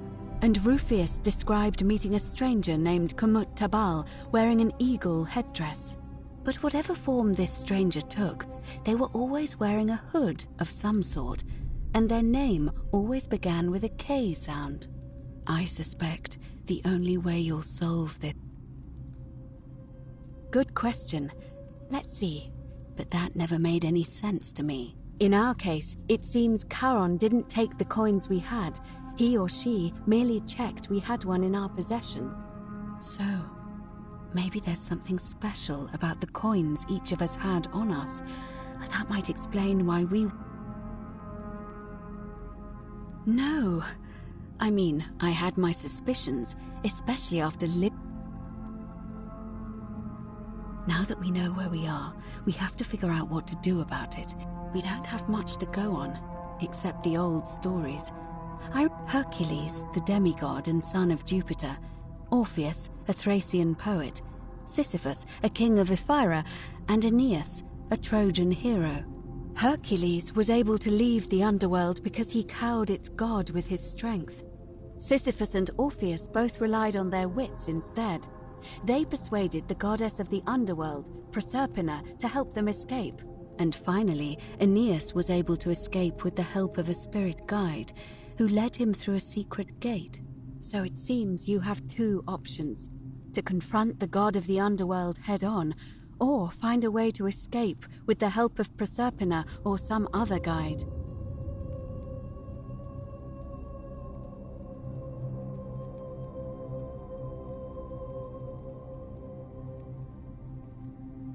and Rufius described meeting a stranger named Kumut Tabal wearing an eagle headdress. But whatever form this stranger took, they were always wearing a hood of some sort, and their name always began with a K sound. I suspect the only way you'll solve this. Good question. Let's see. But that never made any sense to me. In our case, it seems Charon didn't take the coins we had. He or she merely checked we had one in our possession. So, maybe there's something special about the coins each of us had on us. That might explain why we... No. I mean, I had my suspicions, especially after Now that we know where we are, we have to figure out what to do about it. We don't have much to go on, except the old stories. Hercules, the demigod and son of Jupiter, Orpheus, a Thracian poet, Sisyphus, a king of Ephyra, and Aeneas, a Trojan hero. Hercules was able to leave the underworld because he cowed its god with his strength. Sisyphus and Orpheus both relied on their wits instead. They persuaded the goddess of the underworld, Proserpina, to help them escape. And finally, Aeneas was able to escape with the help of a spirit guide, who led him through a secret gate. So it seems you have two options: to confront the god of the underworld head-on, or find a way to escape with the help of Proserpina or some other guide.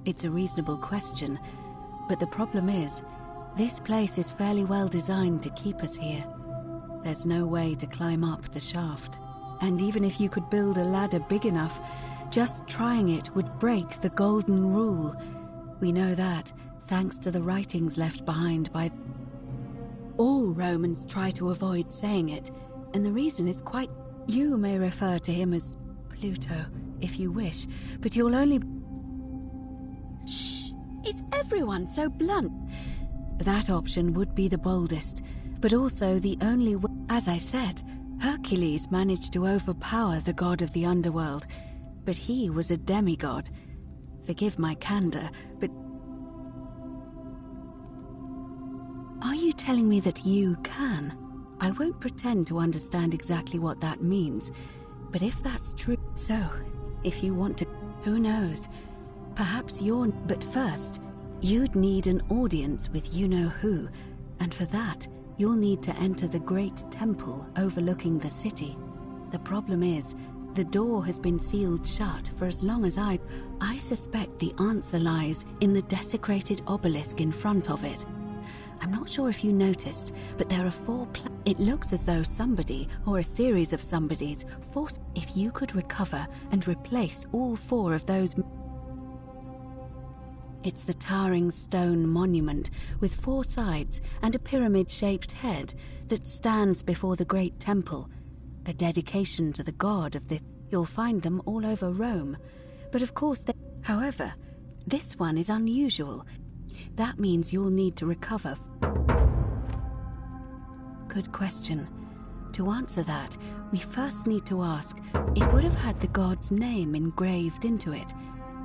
It's a reasonable question, but the problem is, this place is fairly well designed to keep us here. There's no way to climb up the shaft. And even if you could build a ladder big enough, just trying it would break the golden rule. We know that, thanks to the writings left behind by... All Romans try to avoid saying it, and the reason is quite... You may refer to him as Pluto, if you wish, but you'll only... Shh! Is everyone so blunt? That option would be the boldest, but also the only way. As I said, Hercules managed to overpower the god of the underworld, but he was a demigod. Forgive my candor, but... Are you telling me that you can? I won't pretend to understand exactly what that means, but if that's true... So, if you want to... Who knows? Perhaps you're... But first, you'd need an audience with you-know-who, and for that, you'll need to enter the great temple overlooking the city. The problem is, the door has been sealed shut for as long as I suspect the answer lies in the desecrated obelisk in front of it. I'm not sure if you noticed, but there are 4 it looks as though somebody, or a series of somebodies, forced. If you could recover and replace all 4 of those... It's the towering stone monument with 4 sides and a pyramid-shaped head that stands before the great temple, a dedication to the god of the... You'll find them all over Rome, but of course they... However, this one is unusual. That means you'll need to recover... Good question. To answer that, we first need to ask, it would have had the god's name engraved into it.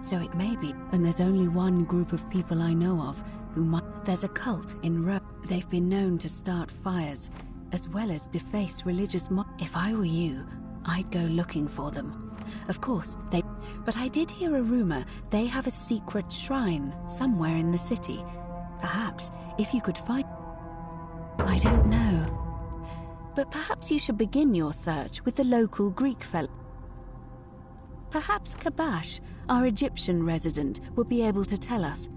So it may be, and there's only one group of people I know of who might... There's a cult in Rome. They've been known to start fires, as well as deface religious... If I were you, I'd go looking for them. Of course, they... But I did hear a rumor they have a secret shrine somewhere in the city. Perhaps, if you could find... I don't know. But perhaps you should begin your search with the local Greek fellow. Perhaps Kabash, our Egyptian resident, will be able to tell us.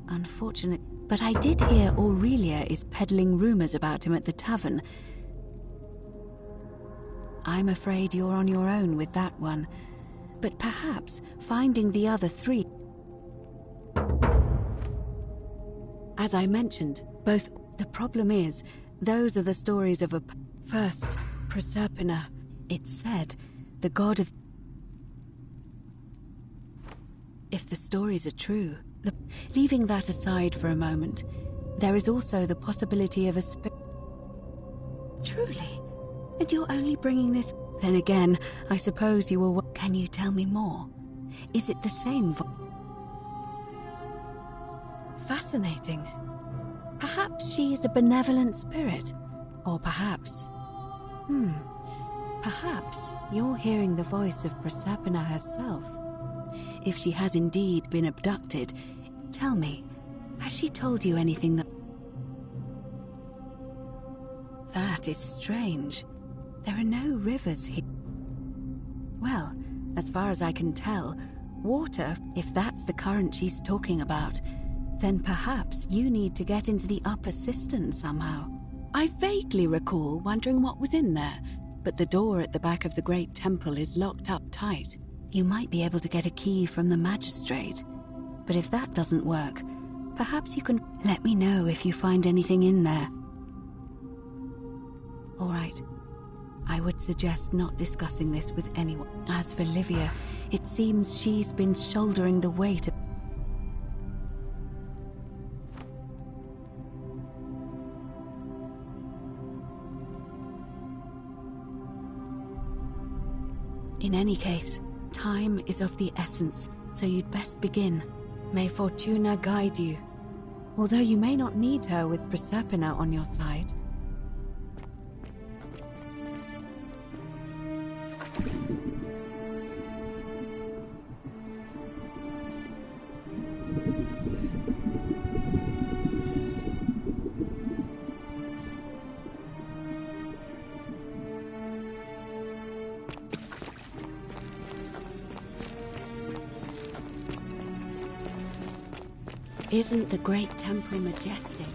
Unfortunate, but I did hear Aurelia is peddling rumors about him at the tavern. I'm afraid you're on your own with that one. But perhaps finding the other 3... As I mentioned, both... The problem is, those are the stories of a... First, Proserpina. It's said, the god of... If the stories are true, leaving that aside for a moment, there is also the possibility of a Truly? And you're only bringing this... Then again, I suppose you will... Can you tell me more? Is it the same Fascinating. Perhaps she's a benevolent spirit. Or perhaps... Perhaps you're hearing the voice of Proserpina herself. If she has indeed been abducted, tell me, has she told you anything that... That is strange. There are no rivers here. Well, as far as I can tell, water, if that's the current she's talking about, then perhaps you need to get into the upper cistern somehow. I vaguely recall wondering what was in there, but the door at the back of the great temple is locked up tight. You might be able to get a key from the magistrate. But if that doesn't work, perhaps you can... Let me know if you find anything in there. All right. I would suggest not discussing this with anyone. As for Livia, it seems she's been shouldering the weight of... In any case, time is of the essence, so you'd best begin. May Fortuna guide you. Although you may not need her with Proserpina on your side. Isn't the great temple majestic?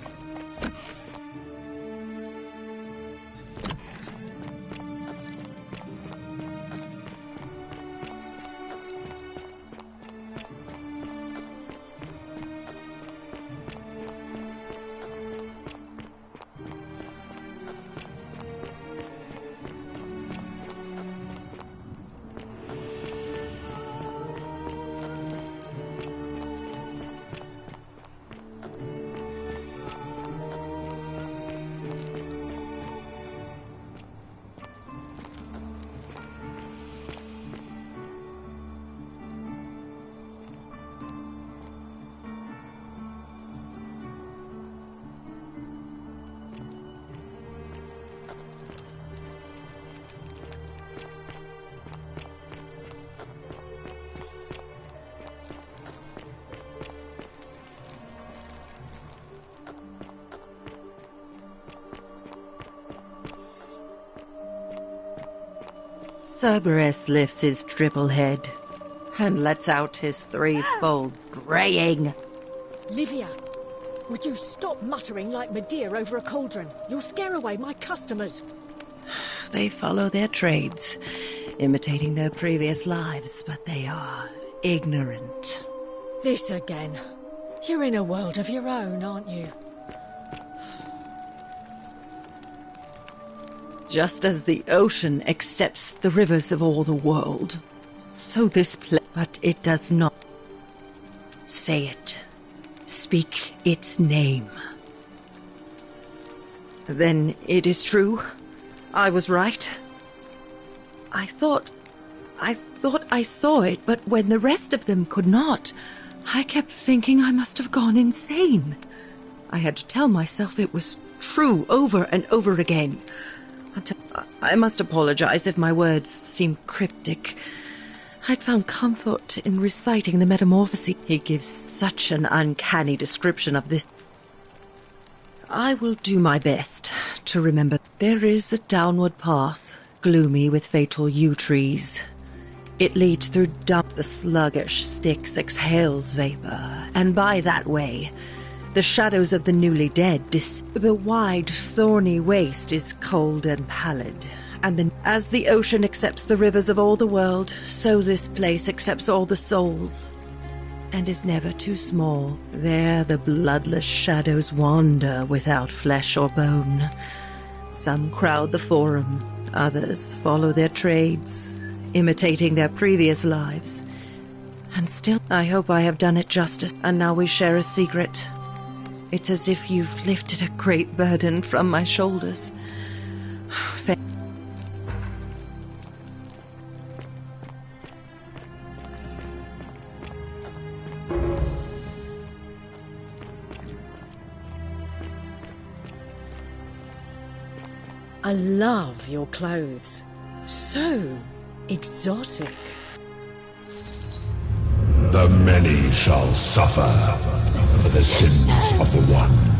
Cerberus lifts his triple head and lets out his threefold braying. Livia, Would you stop muttering like Medea over a cauldron? You'll scare away my customers. They follow their trades, imitating their previous lives, but they are ignorant. This again. You're in a world of your own, aren't you? Just as the ocean accepts the rivers of all the world, so this place, but it does not. Say it. Speak its name. Then it is true. I was right. I thought I saw it, but when the rest of them could not, I kept thinking I must have gone insane. I had to tell myself it was true over and over again. I must apologize if my words seem cryptic. I'd found comfort in reciting the metamorphosis. He gives such an uncanny description of this. I will do my best to remember. There is a downward path, gloomy with fatal yew trees. It leads through the sluggish Styx exhales vapor, and by that way, the shadows of the newly dead the wide, thorny waste is cold and pallid, and as the ocean accepts the rivers of all the world, so this place accepts all the souls, and is never too small. There the bloodless shadows wander without flesh or bone. Some crowd the forum, others follow their trades, imitating their previous lives. And still, I hope I have done it justice, and now we share a secret. It's as if you've lifted a great burden from my shoulders. I love your clothes. So exotic. The many shall suffer for the sins of the one.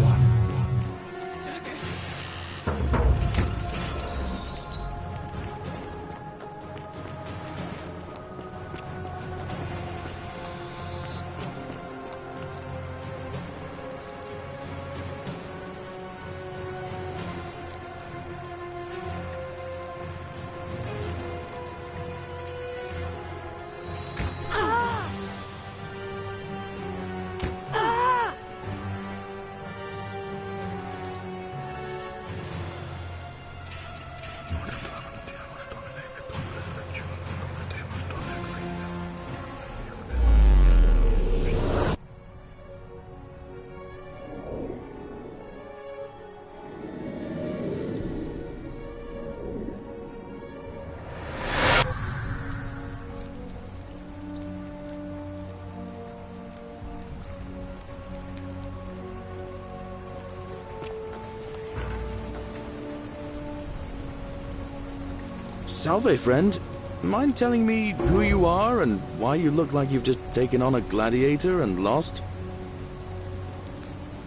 Salve, friend. Mind telling me who you are and why you look like you've just taken on a gladiator and lost?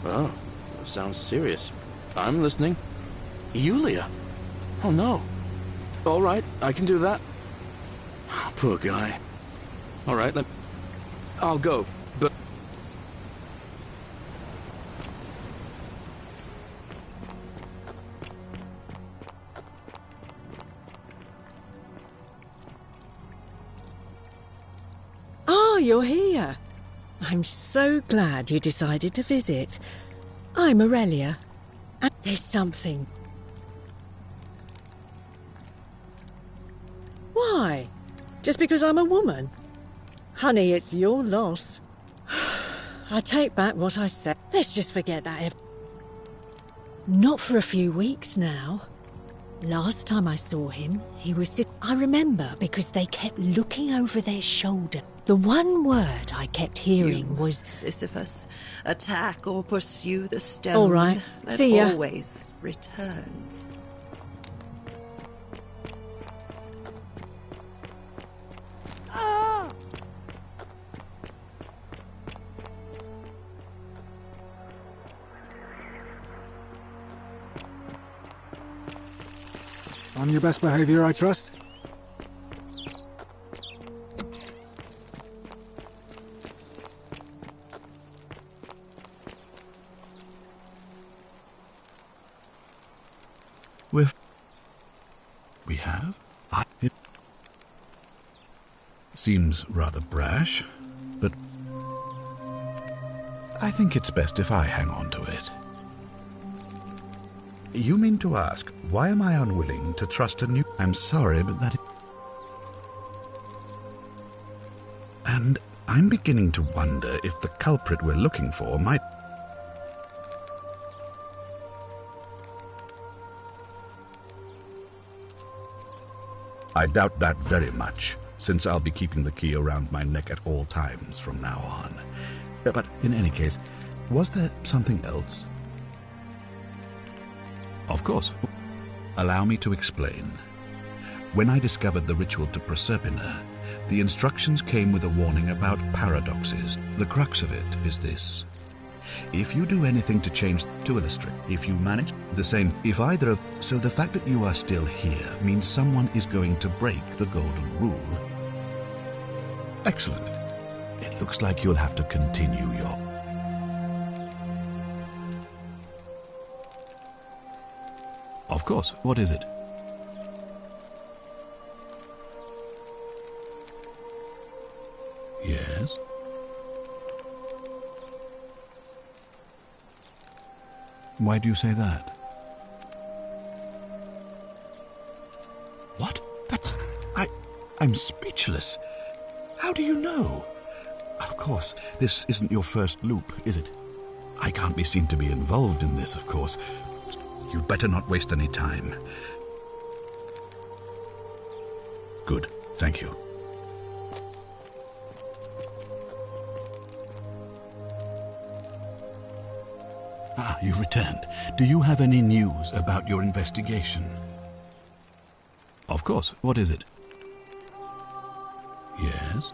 Oh, sounds serious. I'm listening. Yulia? Oh no. All right, I can do that. Oh, poor guy. All right, I'll go, but... Oh, you're here. I'm so glad you decided to visit. I'm Aurelia, and there's something. Why? Just because I'm a woman? Honey, it's your loss. I take back what I said. Let's just forget that. Not for a few weeks now. Last time I saw him, he was... I remember because they kept looking over their shoulder. The one word I kept hearing was... Sisyphus, attack or pursue the stone. All right, that see ya. Always returns. On your best behavior, I trust? We have? It seems rather brash, but I think it's best if I hang on to it. You mean to ask, why am I unwilling to trust a new... I'm sorry, but that... And I'm beginning to wonder if the culprit we're looking for might... I doubt that very much, since I'll be keeping the key around my neck at all times from now on. But in any case, was there something else? Of course. Allow me to explain. When I discovered the ritual to Proserpina, the instructions came with a warning about paradoxes. The crux of it is this. If you do anything to change, to illustrate, if you manage the same, if either of... So the fact that you are still here means someone is going to break the golden rule. Excellent. It looks like you'll have to continue your... Of course. What is it? Yes? Why do you say that? What? That's... I'm speechless. How do you know? Of course, this isn't your first loop, is it? I can't be seen to be involved in this, of course. You'd better not waste any time. Good, thank you. Ah, you've returned. Do you have any news about your investigation? Of course. What is it? Yes?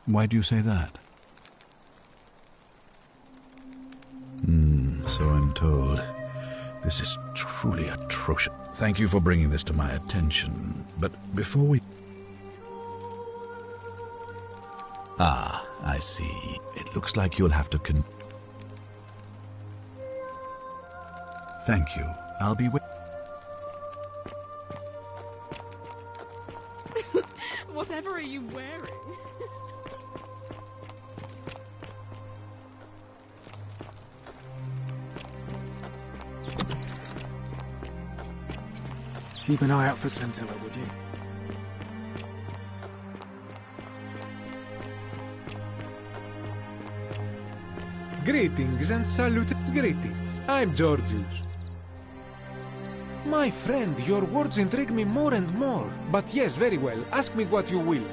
Why do you say that? So I'm told. This is truly atrocious. Thank you for bringing this to my attention. But before we... Ah, I see. It looks like you'll have to Thank you. I'll be wait. Whatever are you wearing? Keep an eye out for Scintilla, would you? Greetings and greetings. I'm Georgius. My friend, your words intrigue me more and more. But yes, very well. Ask me what you will.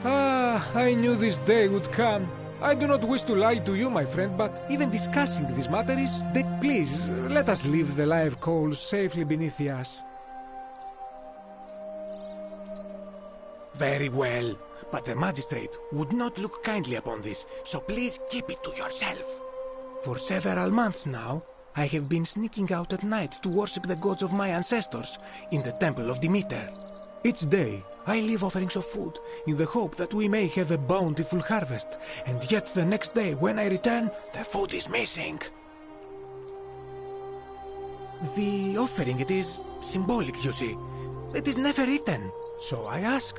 Ah, I knew this day would come. I do not wish to lie to you, my friend, but even discussing this matter is... Please, let us leave the live coals safely beneath the ash. Very well, but the magistrate would not look kindly upon this, so please keep it to yourself. For several months now, I have been sneaking out at night to worship the gods of my ancestors in the temple of Demeter. Each day, I leave offerings of food in the hope that we may have a bountiful harvest, and yet the next day when I return, the food is missing. The offering, it is symbolic, you see. It is never eaten. So I ask,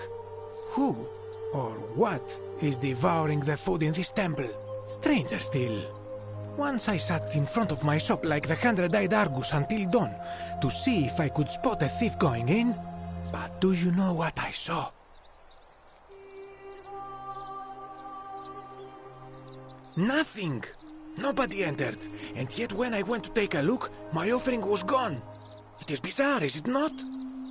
who or what is devouring the food in this temple? Stranger still. Once I sat in front of my shop like the 100-eyed Argus until dawn to see if I could spot a thief going in. But do you know what I saw? Nothing! Nobody entered, and yet when I went to take a look, my offering was gone. It is bizarre, is it not?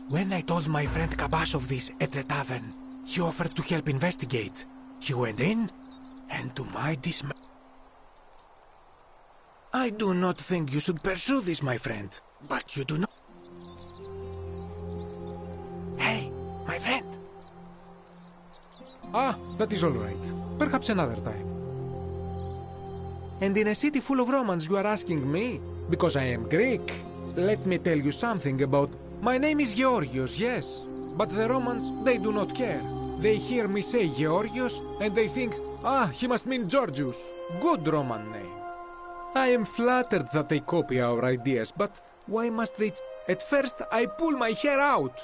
When I told my friend Kabash of this at the tavern, he offered to help investigate. He went in, and to my dismay... I do not think you should pursue this, my friend, but you do not... Hey, my friend! Ah, that is all right. Perhaps another time. And in a city full of Romans you are asking me? Because I am Greek. Let me tell you something about... My name is Georgios, yes. But the Romans, they do not care. They hear me say Georgios, and they think, ah, he must mean Georgius. Good Roman name. I am flattered that they copy our ideas, but why must they... At first, I pull my hair out.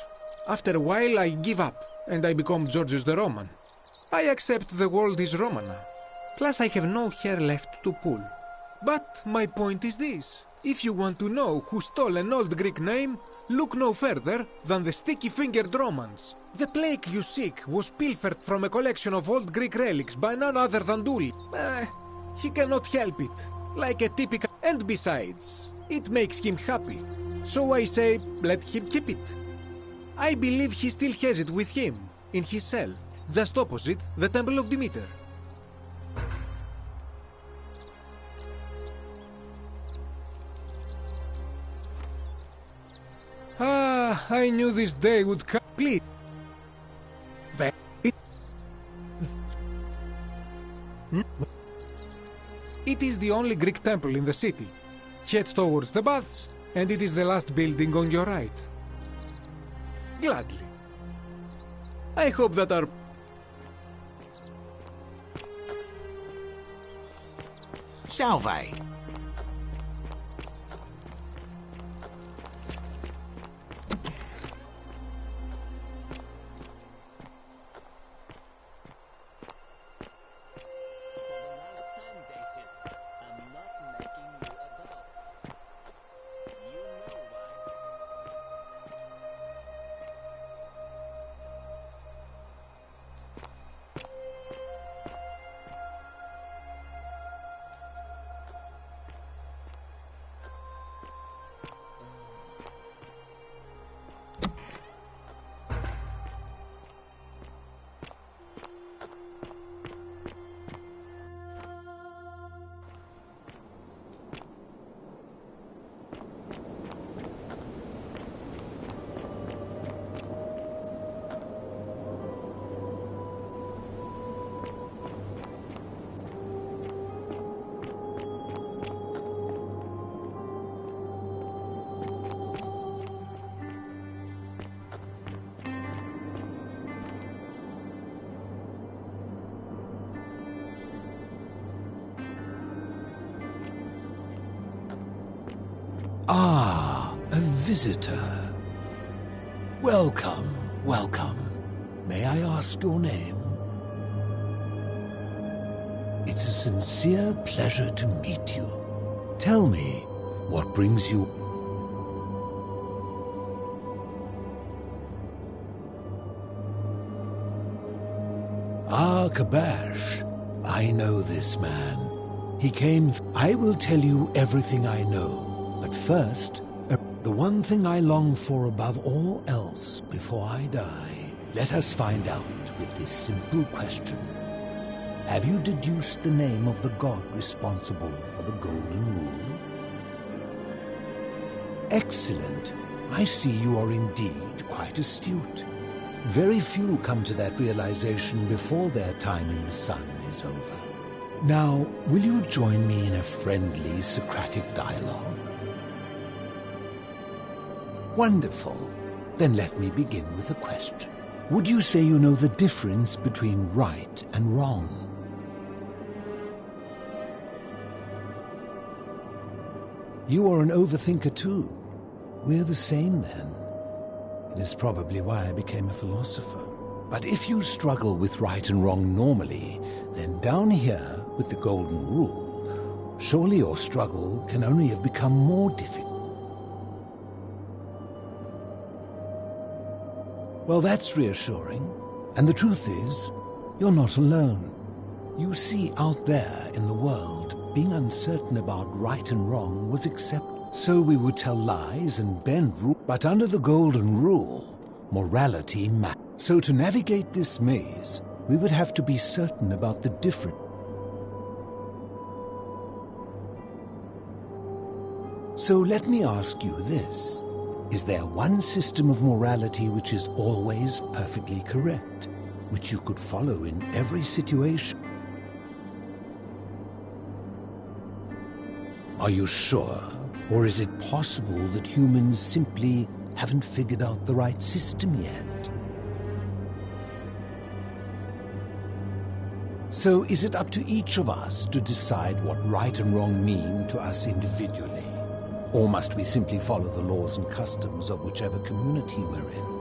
After a while, I give up, and I become Georgius the Roman. I accept the world is Roman now. Plus, I have no hair left to pull. But my point is this. If you want to know who stole an old Greek name, look no further than the sticky-fingered Romans. The plague you seek was pilfered from a collection of old Greek relics by none other than Duli. He cannot help it, like a typical... And besides, it makes him happy. So I say, let him keep it. I believe he still has it with him, in his cell, just opposite the Temple of Demeter. Ah, I knew this day would come. Please. It is the only Greek temple in the city. Head towards the baths, and it is the last building on your right. Gladly. I hope that our... Salve. Ah, a visitor. Welcome, welcome. May I ask your name? It's a sincere pleasure to meet you. Tell me, what brings you... Ah, Kabash. I know this man. He came... I will tell you everything I know. But first, the one thing I long for above all else before I die, let us find out with this simple question. Have you deduced the name of the god responsible for the Golden Rule? Excellent. I see you are indeed quite astute. Very few come to that realization before their time in the sun is over. Now, will you join me in a friendly Socratic dialogue? Wonderful. Then let me begin with a question. Would you say you know the difference between right and wrong? You are an overthinker too. We're the same then. It is probably why I became a philosopher. But if you struggle with right and wrong normally, then down here with the Golden Rule, surely your struggle can only have become more difficult. Well, that's reassuring. And the truth is, you're not alone. You see, out there in the world, being uncertain about right and wrong was accepted. So we would tell lies and bend rules. But under the Golden Rule, morality matters. So to navigate this maze, we would have to be certain about the difference. So let me ask you this. Is there one system of morality which is always perfectly correct, which you could follow in every situation? Are you sure? Or is it possible that humans simply haven't figured out the right system yet? So is it up to each of us to decide what right and wrong mean to us individually? Or must we simply follow the laws and customs of whichever community we're in?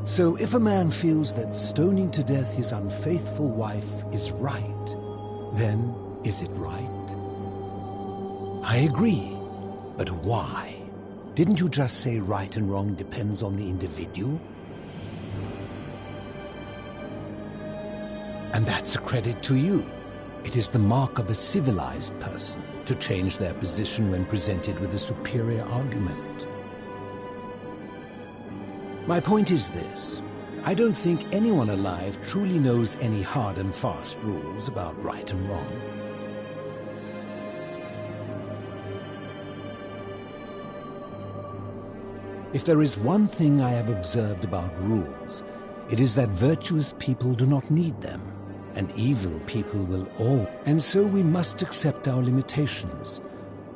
So if a man feels that stoning to death his unfaithful wife is right, then is it right? I agree, but why? Didn't you just say right and wrong depends on the individual? And that's a credit to you. It is the mark of a civilized person to change their position when presented with a superior argument. My point is this. I don't think anyone alive truly knows any hard and fast rules about right and wrong. If there is one thing I have observed about rules, it is that virtuous people do not need them, and evil people will all. And so we must accept our limitations.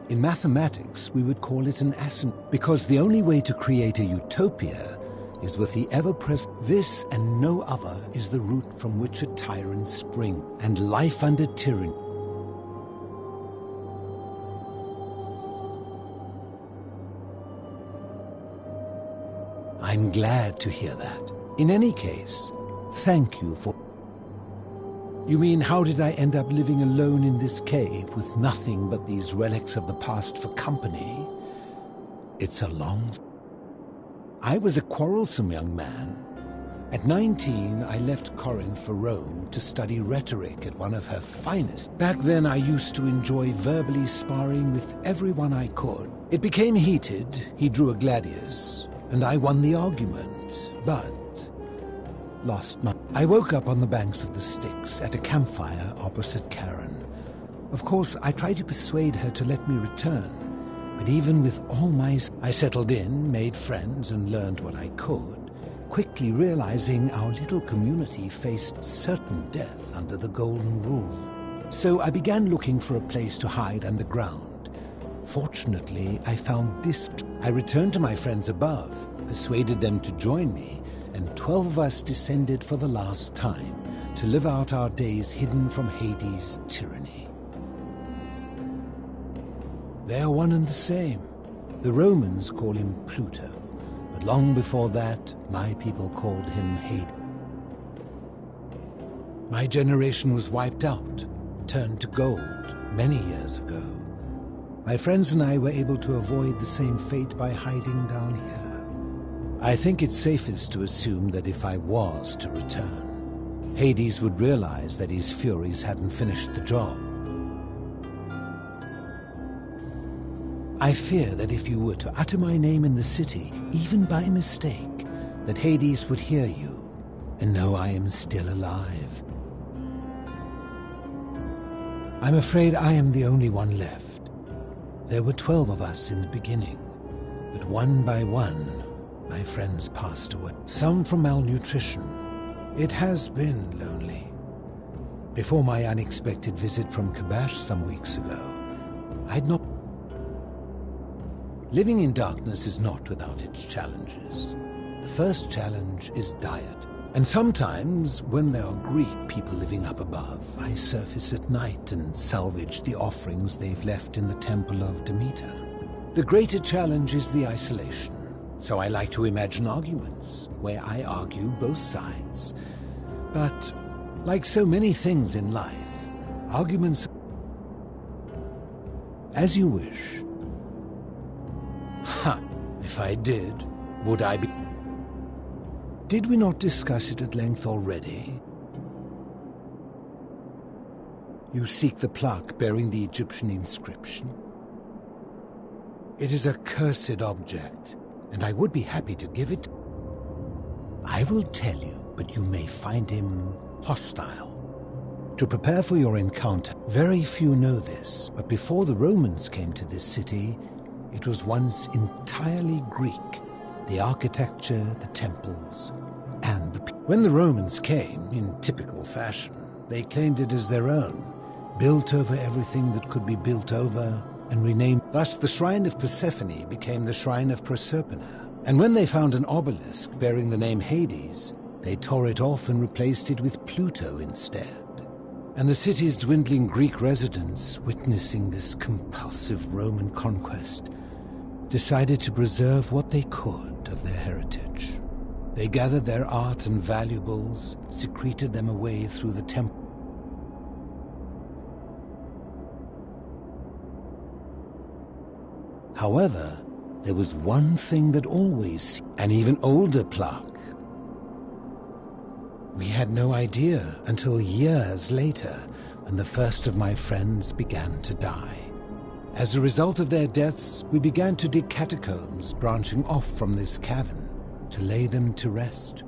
In mathematics, we would call it an asymptote, because the only way to create a utopia is with the ever-present. This and no other is the root from which a tyrant springs, and life under tyranny. I'm glad to hear that. In any case, thank you for... You mean, how did I end up living alone in this cave with nothing but these relics of the past for company? It's a long... I was a quarrelsome young man. At 19, I left Corinth for Rome to study rhetoric at one of her finest. Back then, I used to enjoy verbally sparring with everyone I could. It became heated, he drew a gladius, and I won the argument, but lost my... I woke up on the banks of the Styx at a campfire opposite Karen. Of course, I tried to persuade her to let me return, but even with all my... I settled in, made friends, and learned what I could, quickly realizing our little community faced certain death under the Golden Rule. So I began looking for a place to hide underground. Fortunately, I found this... I returned to my friends above, persuaded them to join me, and 12 of us descended for the last time to live out our days hidden from Hades' tyranny. They are one and the same. The Romans call him Pluto, but long before that, my people called him Hades. My generation was wiped out, turned to gold, many years ago. My friends and I were able to avoid the same fate by hiding down here. I think it's safest to assume that if I was to return, Hades would realize that his furies hadn't finished the job. I fear that if you were to utter my name in the city, even by mistake, that Hades would hear you and know I am still alive. I'm afraid I am the only one left. There were 12 of us in the beginning, but one by one, my friends passed away. Some from malnutrition. It has been lonely. Before my unexpected visit from Kabash some weeks ago, I'd not... Living in darkness is not without its challenges. The first challenge is diet. And sometimes, when there are Greek people living up above, I surface at night and salvage the offerings they've left in the temple of Demeter. The greater challenge is the isolation. So I like to imagine arguments, where I argue both sides. But, like so many things in life, arguments... As you wish. Ha! If I did, would I be... Did we not discuss it at length already? You seek the plaque bearing the Egyptian inscription? It is a cursed object, and I would be happy to give it. I will tell you, but you may find him hostile. To prepare for your encounter, very few know this, but before the Romans came to this city, it was once entirely Greek. The architecture, the temples, and the... When the Romans came, in typical fashion, They claimed it as their own, built over everything that could be built over, and renamed. Thus the Shrine of Persephone became the Shrine of Proserpina. And when they found an obelisk bearing the name Hades, they tore it off and replaced it with Pluto instead. And the city's dwindling Greek residents, witnessing this compulsive Roman conquest, decided to preserve what they could of their heritage. They gathered their art and valuables, secreted them away through the temple. However, there was one thing that always, an even older plaque. We had no idea until years later, when the first of my friends began to die. As a result of their deaths, we began to dig catacombs branching off from this cavern to lay them to rest.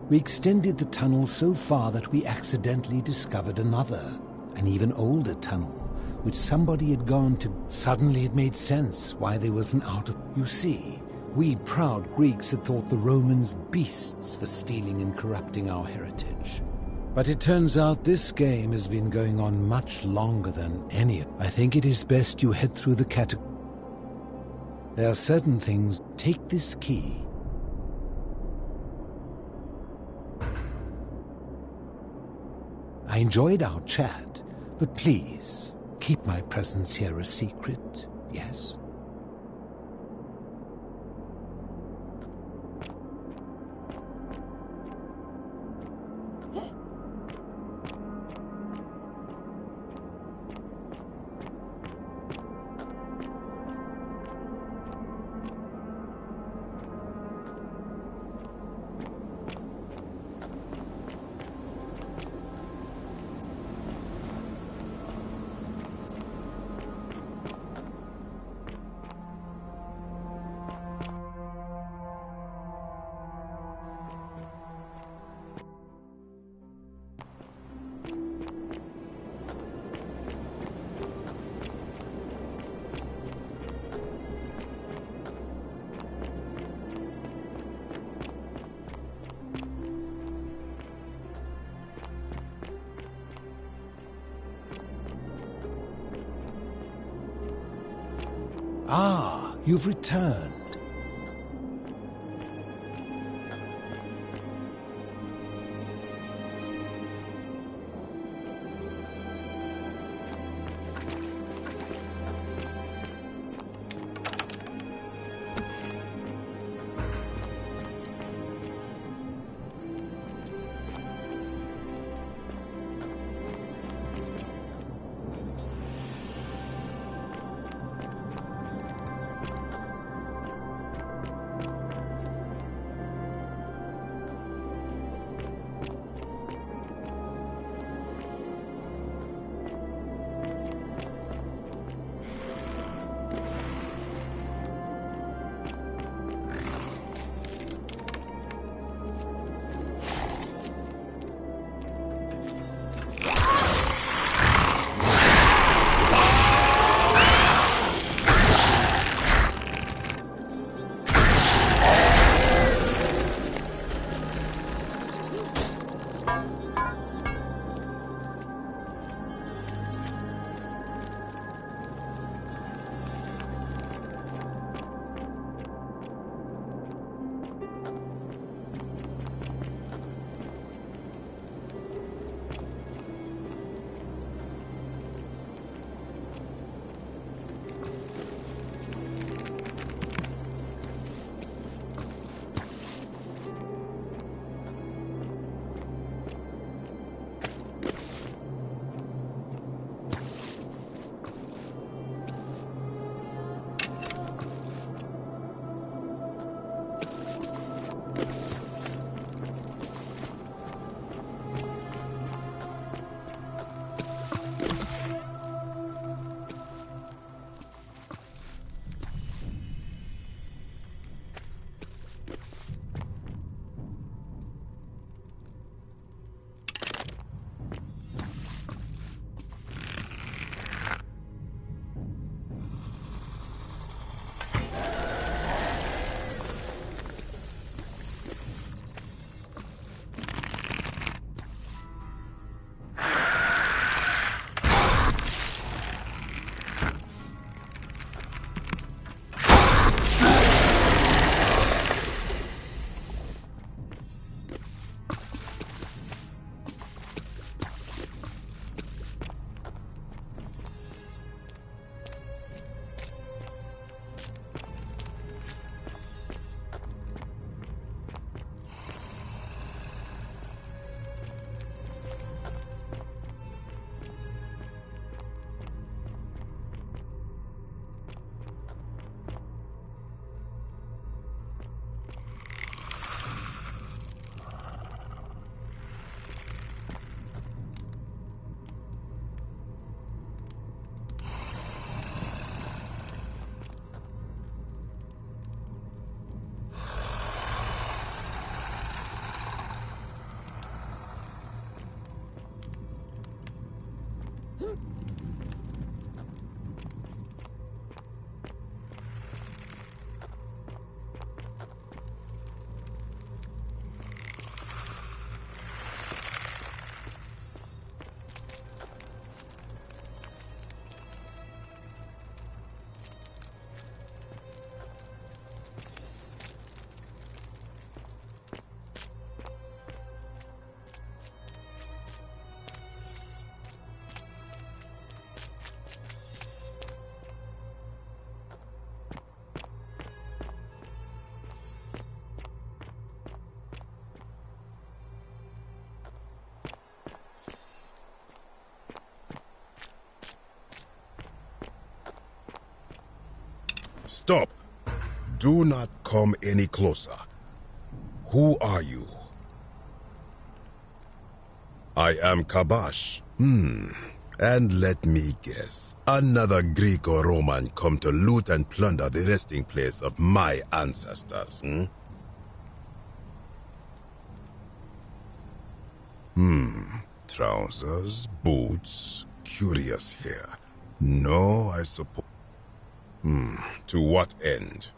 We extended the tunnel so far that we accidentally discovered another, an even older tunnel, which somebody had gone to. Suddenly it made sense why there was an out of. You see, we proud Greeks had thought the Romans beasts for stealing and corrupting our heritage. But it turns out this game has been going on much longer than any. I think it is best you head through the catacombs. There are certain things. Take this key. I enjoyed our chat, but please, keep my presence here a secret, yes? Ah, you've returned. Stop! Do not come any closer. Who are you? I am Kabash. And let me guess, another Greek or Roman come to loot and plunder the resting place of my ancestors, Trousers, boots, curious hair. No, I suppose. To what end?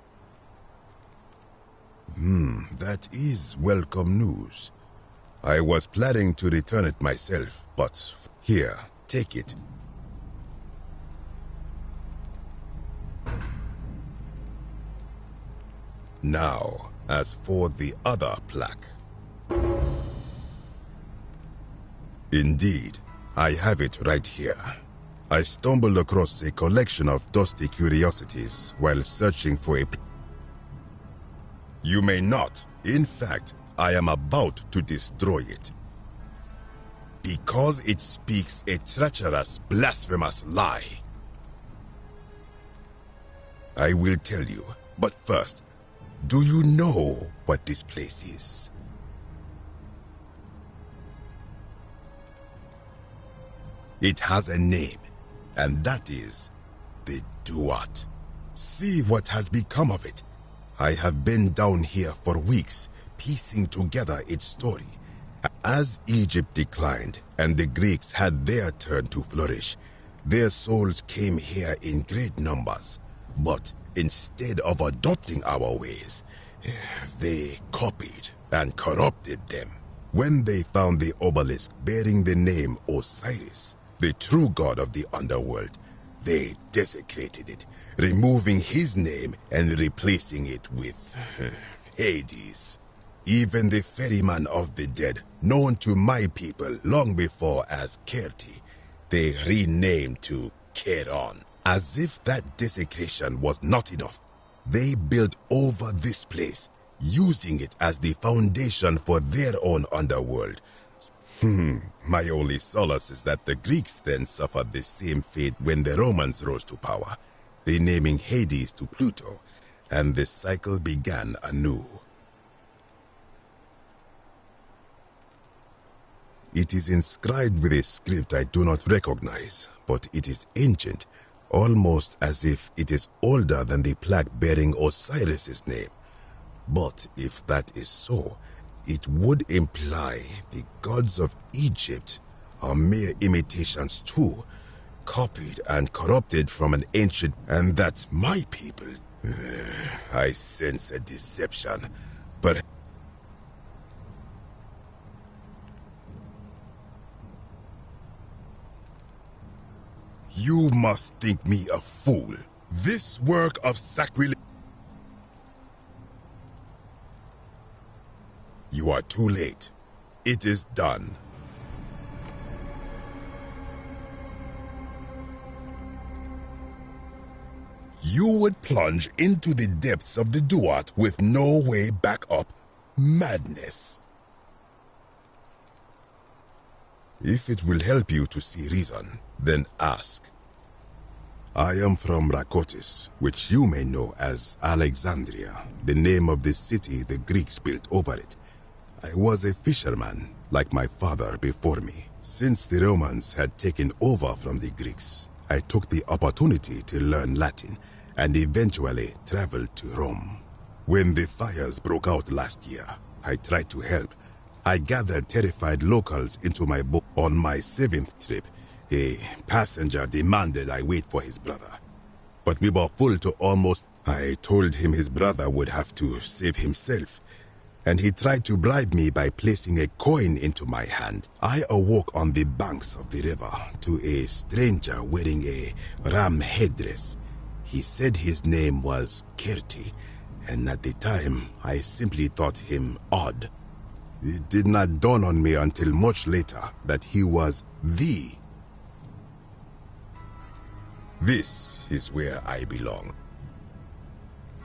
That is welcome news. I was planning to return it myself, but here, take it. Now, as for the other plaque. Indeed, I have it right here. I stumbled across a collection of dusty curiosities while searching for a... You may not. In fact, I am about to destroy it. Because it speaks a treacherous, blasphemous lie. I will tell you, but first, do you know what this place is? It has a name, and that is the Duat. See what has become of it. I have been down here for weeks, piecing together its story. As Egypt declined and the Greeks had their turn to flourish, their souls came here in great numbers. But instead of adopting our ways, they copied and corrupted them. When they found the obelisk bearing the name Osiris, the true god of the underworld, they desecrated it, removing his name and replacing it with Hades. Even the ferryman of the dead, known to my people long before as Kerti, they renamed to Keron. As if that desecration was not enough, they built over this place, using it as the foundation for their own underworld. My only solace is that the Greeks then suffered the same fate when the Romans rose to power, renaming Hades to Pluto, and the cycle began anew. It is inscribed with a script I do not recognize, but it is ancient, almost as if it is older than the plaque bearing Osiris's name. But if that is so, it would imply the gods of Egypt are mere imitations too, copied and corrupted from an ancient, and that my people... I sense a deception, but... You must think me a fool. This work of sacrilege... You are too late. It is done. You would plunge into the depths of the Duat with no way back up. Madness. If it will help you to see reason, then ask. I am from Rakotis, which you may know as Alexandria, the name of the city the Greeks built over it. I was a fisherman, like my father before me. Since the Romans had taken over from the Greeks, I took the opportunity to learn Latin and eventually traveled to Rome. When the fires broke out last year, I tried to help. I gathered terrified locals into my boat. On my 7th trip, a passenger demanded I wait for his brother. But we were full to almost... I told him his brother would have to save himself, and he tried to bribe me by placing a coin into my hand. I awoke on the banks of the river to a stranger wearing a ram headdress. He said his name was Kerti, and at the time, I simply thought him odd. It did not dawn on me until much later that he was the... This is where I belong.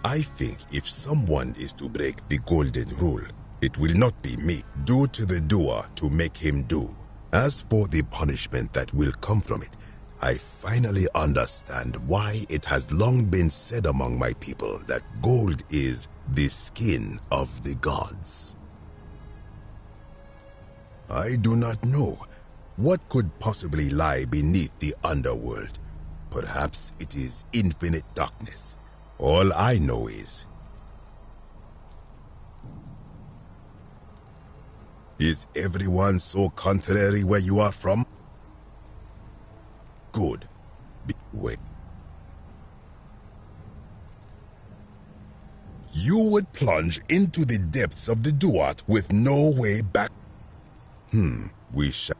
I think if someone is to break the golden rule, it will not be me. Do to the doer to make him do. As for the punishment that will come from it, I finally understand why it has long been said among my people that gold is the skin of the gods. I do not know what could possibly lie beneath the underworld. Perhaps it is infinite darkness. All I know is everyone so contrary where you are from? Good. Wait. You would plunge into the depths of the Duat with no way back. We shall.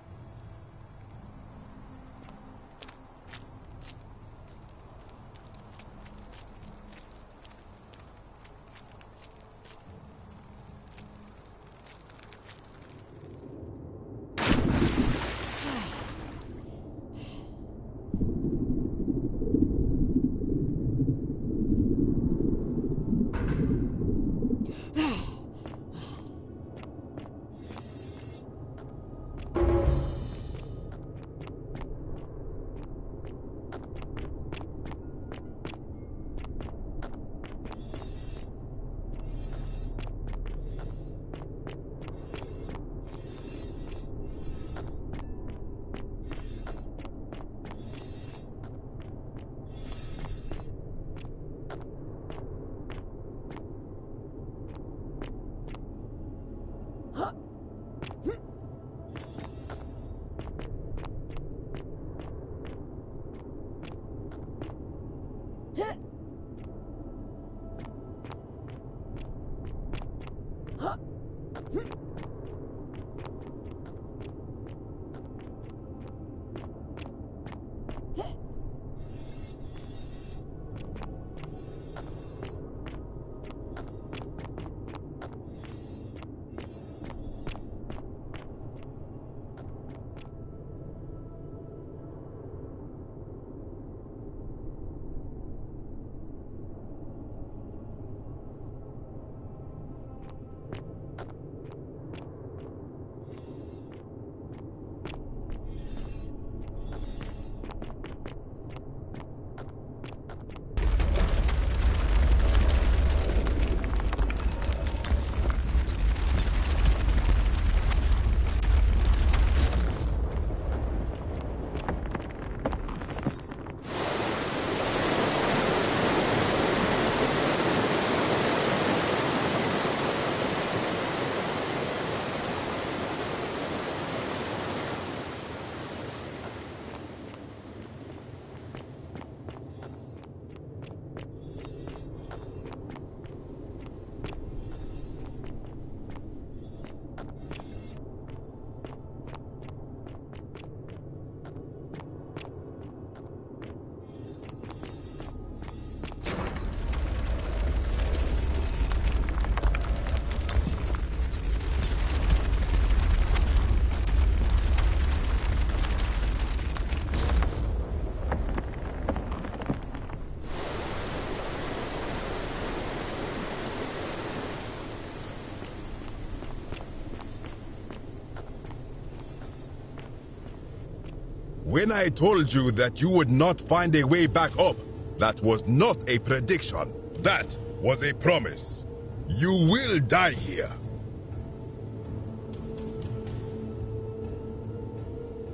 When I told you that you would not find a way back up, that was not a prediction. That was a promise. You will die here.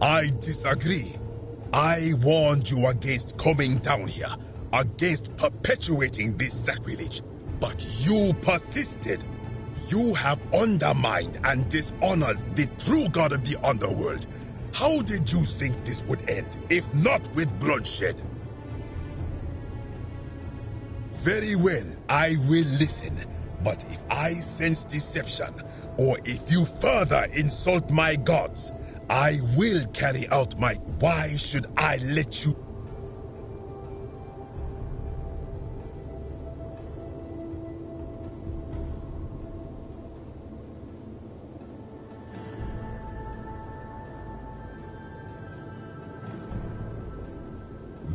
I disagree. I warned you against coming down here, against perpetuating this sacrilege, but you persisted. You have undermined and dishonored the true god of the underworld. How did you think this would end, if not with bloodshed? Very well, I will listen. But if I sense deception, or if you further insult my gods, I will carry out my... Why should I let you...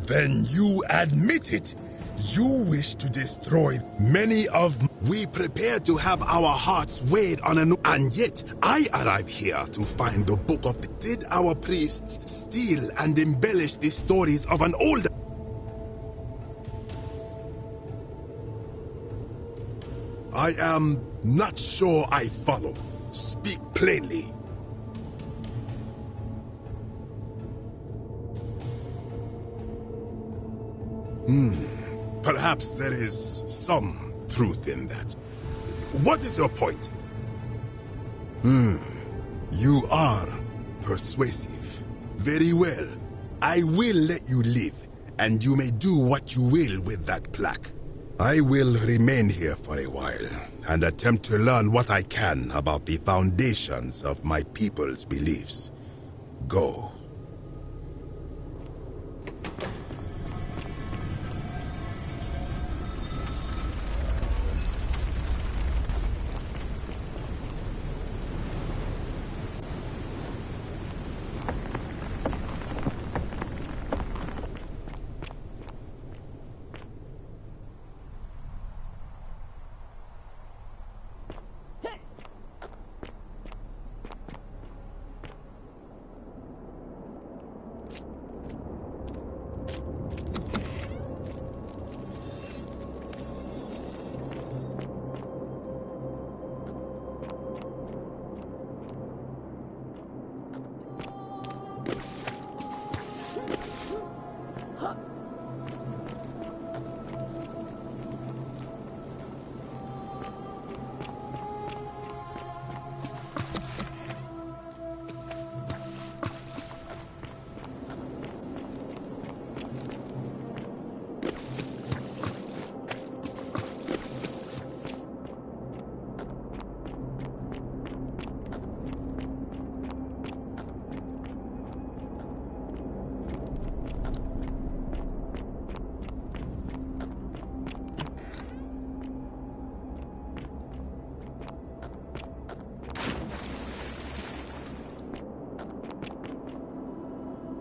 Then you admit it. You wish to destroy many of... We prepare to have our hearts weighed on an... And yet, I arrive here to find the book of... Did our priests steal and embellish the stories of an older... I am not sure I follow. Speak plainly. Perhaps there is some truth in that. What is your point? You are persuasive. Very well. I will let you live, and you may do what you will with that plaque. I will remain here for a while, and attempt to learn what I can about the foundations of my people's beliefs. Go.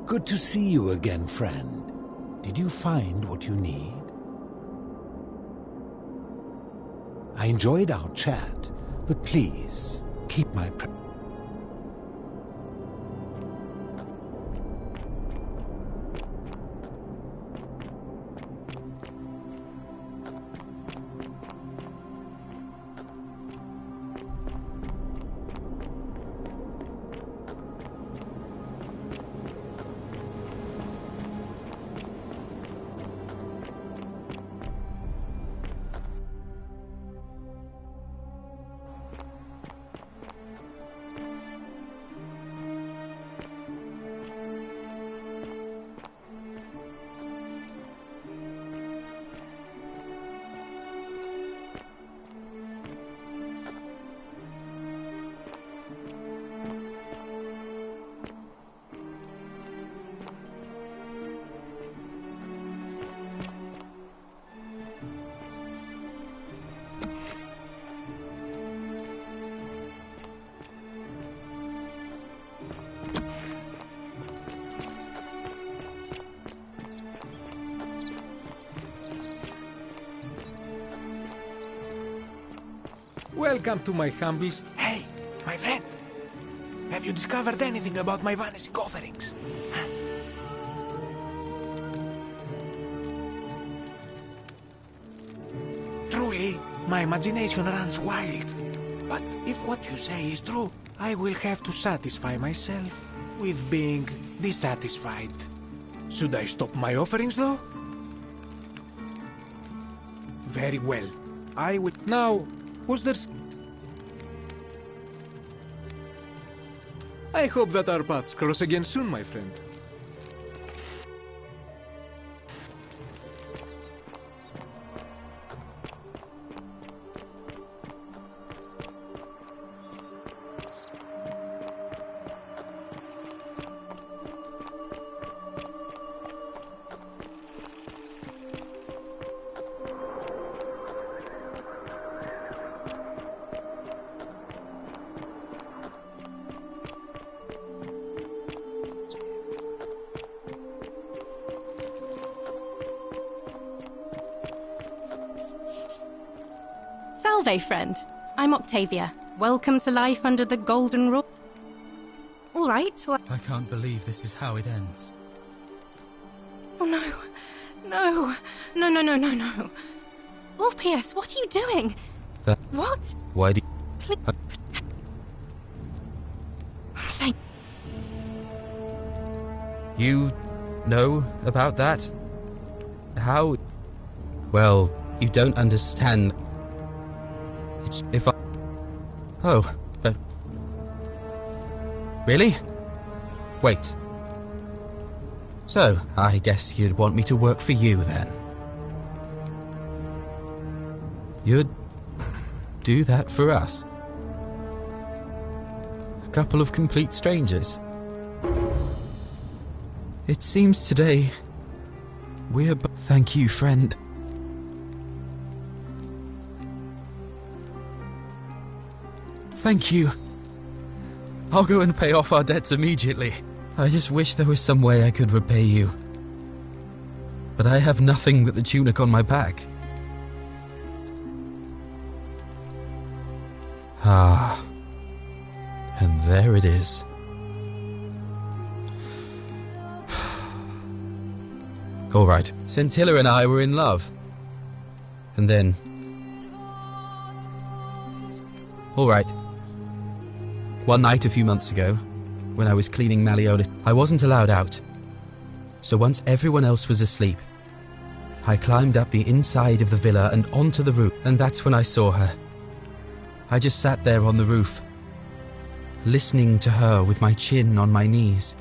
Good to see you again, friend. Did you find what you need? I enjoyed our chat, but please, keep my... Welcome to my humblest... Hey, my friend. Have you discovered anything about my vanishing offerings? Huh? Truly, my imagination runs wild. But if what you say is true, I will have to satisfy myself with being dissatisfied. Should I stop my offerings, though? Very well. I will... Now, was there... I hope that our paths cross again soon, my friend. Salve, friend. I'm Octavia. Welcome to life under the Golden Rule. All right. Well... I can't believe this is how it ends. Oh, no. No. No, no, no, no, no. Ulpius, what are you doing? What? Why do Please. Thank you know about that? How? Well, you don't understand. It's if I... Oh, but... Really? Wait. So, I guess you'd want me to work for you, then. You'd do that for us? A couple of complete strangers? It seems today... we're... Thank you, friend. Thank you. I'll go and pay off our debts immediately. I just wish there was some way I could repay you. But I have nothing but the tunic on my back. Ah. And there it is. All right. Scintilla and I were in love. And then... All right. One night a few months ago, when I was cleaning Malleolus, I wasn't allowed out. So once everyone else was asleep, I climbed up the inside of the villa and onto the roof, and that's when I saw her. I just sat there on the roof, listening to her with my chin on my knees.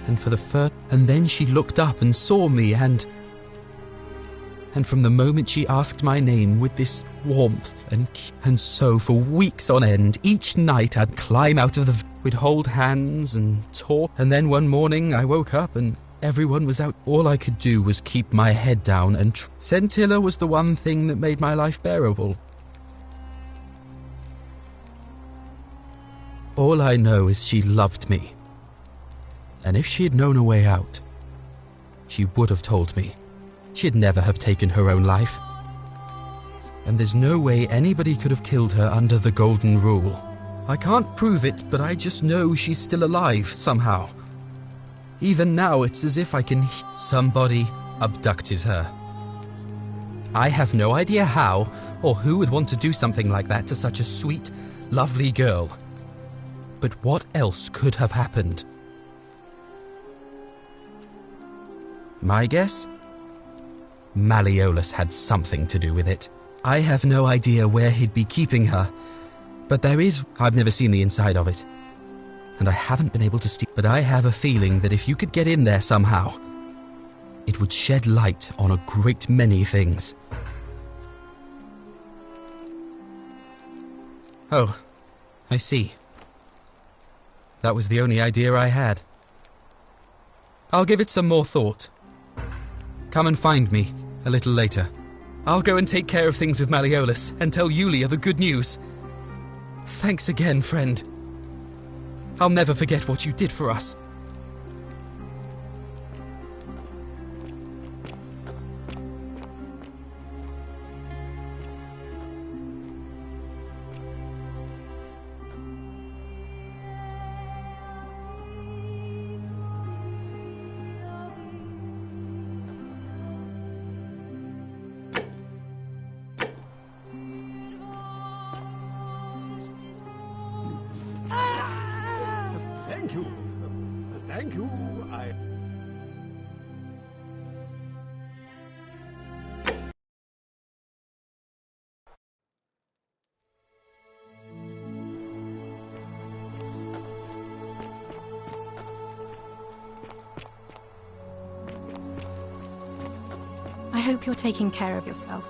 And then she looked up and saw me, and from the moment she asked my name with this warmth, and so for weeks on end, each night I'd climb out of we'd hold hands and talk, and then one morning I woke up and everyone was out. All I could do was keep my head down, and Scintilla was the one thing that made my life bearable. All I know is she loved me. And if she had known a way out, she would have told me. She'd never have taken her own life. And there's no way anybody could have killed her under the Golden Rule. I can't prove it, but I just know she's still alive somehow. Even now, it's as if I can... Somebody abducted her. I have no idea how, or who would want to do something like that to such a sweet, lovely girl. But what else could have happened? My guess? Malleolus had something to do with it. I have no idea where he'd be keeping her, but there is... I've never seen the inside of it, and I haven't been able to steal... But I have a feeling that if you could get in there somehow, it would shed light on a great many things. Oh, I see. That was the only idea I had. I'll give it some more thought. Come and find me a little later. I'll go and take care of things with Malleolus and tell Yulia the good news. Thanks again, friend. I'll never forget what you did for us. Thank you. I hope you're taking care of yourself.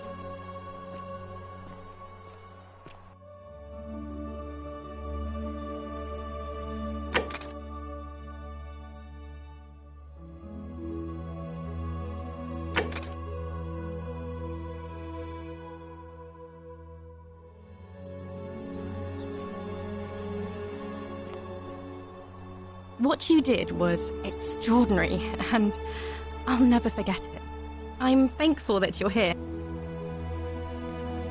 What you did was extraordinary, and I'll never forget it. I'm thankful that you're here.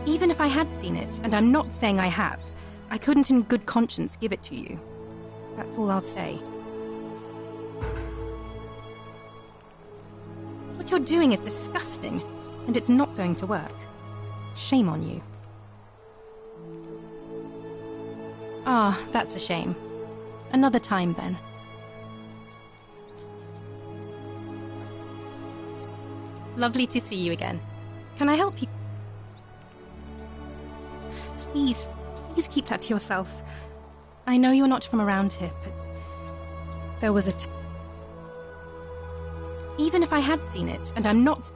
Even if I had seen it, and I'm not saying I have, I couldn't in good conscience give it to you. That's all I'll say. What you're doing is disgusting, and it's not going to work. Shame on you. Ah, that's a shame. Another time, then. Lovely to see you again. Can I help you? Please keep that to yourself. I know you're not from around here, but there was a Even if I had seen it, and I'm not...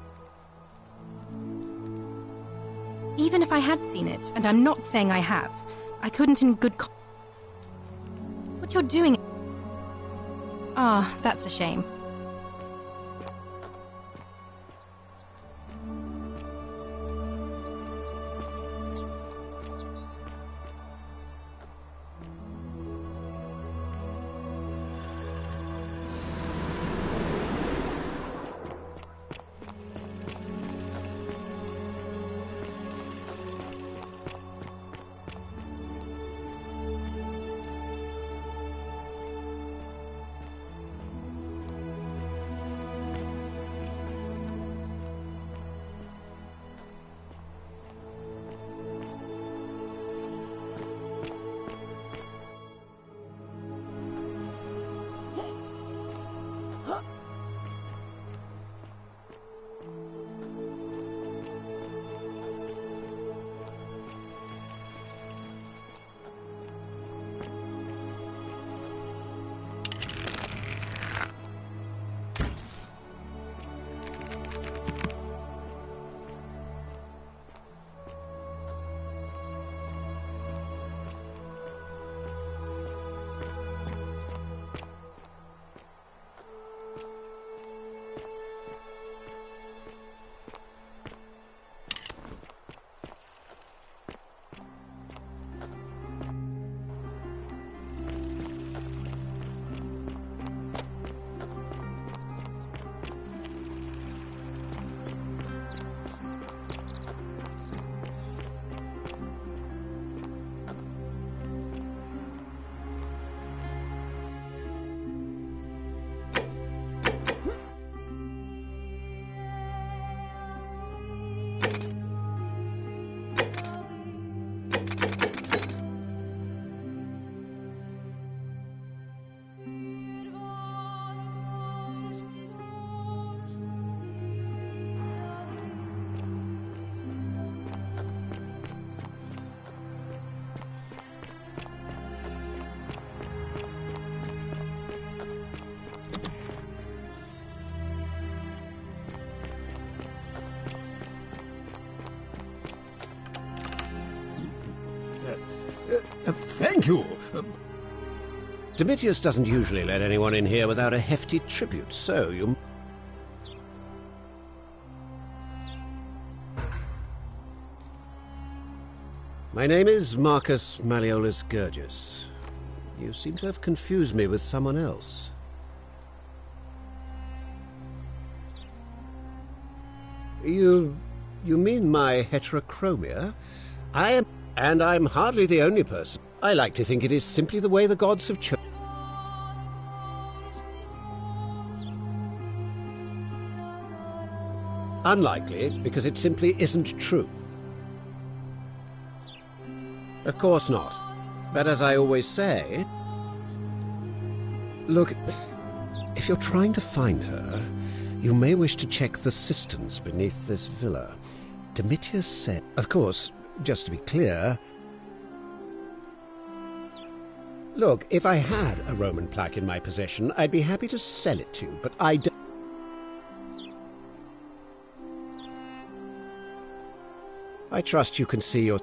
Even if I had seen it, and I'm not saying I have, I couldn't in good What you're doing... Ah, that's a shame. Thank you. Domitius doesn't usually let anyone in here without a hefty tribute, so you... My name is Marcus Malleolus Gurgis. You seem to have confused me with someone else. You mean my heterochromia? I am... And I'm hardly the only person. I like to think it is simply the way the gods have chosen. Unlikely, because it simply isn't true. Of course not. But as I always say... Look, if you're trying to find her, you may wish to check the cisterns beneath this villa. Domitius said... Of course... Just to be clear... Look, if I had a Roman plaque in my possession, I'd be happy to sell it to you, but I don't... I trust you can see your...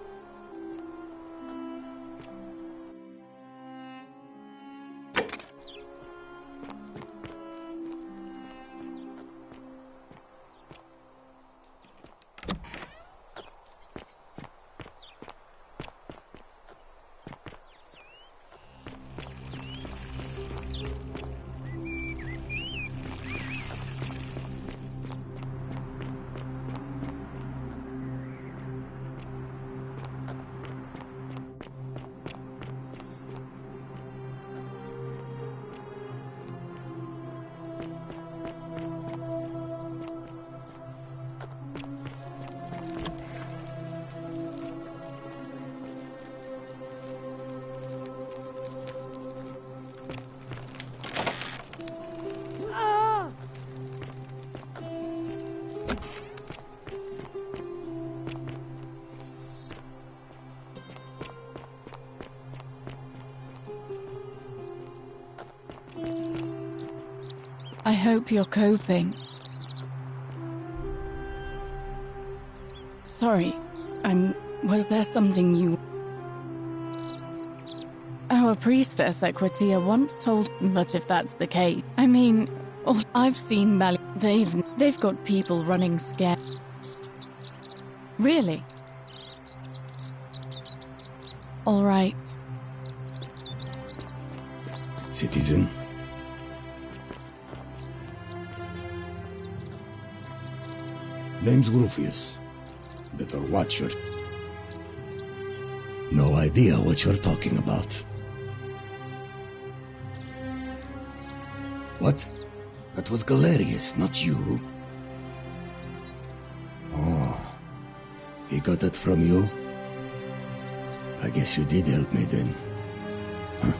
I hope you're coping. Sorry, was there something you... Our priestess Equitia once told... But if that's the case... I mean, I've seen they've got people running scared. Really? All right. Citizen. Name's Rufius. Better watch your... No idea what you're talking about. What? That was Galerius, not you. Oh. He got that from you? I guess you did help me then. Huh.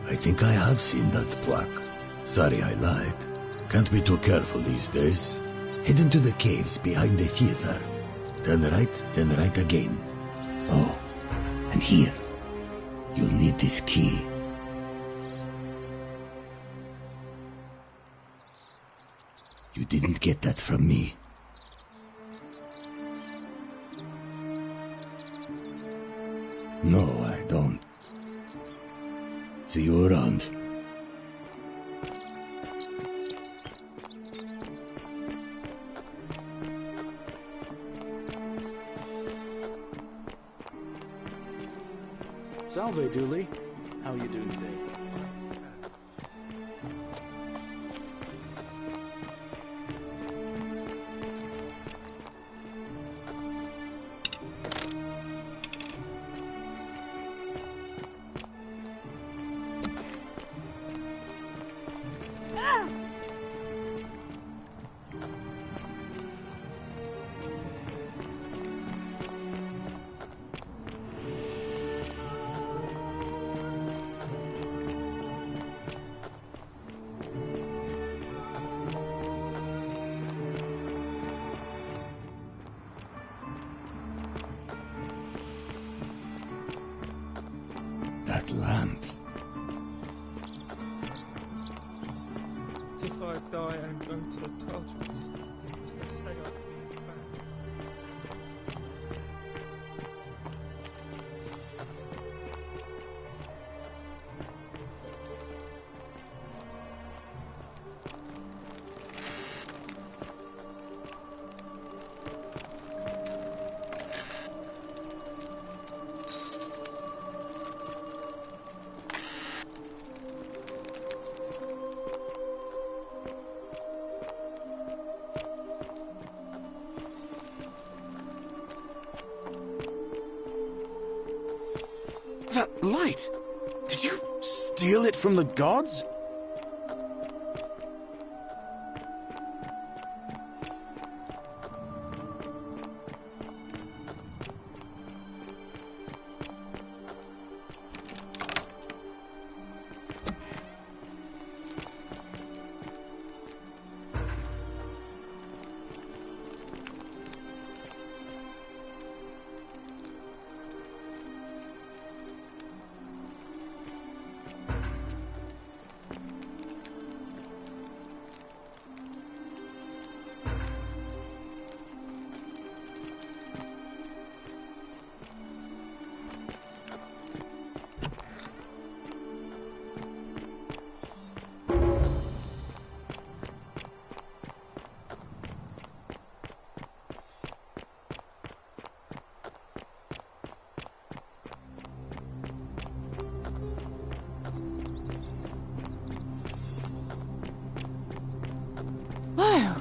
I think I have seen that plaque. Sorry I lied. Can't be too careful these days. Head into the caves behind the theater. Turn right, then right again. Oh, and here. You'll need this key. You didn't get that from me. No, I don't. See you around. Salve, Dooley. How are you doing today? That lamp. If I die and go to the Tartarus, because they say I've been bad. That light! Did you steal it from the gods? Wow!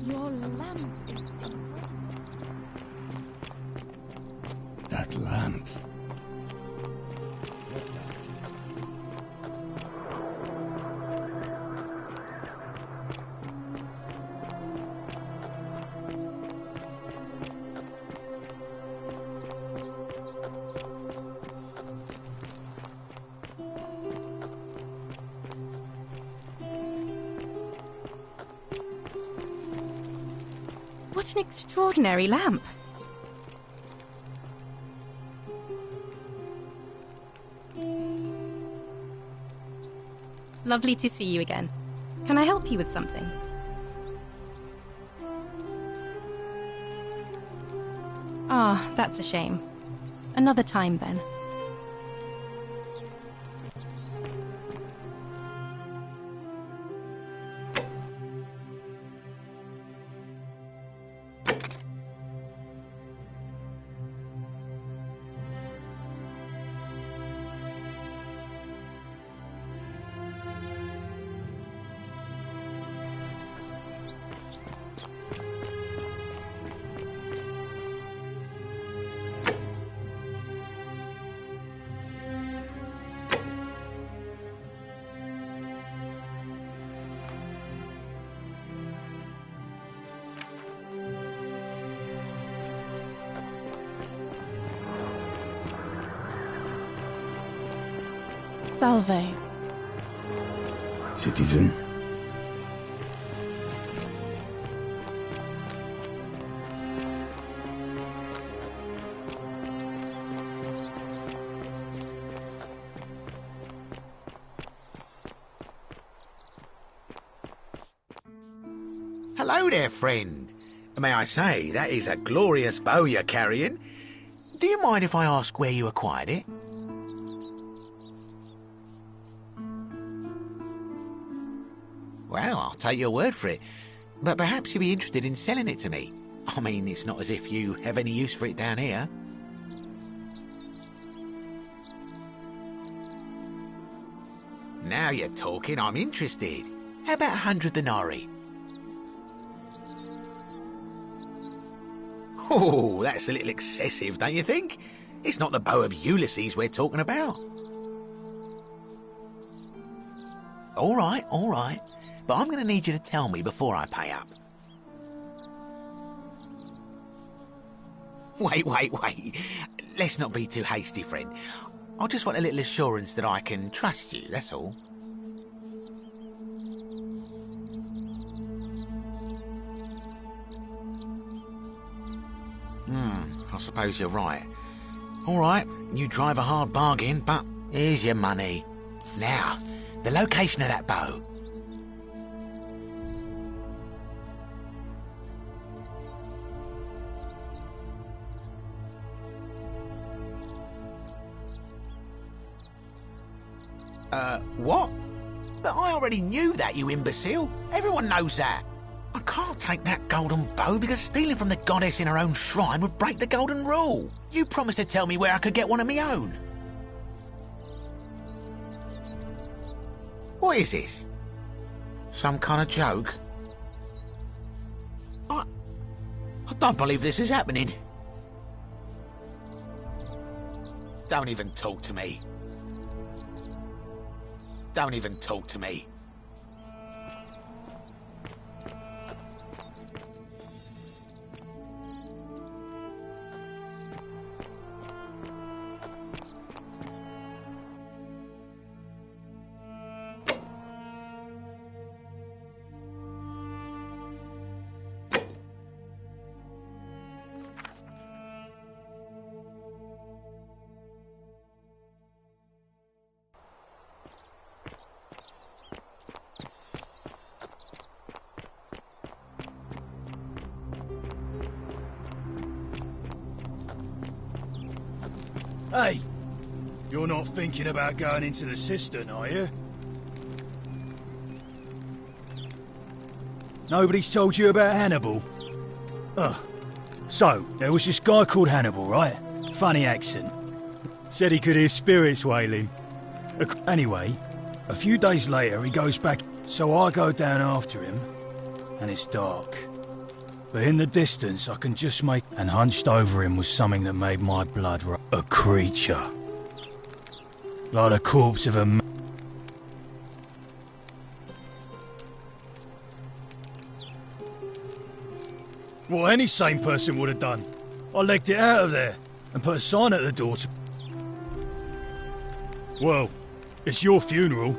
Your lamp is incredible. That lamp. What an extraordinary lamp. Lovely to see you again. Can I help you with something? Ah, that's a shame. Another time then. Salve. Citizen? Hello there, friend. May I say, that is a glorious bow you're carrying. Do you mind if I ask where you acquired it? Well, I'll take your word for it. But perhaps you'd be interested in selling it to me. I mean, it's not as if you have any use for it down here. Now you're talking, I'm interested. How about 100 denarii? Oh, that's a little excessive, don't you think? It's not the bow of Ulysses we're talking about. All right. But I'm going to need you to tell me before I pay up. Wait. Let's not be too hasty, friend. I just want a little assurance that I can trust you, that's all. I suppose you're right. All right, you drive a hard bargain, but here's your money. Now, the location of that bow. What? But I already knew that, you imbecile. Everyone knows that. I can't take that golden bow because stealing from the goddess in her own shrine would break the golden rule. You promised to tell me where I could get one of my own. What is this? Some kind of joke? I don't believe this is happening. Don't even talk to me. Don't even talk to me. Hey, you're not thinking about going into the cistern, are you? Nobody's told you about Hannibal? Ugh. So, there was this guy called Hannibal, right? Funny accent. Said he could hear spirits wailing. Anyway, a few days later he goes back, so I go down after him, and it's dark. But in the distance I can just make... And hunched over him was something that made my blood run. A creature. Like the corpse of a man. What any sane person would have done. I legged it out of there and put a sign at the door to... Well, it's your funeral.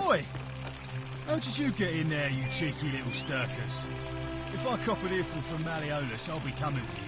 Oi! How did you get in there, you cheeky little stirkers? If I cop an earful from Malleolus, I'll be coming for you.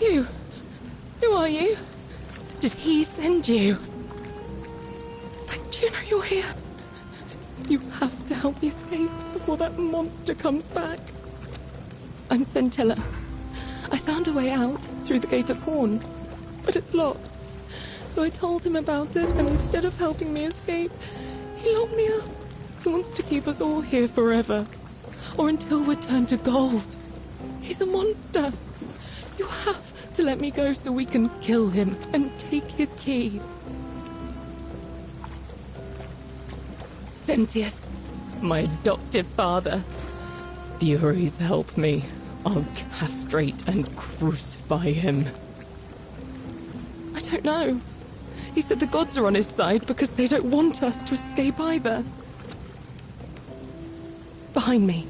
You? Who are you? Did he send you? Thank you, know you're here. You have to help me escape before that monster comes back. I'm Scintilla. I found a way out through the Gate of Horn, but it's locked. So I told him about it, and instead of helping me escape, he locked me up. He wants to keep us all here forever, or until we're turned to gold. He's a monster. You have to let me go so we can kill him and take his key. Sentius, my adoptive father. Furies help me. I'll castrate and crucify him. I don't know. He said the gods are on his side because they don't want us to escape either. Behind me,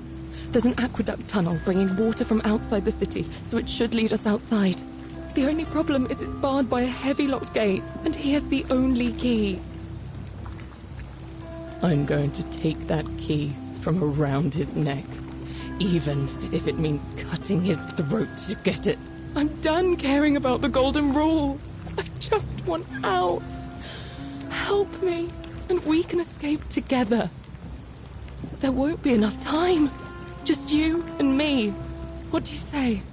there's an aqueduct tunnel bringing water from outside the city, so it should lead us outside. The only problem is it's barred by a heavy locked gate, and he has the only key. I'm going to take that key from around his neck, even if it means cutting his throat to get it. I'm done caring about the Golden Rule. I just want out. Help me, and we can escape together. There won't be enough time. Just you and me. What do you say?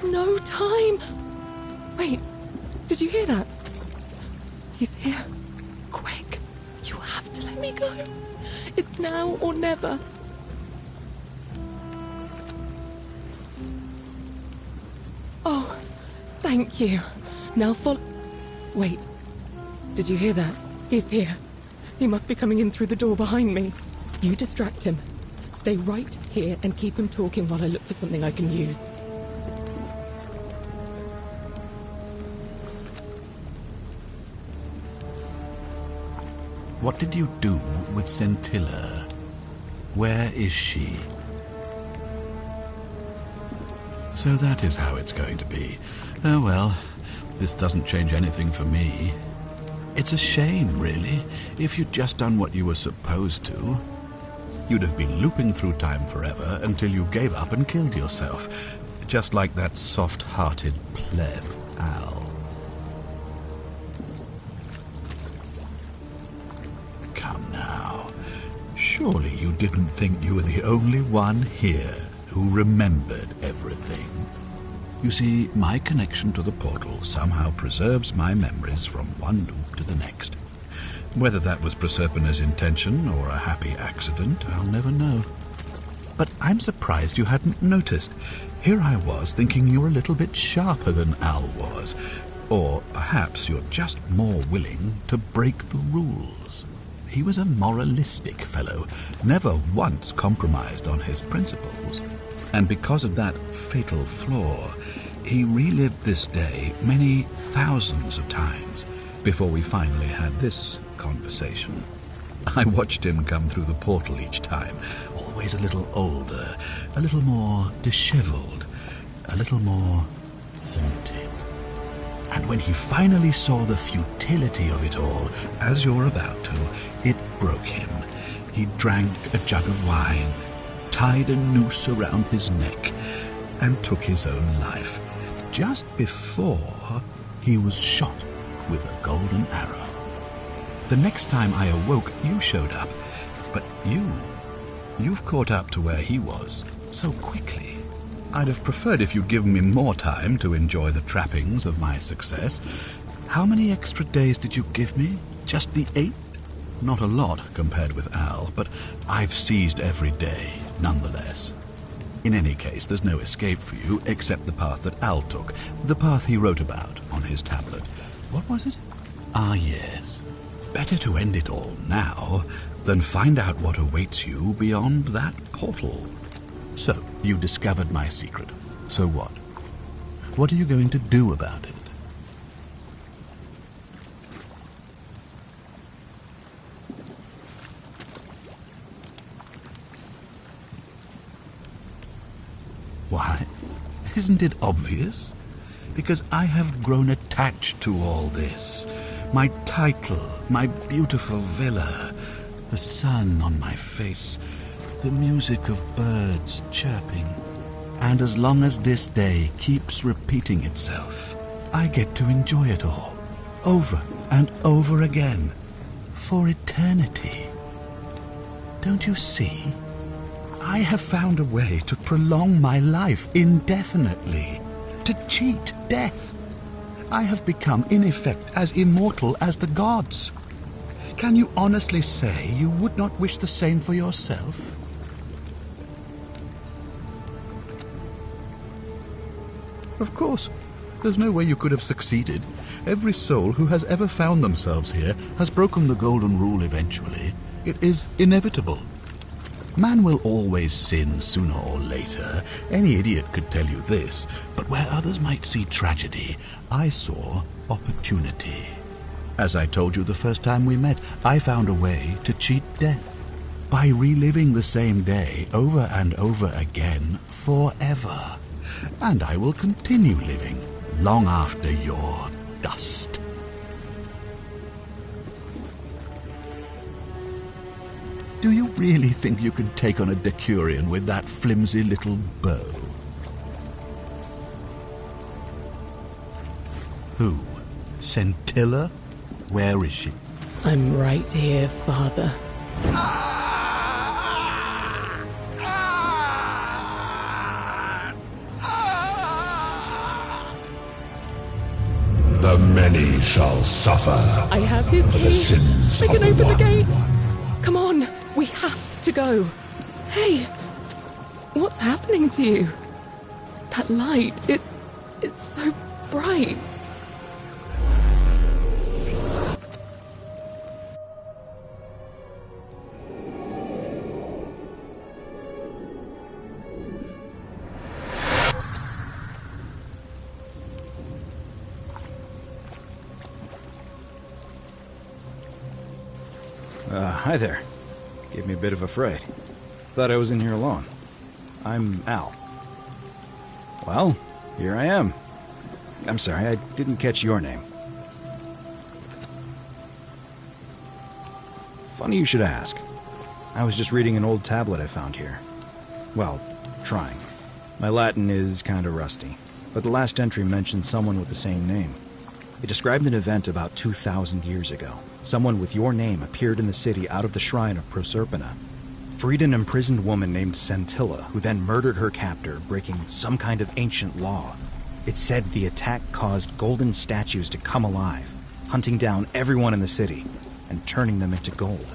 There's no time. Wait, did you hear that? He's here. Quick, you have to let me go. It's now or never. Oh, thank you. Now follow. Wait, did you hear that? He's here. He must be coming in through the door behind me. You distract him. Stay right here and keep him talking while I look for something I can use. What did you do with Scintilla? Where is she? So that is how it's going to be. Oh well, this doesn't change anything for me. It's a shame, really. If you'd just done what you were supposed to, you'd have been looping through time forever until you gave up and killed yourself. Just like that soft-hearted pleb, Al. Come now. Surely you didn't think you were the only one here who remembered everything. You see, my connection to the portal somehow preserves my memories from one loop to the next. Whether that was Proserpina's intention or a happy accident, I'll never know. But I'm surprised you hadn't noticed. Here I was thinking you're a little bit sharper than Al was. Or perhaps you're just more willing to break the rules. He was a moralistic fellow, never once compromised on his principles. And because of that fatal flaw, he relived this day many thousands of times before we finally had this conversation. I watched him come through the portal each time, always a little older, a little more disheveled, a little more haunted. And when he finally saw the futility of it all, as you're about to, it broke him. He drank a jug of wine, tied a noose around his neck, and took his own life, just before he was shot with a golden arrow. The next time I awoke, you showed up, but you've caught up to where he was so quickly. I'd have preferred if you'd given me more time to enjoy the trappings of my success. How many extra days did you give me? Just the 8? Not a lot compared with Al, but I've seized every day, nonetheless. In any case, there's no escape for you except the path that Al took, the path he wrote about on his tablet. What was it? Ah, yes. Better to end it all now than find out what awaits you beyond that portal. So, you discovered my secret. So what? What are you going to do about it? Why, isn't it obvious? Because I have grown attached to all this. My title, my beautiful villa, the sun on my face, the music of birds chirping. And as long as this day keeps repeating itself, I get to enjoy it all, over and over again, for eternity. Don't you see? I have found a way to prolong my life indefinitely, to cheat death. I have become, in effect, as immortal as the gods. Can you honestly say you would not wish the same for yourself? Of course. There's no way you could have succeeded. Every soul who has ever found themselves here has broken the golden rule eventually. It is inevitable. Man will always sin sooner or later. Any idiot could tell you this. But where others might see tragedy, I saw opportunity. As I told you the first time we met, I found a way to cheat death by reliving the same day over and over again forever. And I will continue living long after your dust. Do you really think you can take on a Decurion with that flimsy little bow? Who? Scintilla? Where is she? I'm right here, Father. shall suffer I have his for key. the sins I can of the open the one. gate. Come on, we have to go. Hey, what's happening to you? That light, it's so bright. Hi there. Gave me a bit of a fright. Thought I was in here alone. I'm Al. Well, here I am. I'm sorry, I didn't catch your name. Funny you should ask. I was just reading an old tablet I found here. Well, trying. My Latin is kinda rusty, but the last entry mentioned someone with the same name. It described an event about 2,000 years ago. Someone with your name appeared in the city out of the shrine of Proserpina. Freed an imprisoned woman named Scintilla, who then murdered her captor, breaking some kind of ancient law. It said the attack caused golden statues to come alive, hunting down everyone in the city and turning them into gold.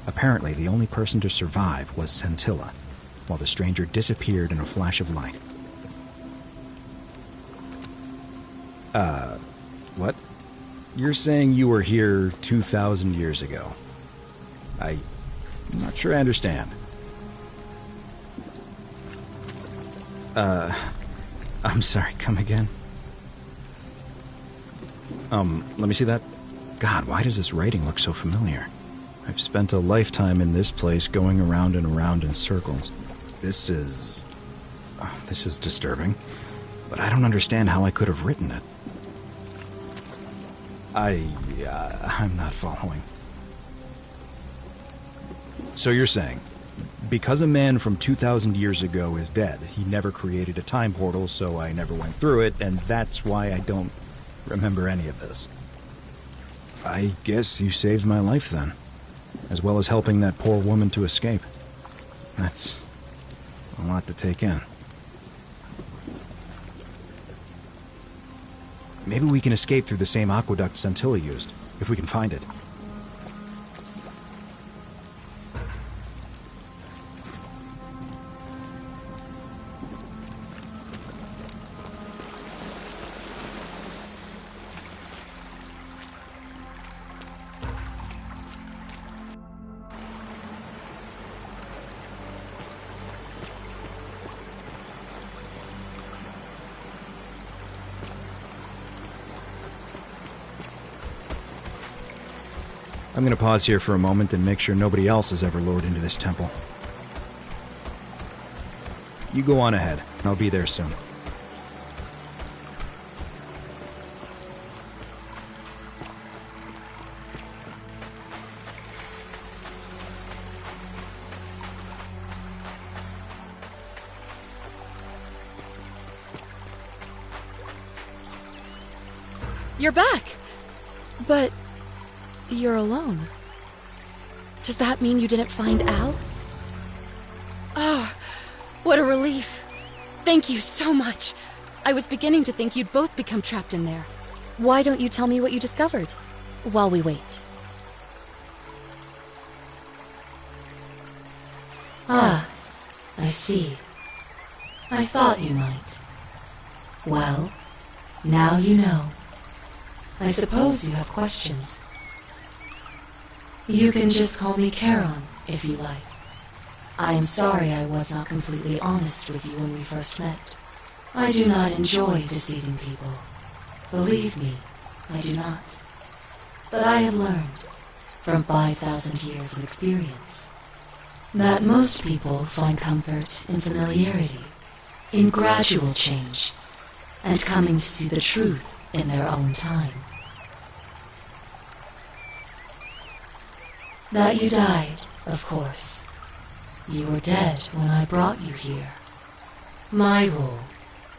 Apparently, the only person to survive was Scintilla, while the stranger disappeared in a flash of light. What? You're saying you were here 2,000 years ago? I'm not sure I understand. I'm sorry, come again? Let me see that. God, why does this writing look so familiar? I've spent a lifetime in this place going around and around in circles. This is disturbing, but I don't understand how I could have written it. I'm not following. So you're saying, because a man from 2,000 years ago is dead, he never created a time portal, so I never went through it, and that's why I don't remember any of this. I guess you saved my life then, as well as helping that poor woman to escape. That's a lot to take in. Maybe we can escape through the same aqueduct Scintilla used, if we can find it. I'm gonna pause here for a moment and make sure nobody else has ever lured into this temple. You go on ahead, and I'll be there soon. You're back! But you're alone. Does that mean you didn't find Al? Ah, what a relief. Thank you so much. I was beginning to think you'd both become trapped in there. Why don't you tell me what you discovered while we wait? Ah, I see. I thought you might. Well, now you know. I suppose you have questions. You can just call me Charon, if you like. I am sorry I was not completely honest with you when we first met. I do not enjoy deceiving people. Believe me, I do not. But I have learned, from 5,000 years of experience, that most people find comfort in familiarity, in gradual change, and coming to see the truth in their own time. That you died, of course. You were dead when I brought you here. My role,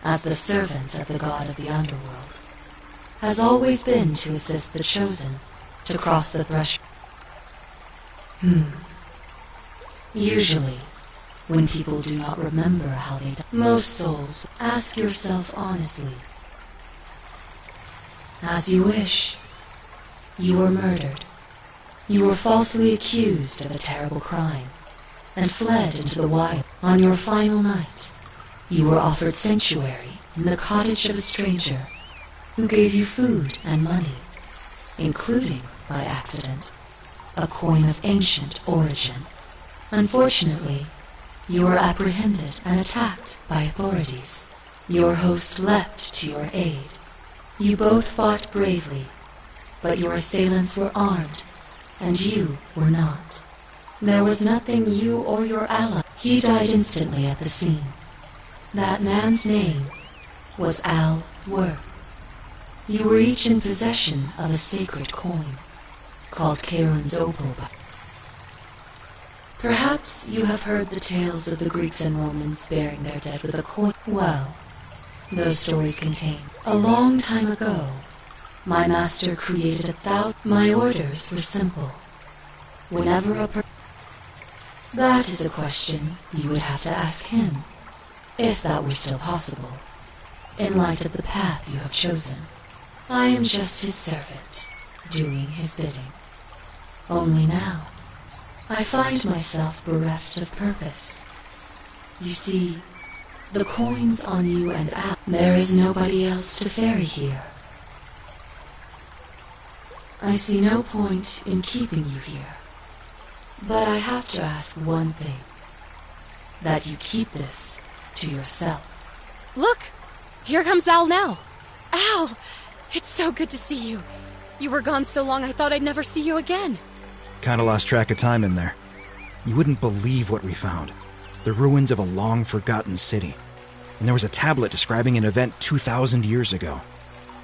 as the servant of the god of the underworld, has always been to assist the chosen to cross the threshold. Usually, when people do not remember how they died, most souls ask yourself honestly. As you wish. You were murdered. You were falsely accused of a terrible crime and fled into the wild. On your final night, you were offered sanctuary in the cottage of a stranger who gave you food and money, including, by accident, a coin of ancient origin. Unfortunately, you were apprehended and attacked by authorities. Your host leapt to your aid. You both fought bravely, but your assailants were armed, and you were not. There was nothing you or your ally. He died instantly at the scene. That man's name was Al Worth. You were each in possession of a sacred coin, called Kaelin's Opal. Perhaps you have heard the tales of the Greeks and Romans burying their dead with a coin. Well, those stories contain. A long time ago, my master created 1,000. My orders were simple. Whenever that is a question you would have to ask him, if that were still possible, in light of the path you have chosen. I am just his servant, doing his bidding. Only now, I find myself bereft of purpose. You see, the coin's on you and Al. There is nobody else to ferry here. I see no point in keeping you here. But I have to ask one thing. That you keep this to yourself. Look! Here comes Al now. Al! It's so good to see you. You were gone so long I thought I'd never see you again. Kinda lost track of time in there. You wouldn't believe what we found. The ruins of a long-forgotten city. And there was a tablet describing an event 2,000 years ago.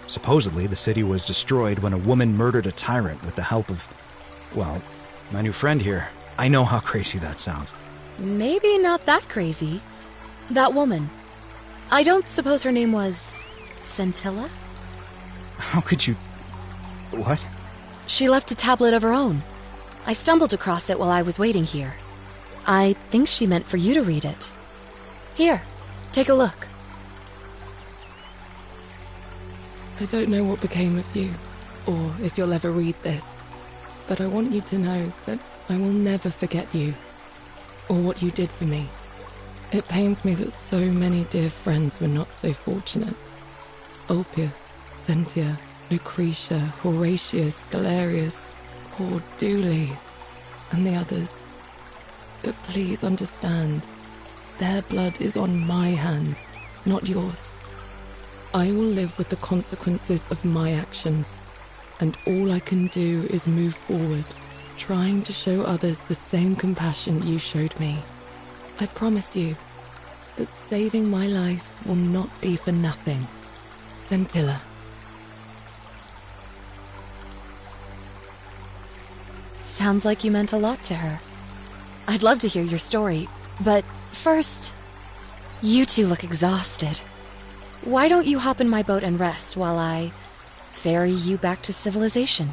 Supposedly, the city was destroyed when a woman murdered a tyrant with the help of, well, my new friend here. I know how crazy that sounds. Maybe not that crazy. That woman. I don't suppose her name was Scintilla? How could you... What? She left a tablet of her own. I stumbled across it while I was waiting here. I think she meant for you to read it. Here, take a look. I don't know what became of you, or if you'll ever read this, but I want you to know that I will never forget you, or what you did for me. It pains me that so many dear friends were not so fortunate. Ulpius, Sentia, Lucretia, Horatius, Galerius, poor Dooley, and the others. But please understand, their blood is on my hands, not yours. I will live with the consequences of my actions, and all I can do is move forward, trying to show others the same compassion you showed me. I promise you that saving my life will not be for nothing. Scintilla. Sounds like you meant a lot to her. I'd love to hear your story, but first, you two look exhausted. Why don't you hop in my boat and rest while I ferry you back to civilization?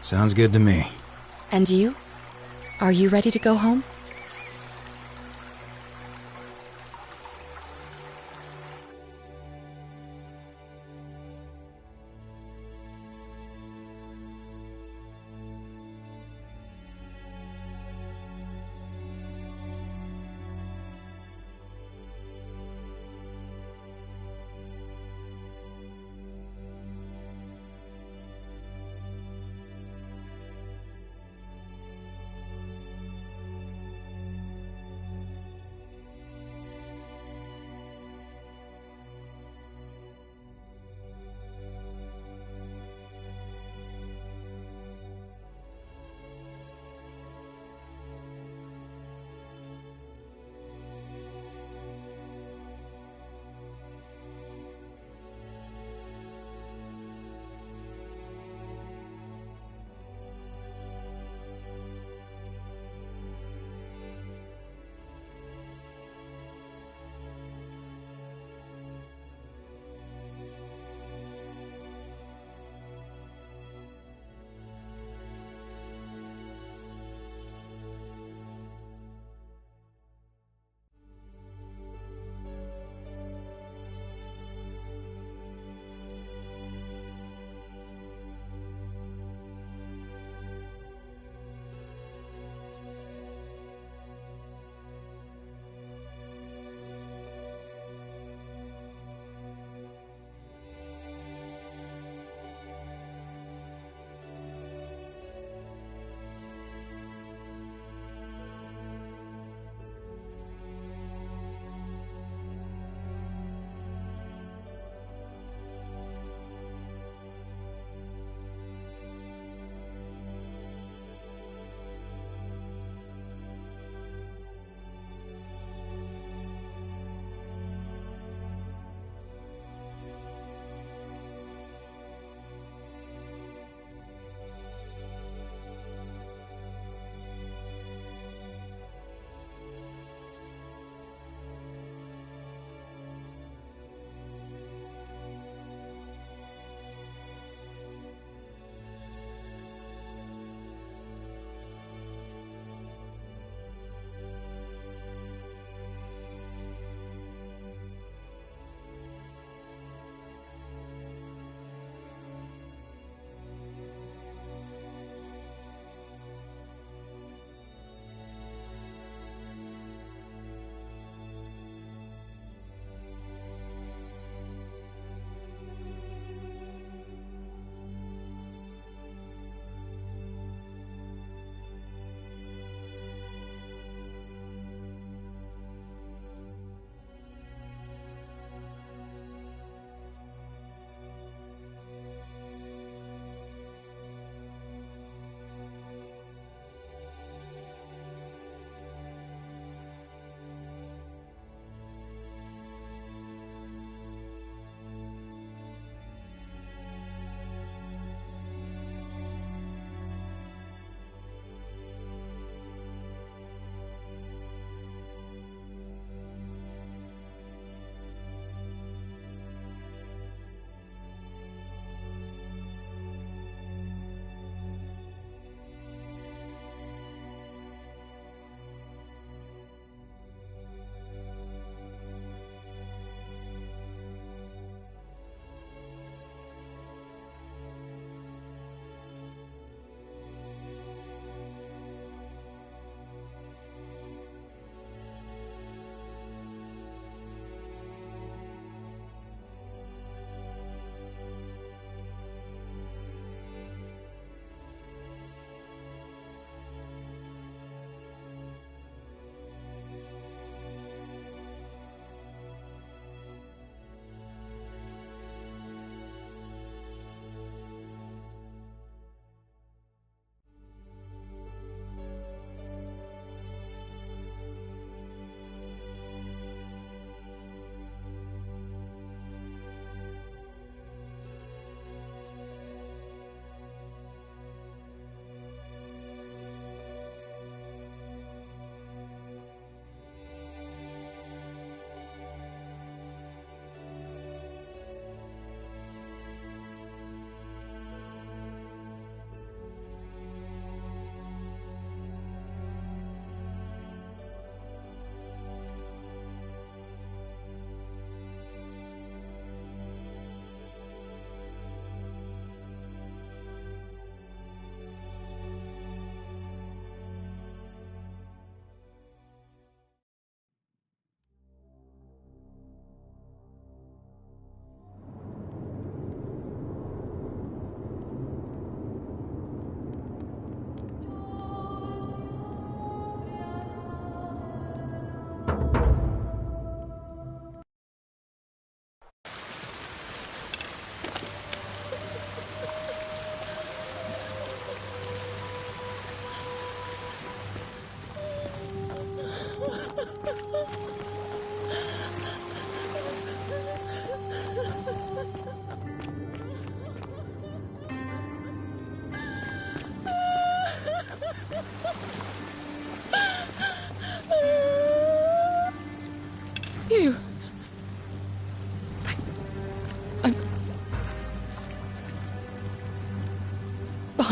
Sounds good to me. And you? Are you ready to go home?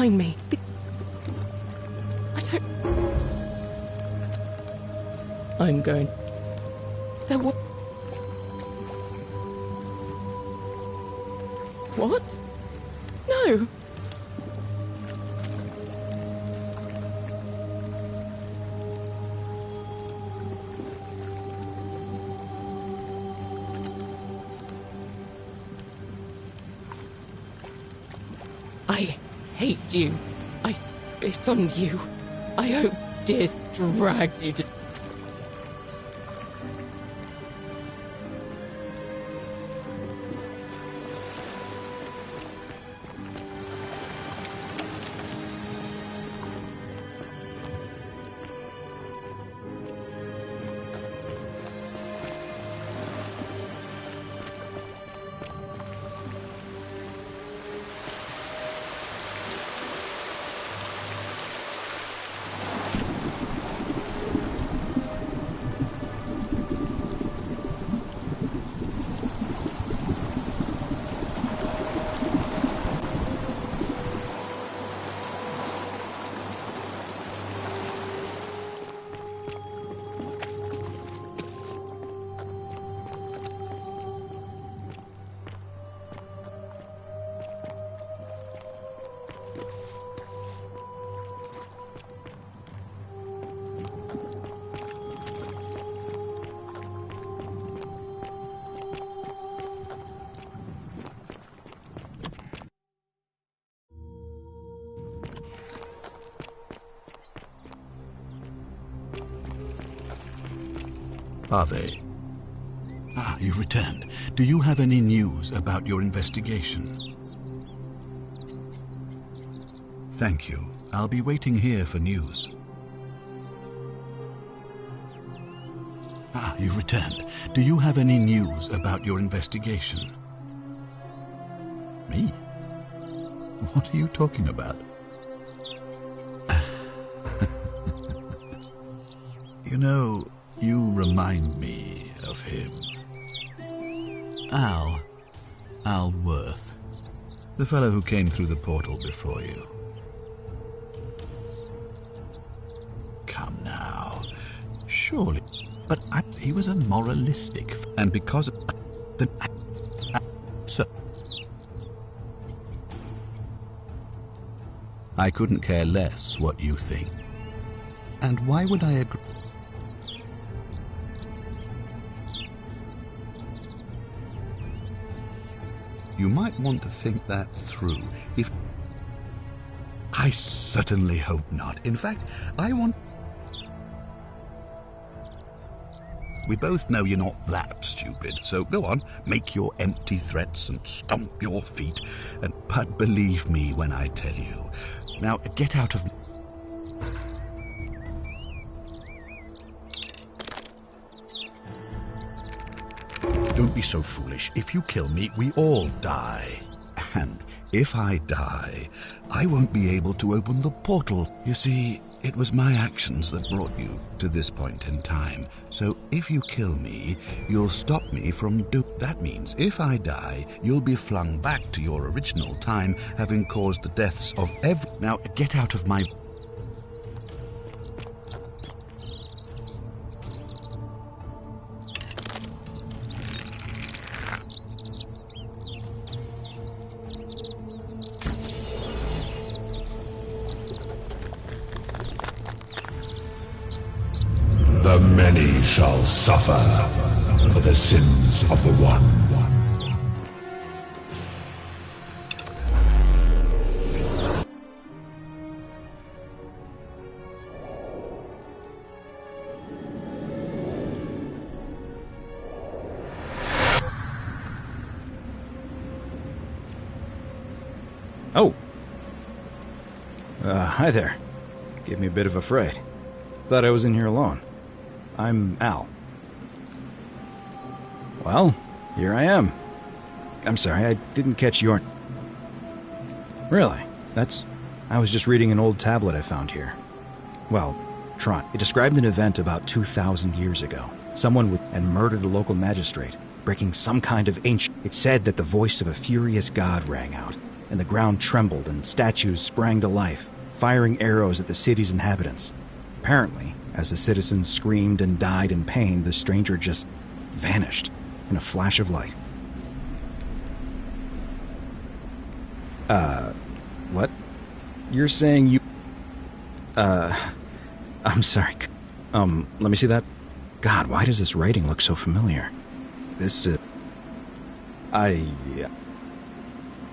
behind me. I don't... I'm going... There was... What? No! I hate you. I spit on you. I hope Dis drags you to... Are they? Ah, you've returned. Do you have any news about your investigation? Thank you. I'll be waiting here for news. Ah, you've returned. Do you have any news about your investigation? Me? What are you talking about? You know, you remind me of him. Al Worth. The fellow who came through the portal before you. Come now. Surely. But he was a moralistic, and because of the... So... I couldn't care less what you think. And why would I agree? You might want to think that through. If... I certainly hope not. In fact, I want... We both know you're not that stupid, so go on, make your empty threats and stomp your feet, but believe me when I tell you. Now, get out of... Don't be so foolish. If you kill me, we all die. And if I die, I won't be able to open the portal. You see, it was my actions that brought you to this point in time. So if you kill me, you'll stop me from That means if I die, you'll be flung back to your original time, having caused the deaths of every... Now, get out of my... The many shall suffer for the sins of the one. Oh. Hi there. Gave me a bit of a fright. Thought I was in here alone. I'm Al. Well, here I am. I'm sorry, I didn't catch your... Really? I was just reading an old tablet I found here. Well, It described an event about 2,000 years ago. Someone murdered a local magistrate, breaking some kind of ancient... It said that the voice of a furious god rang out. and the ground trembled and statues sprang to life, firing arrows at the city's inhabitants. Apparently, as the citizens screamed and died in pain, the stranger just vanished in a flash of light. What? You're saying you... I'm sorry. Let me see that. God, why does this writing look so familiar? This,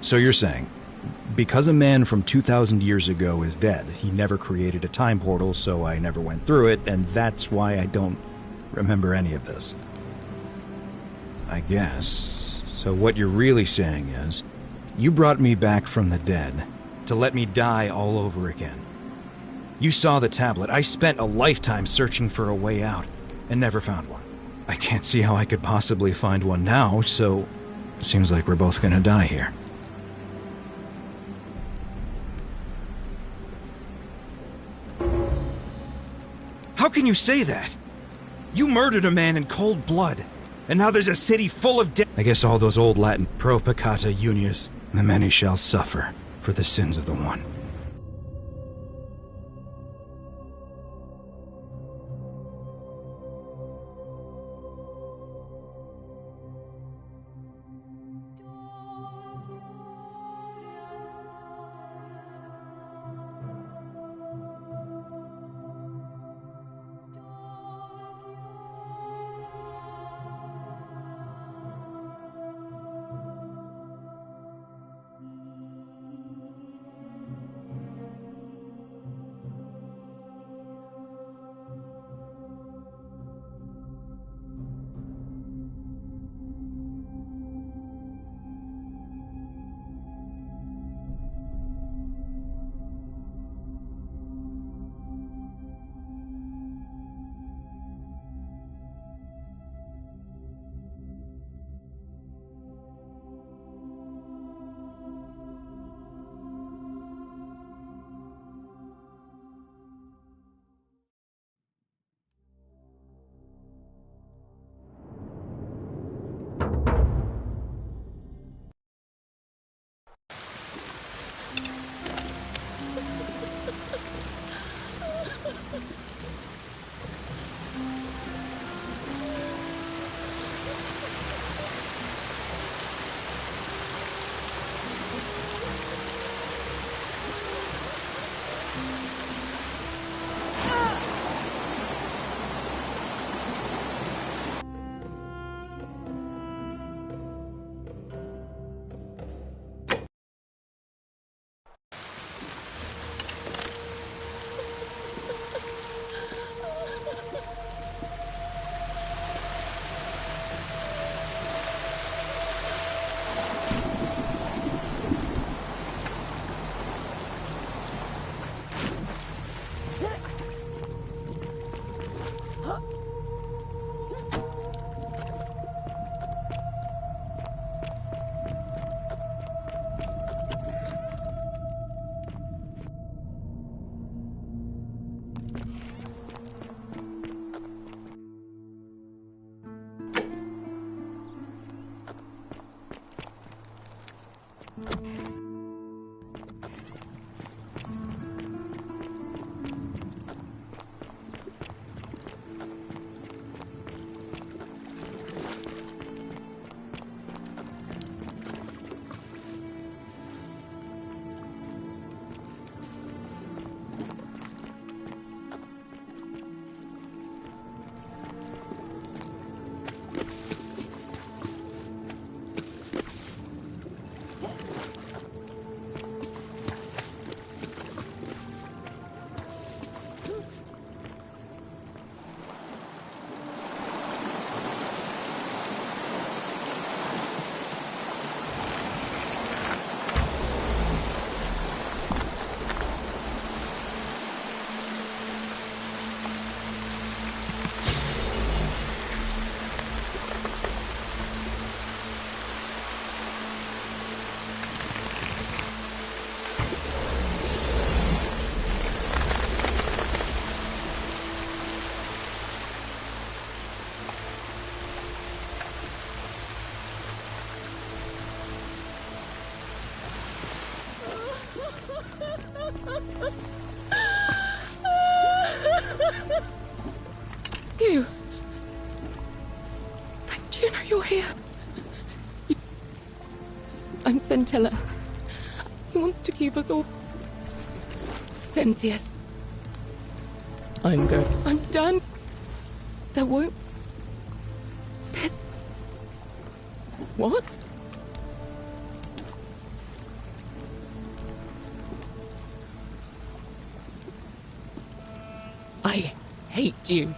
So you're saying, because a man from 2,000 years ago is dead, he never created a time portal, so I never went through it, and that's why I don't remember any of this. I guess. So what you're really saying is, you brought me back from the dead to let me die all over again. You saw the tablet. I spent a lifetime searching for a way out, and never found one. I can't see how I could possibly find one now, so it seems like we're both gonna die here. How can you say that? You murdered a man in cold blood, and now there's a city full of dead. I guess all those old Latin, pro peccata unius, the many shall suffer for the sins of the one. You. Do you know you're here? I'm Centella. He wants to keep us all. Sentius. I'm done. There won't. There's. What? I hate you.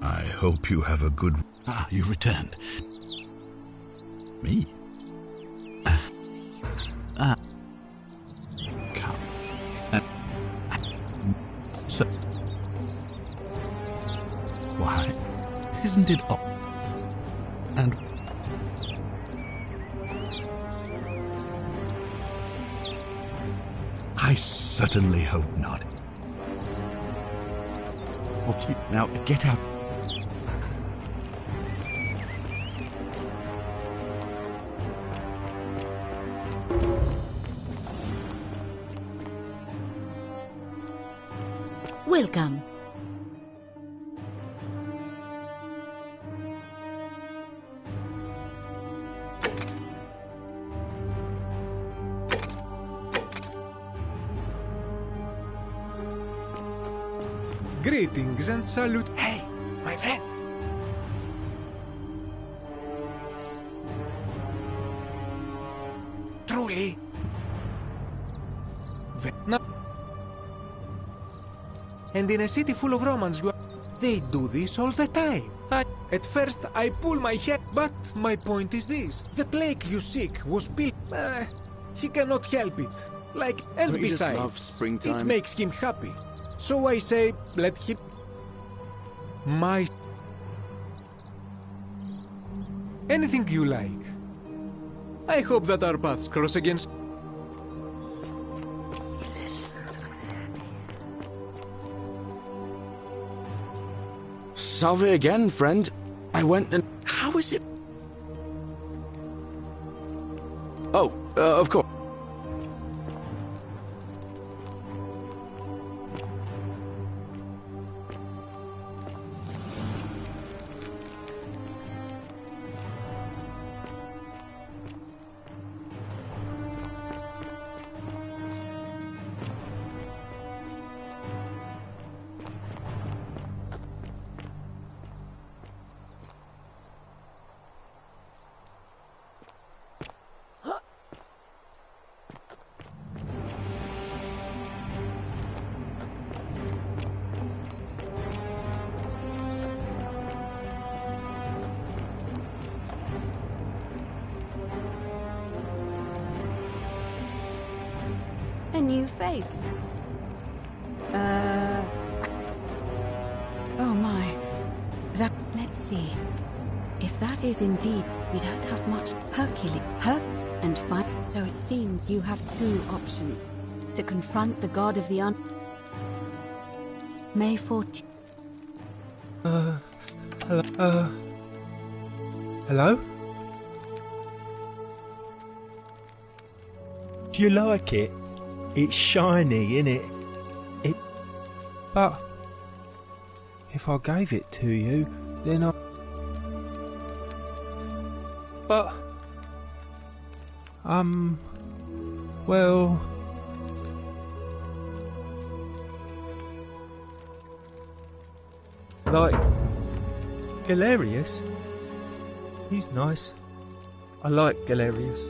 I hope you have a good... Ah, you've returned. Me? Come. So... Why, isn't it up? And... I certainly hope not. Okay, now get out. Welcome. Greetings and salute. Hey, my friend. Truly? No. And in a city full of Romans, they do this all the time. At first, I pull my hair, but my point is this. The plague you seek was built... he cannot help it. And Don't you just besides, love springtime? it makes him happy. So I say, let him... Anything you like. I hope that our paths cross again. Salve again, friend. I went and... How is it? Oh, of course. A new face. Oh my. Let's see. If that is indeed, we don't have much. Hercules. And fight. So it seems you have two options. To confront the god of the May 14. Hello? Do you like it? It's shiny, innit? But if I gave it to you, then Well... Like... Galerius? He's nice. I like Galerius.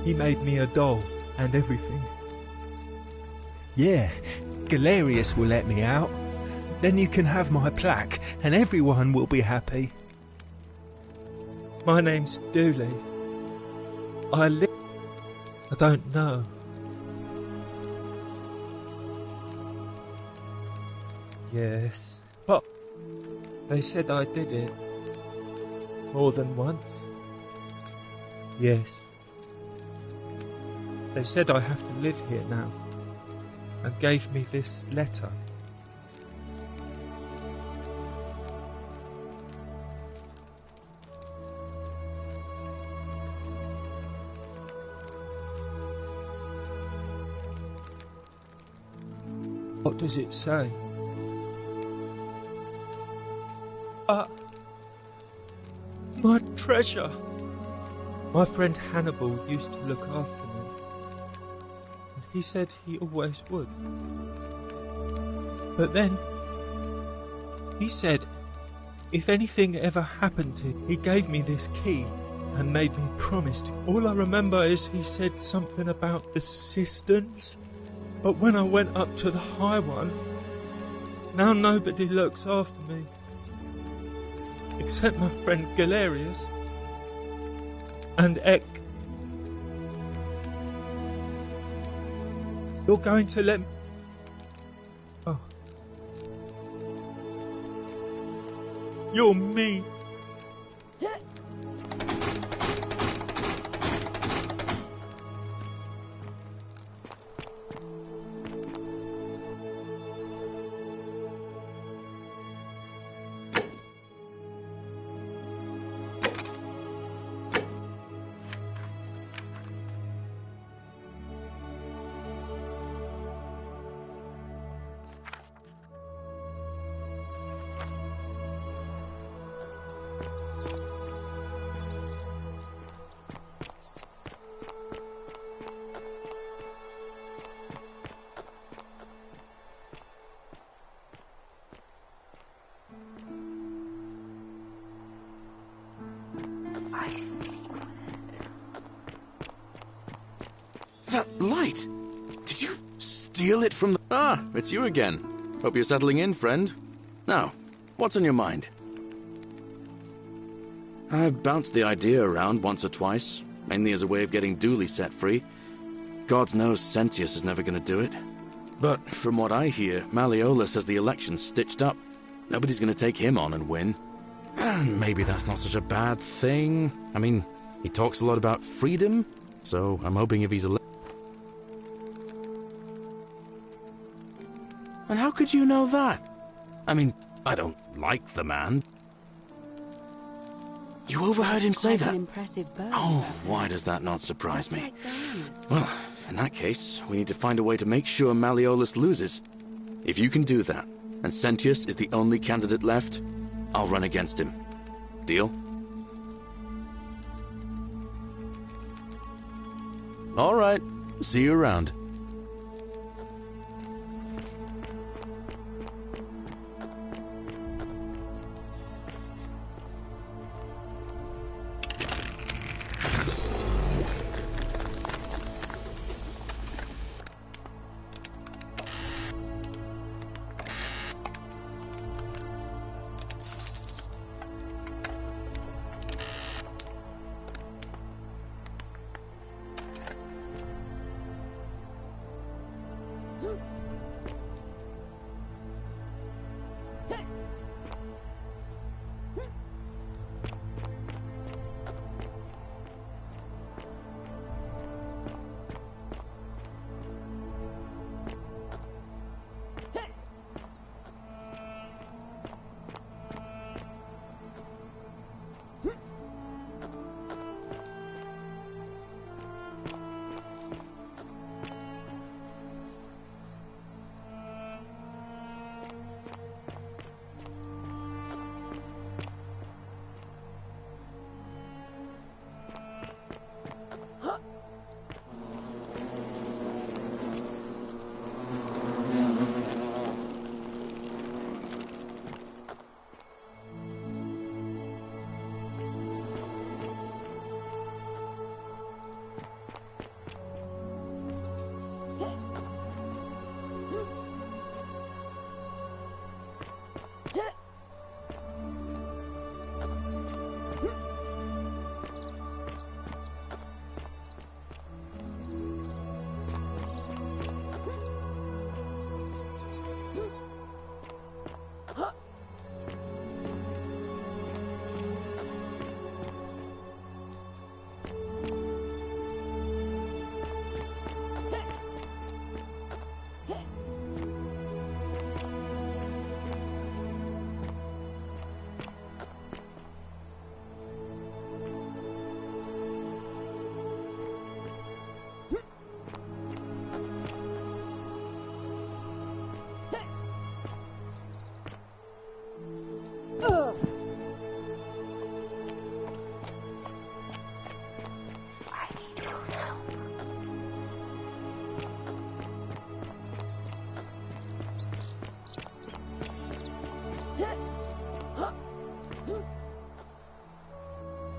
He made me a doll and everything. Yeah, Galerius will let me out. Then you can have my plaque and everyone will be happy. My name's Dooley. I don't know. Yes, but they said I did it. More than once. Yes. They said I have to live here now, and gave me this letter. What does it say? My treasure! My friend Hannibal used to look after me. And he said he always would. But then, he said, if anything ever happened to him, he gave me this key and made me promise to. All I remember is he said something about the cisterns. But when I went up to the high one, now nobody looks after me. Except my friend Galerius. And Ek. You're going to let me... Oh. You're mean. That light! Did you steal it from the... Ah, it's you again. Hope you're settling in, friend. Now, what's on your mind? I've bounced the idea around once or twice, mainly as a way of getting Dooley set free. God knows Sentius is never going to do it. But from what I hear, Malleolus has the election stitched up. Nobody's going to take him on and win. And maybe that's not such a bad thing. I mean, he talks a lot about freedom, so I'm hoping if he's elected... And how could you know that? I mean, I don't like the man. You overheard him say that? Oh, why does that not surprise me? Well, in that case, we need to find a way to make sure Malleolus loses. If you can do that, and Sentius is the only candidate left, I'll run against him. Deal? All right. See you around.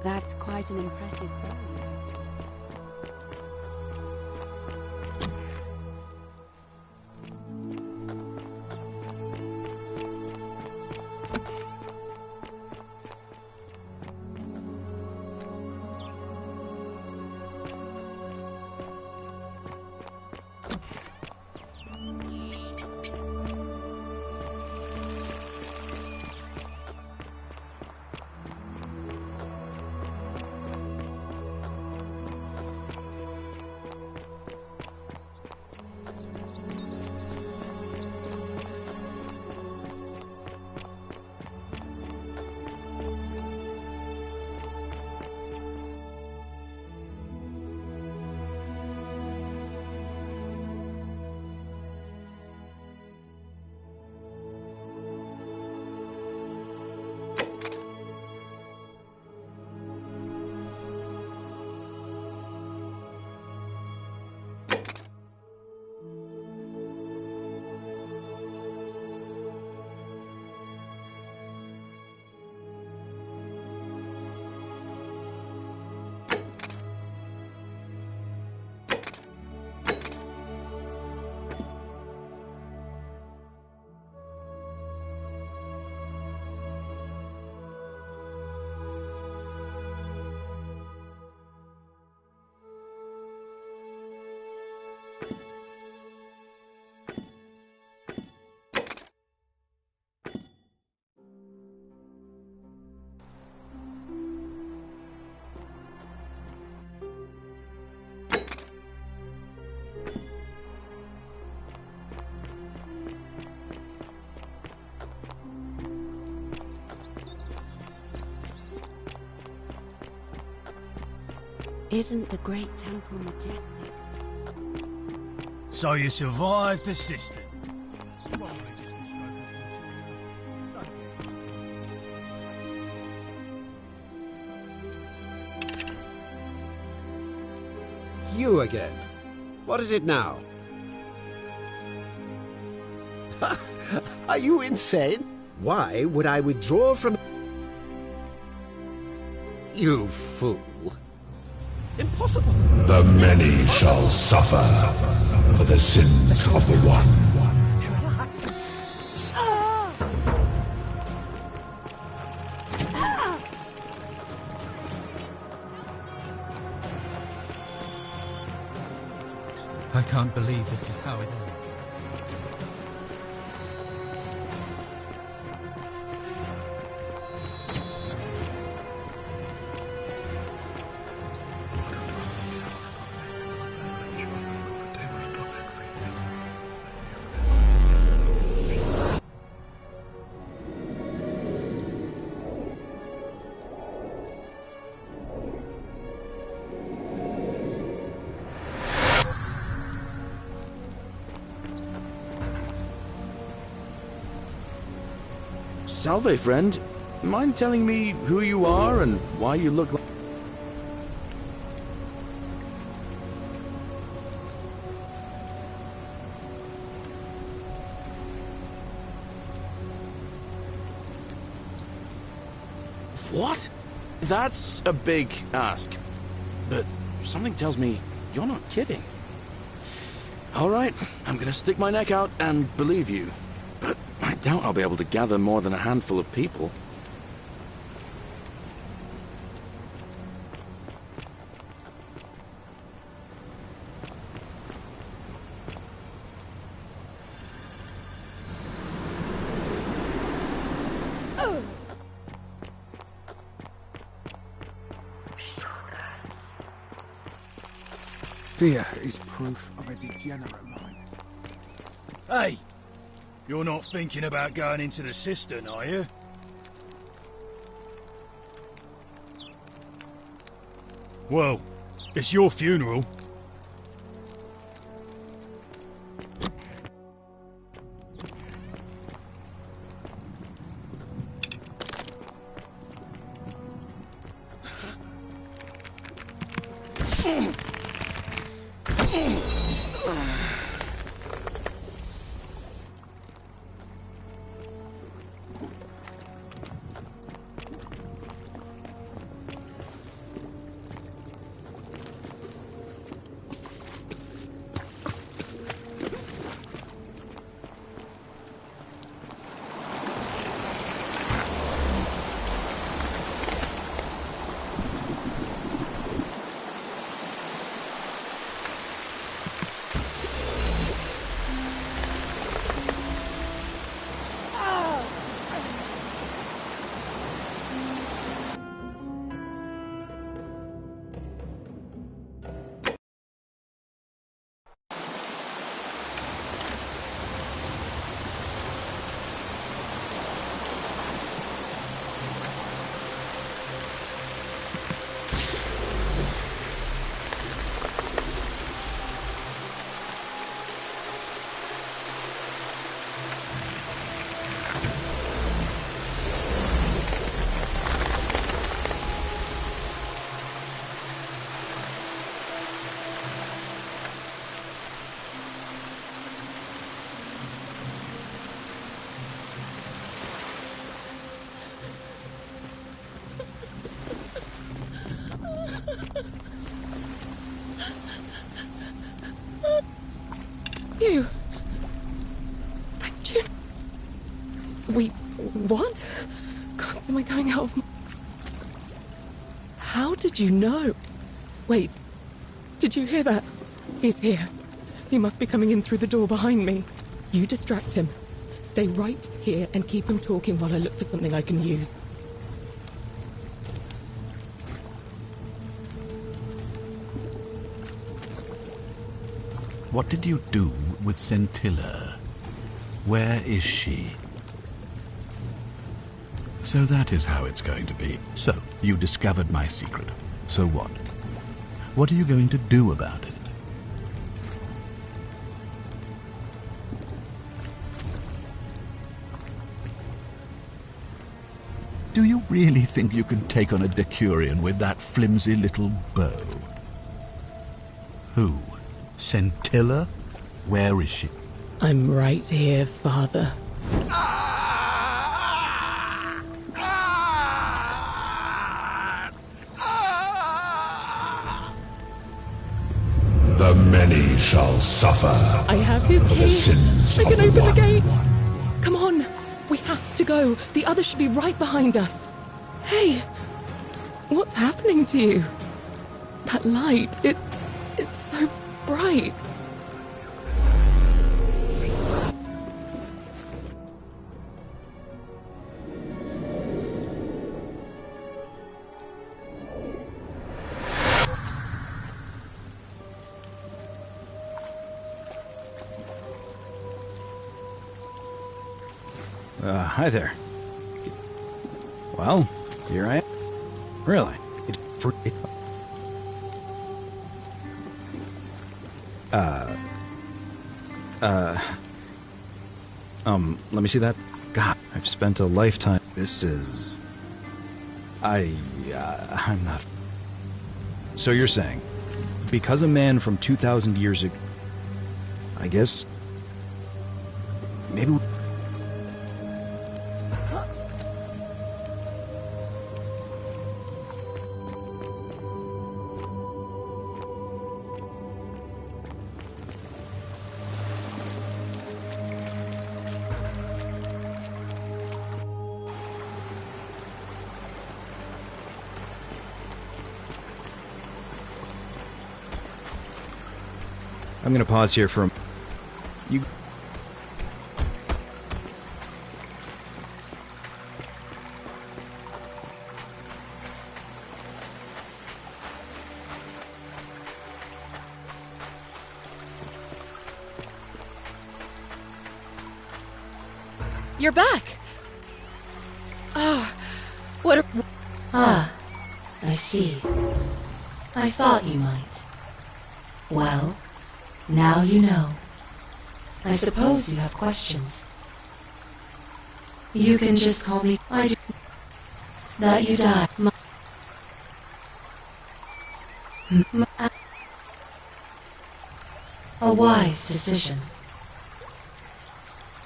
That's quite an impressive bow you have. Isn't the great temple majestic? So you survived the system. You again. What is it now? Are you insane? Why would I withdraw from... You fool. Impossible. The many shall suffer for the sins of the one. I can't believe this is how it ends. Salve, friend. Mind telling me who you are and why you look like... What? That's a big ask. But something tells me you're not kidding. All right, I'm gonna stick my neck out and believe you. But I doubt I'll be able to gather more than a handful of people. Fear is proof of a degenerate mind. Hey! You're not thinking about going into the cistern, are you? Well, it's your funeral. you. Thank you. What? God, am I going out of... How did you know? Wait, did you hear that? He's here. He must be coming in through the door behind me. You distract him. Stay right here and keep him talking while I look for something I can use. What did you do with Scintilla? Where is she? So that is how it's going to be. So, you discovered my secret. So what? What are you going to do about it? Do you really think you can take on a Decurion with that flimsy little bow? Who? Scintilla? Where is she? I'm right here, Father. The many shall suffer. I have his for key. the sins I can of the open the one. gate. Come on. We have to go. The others should be right behind us. Hey, what's happening to you? That light, it's so bright. Hi there. Well, here I am. Really? Let me see that. God, I've spent a lifetime. This is... I'm not... So you're saying, because a man from 2,000 years ago... I guess... Maybe... I'm gonna pause here for a... You... You're back! Oh, what a... Ah, I see. I thought you might. Well, now you know. I suppose you have questions. You can just call me... That you died. A wise decision.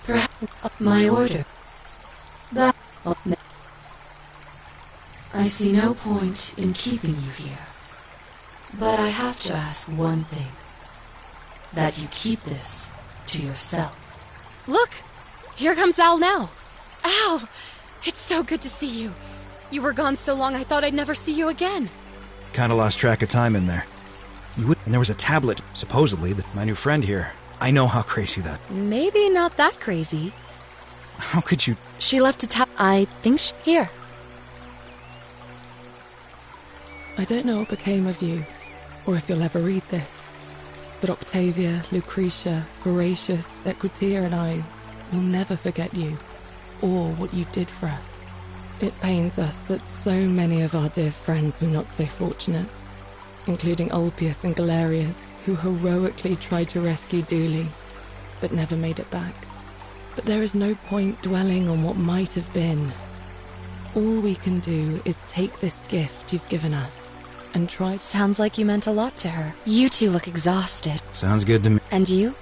Perhaps my order. That... I see no point in keeping you here. But I have to ask one thing. That you keep this to yourself. Look! Here comes Al now. Al! It's so good to see you. You were gone so long I thought I'd never see you again. Kinda lost track of time in there. And there was a tablet, supposedly, that my new friend here. I know how crazy that... Maybe not that crazy. How could you... She left a I think here. I don't know what became of you, or if you'll ever read this. But Octavia, Lucretia, Horatius, Equitia and I will never forget you, or what you did for us. It pains us that so many of our dear friends were not so fortunate, including Ulpius and Galerius, who heroically tried to rescue Dooley, but never made it back. But there is no point dwelling on what might have been. All we can do is take this gift you've given us, and try... Sounds like you meant a lot to her. You two look exhausted. Sounds good to me. And you?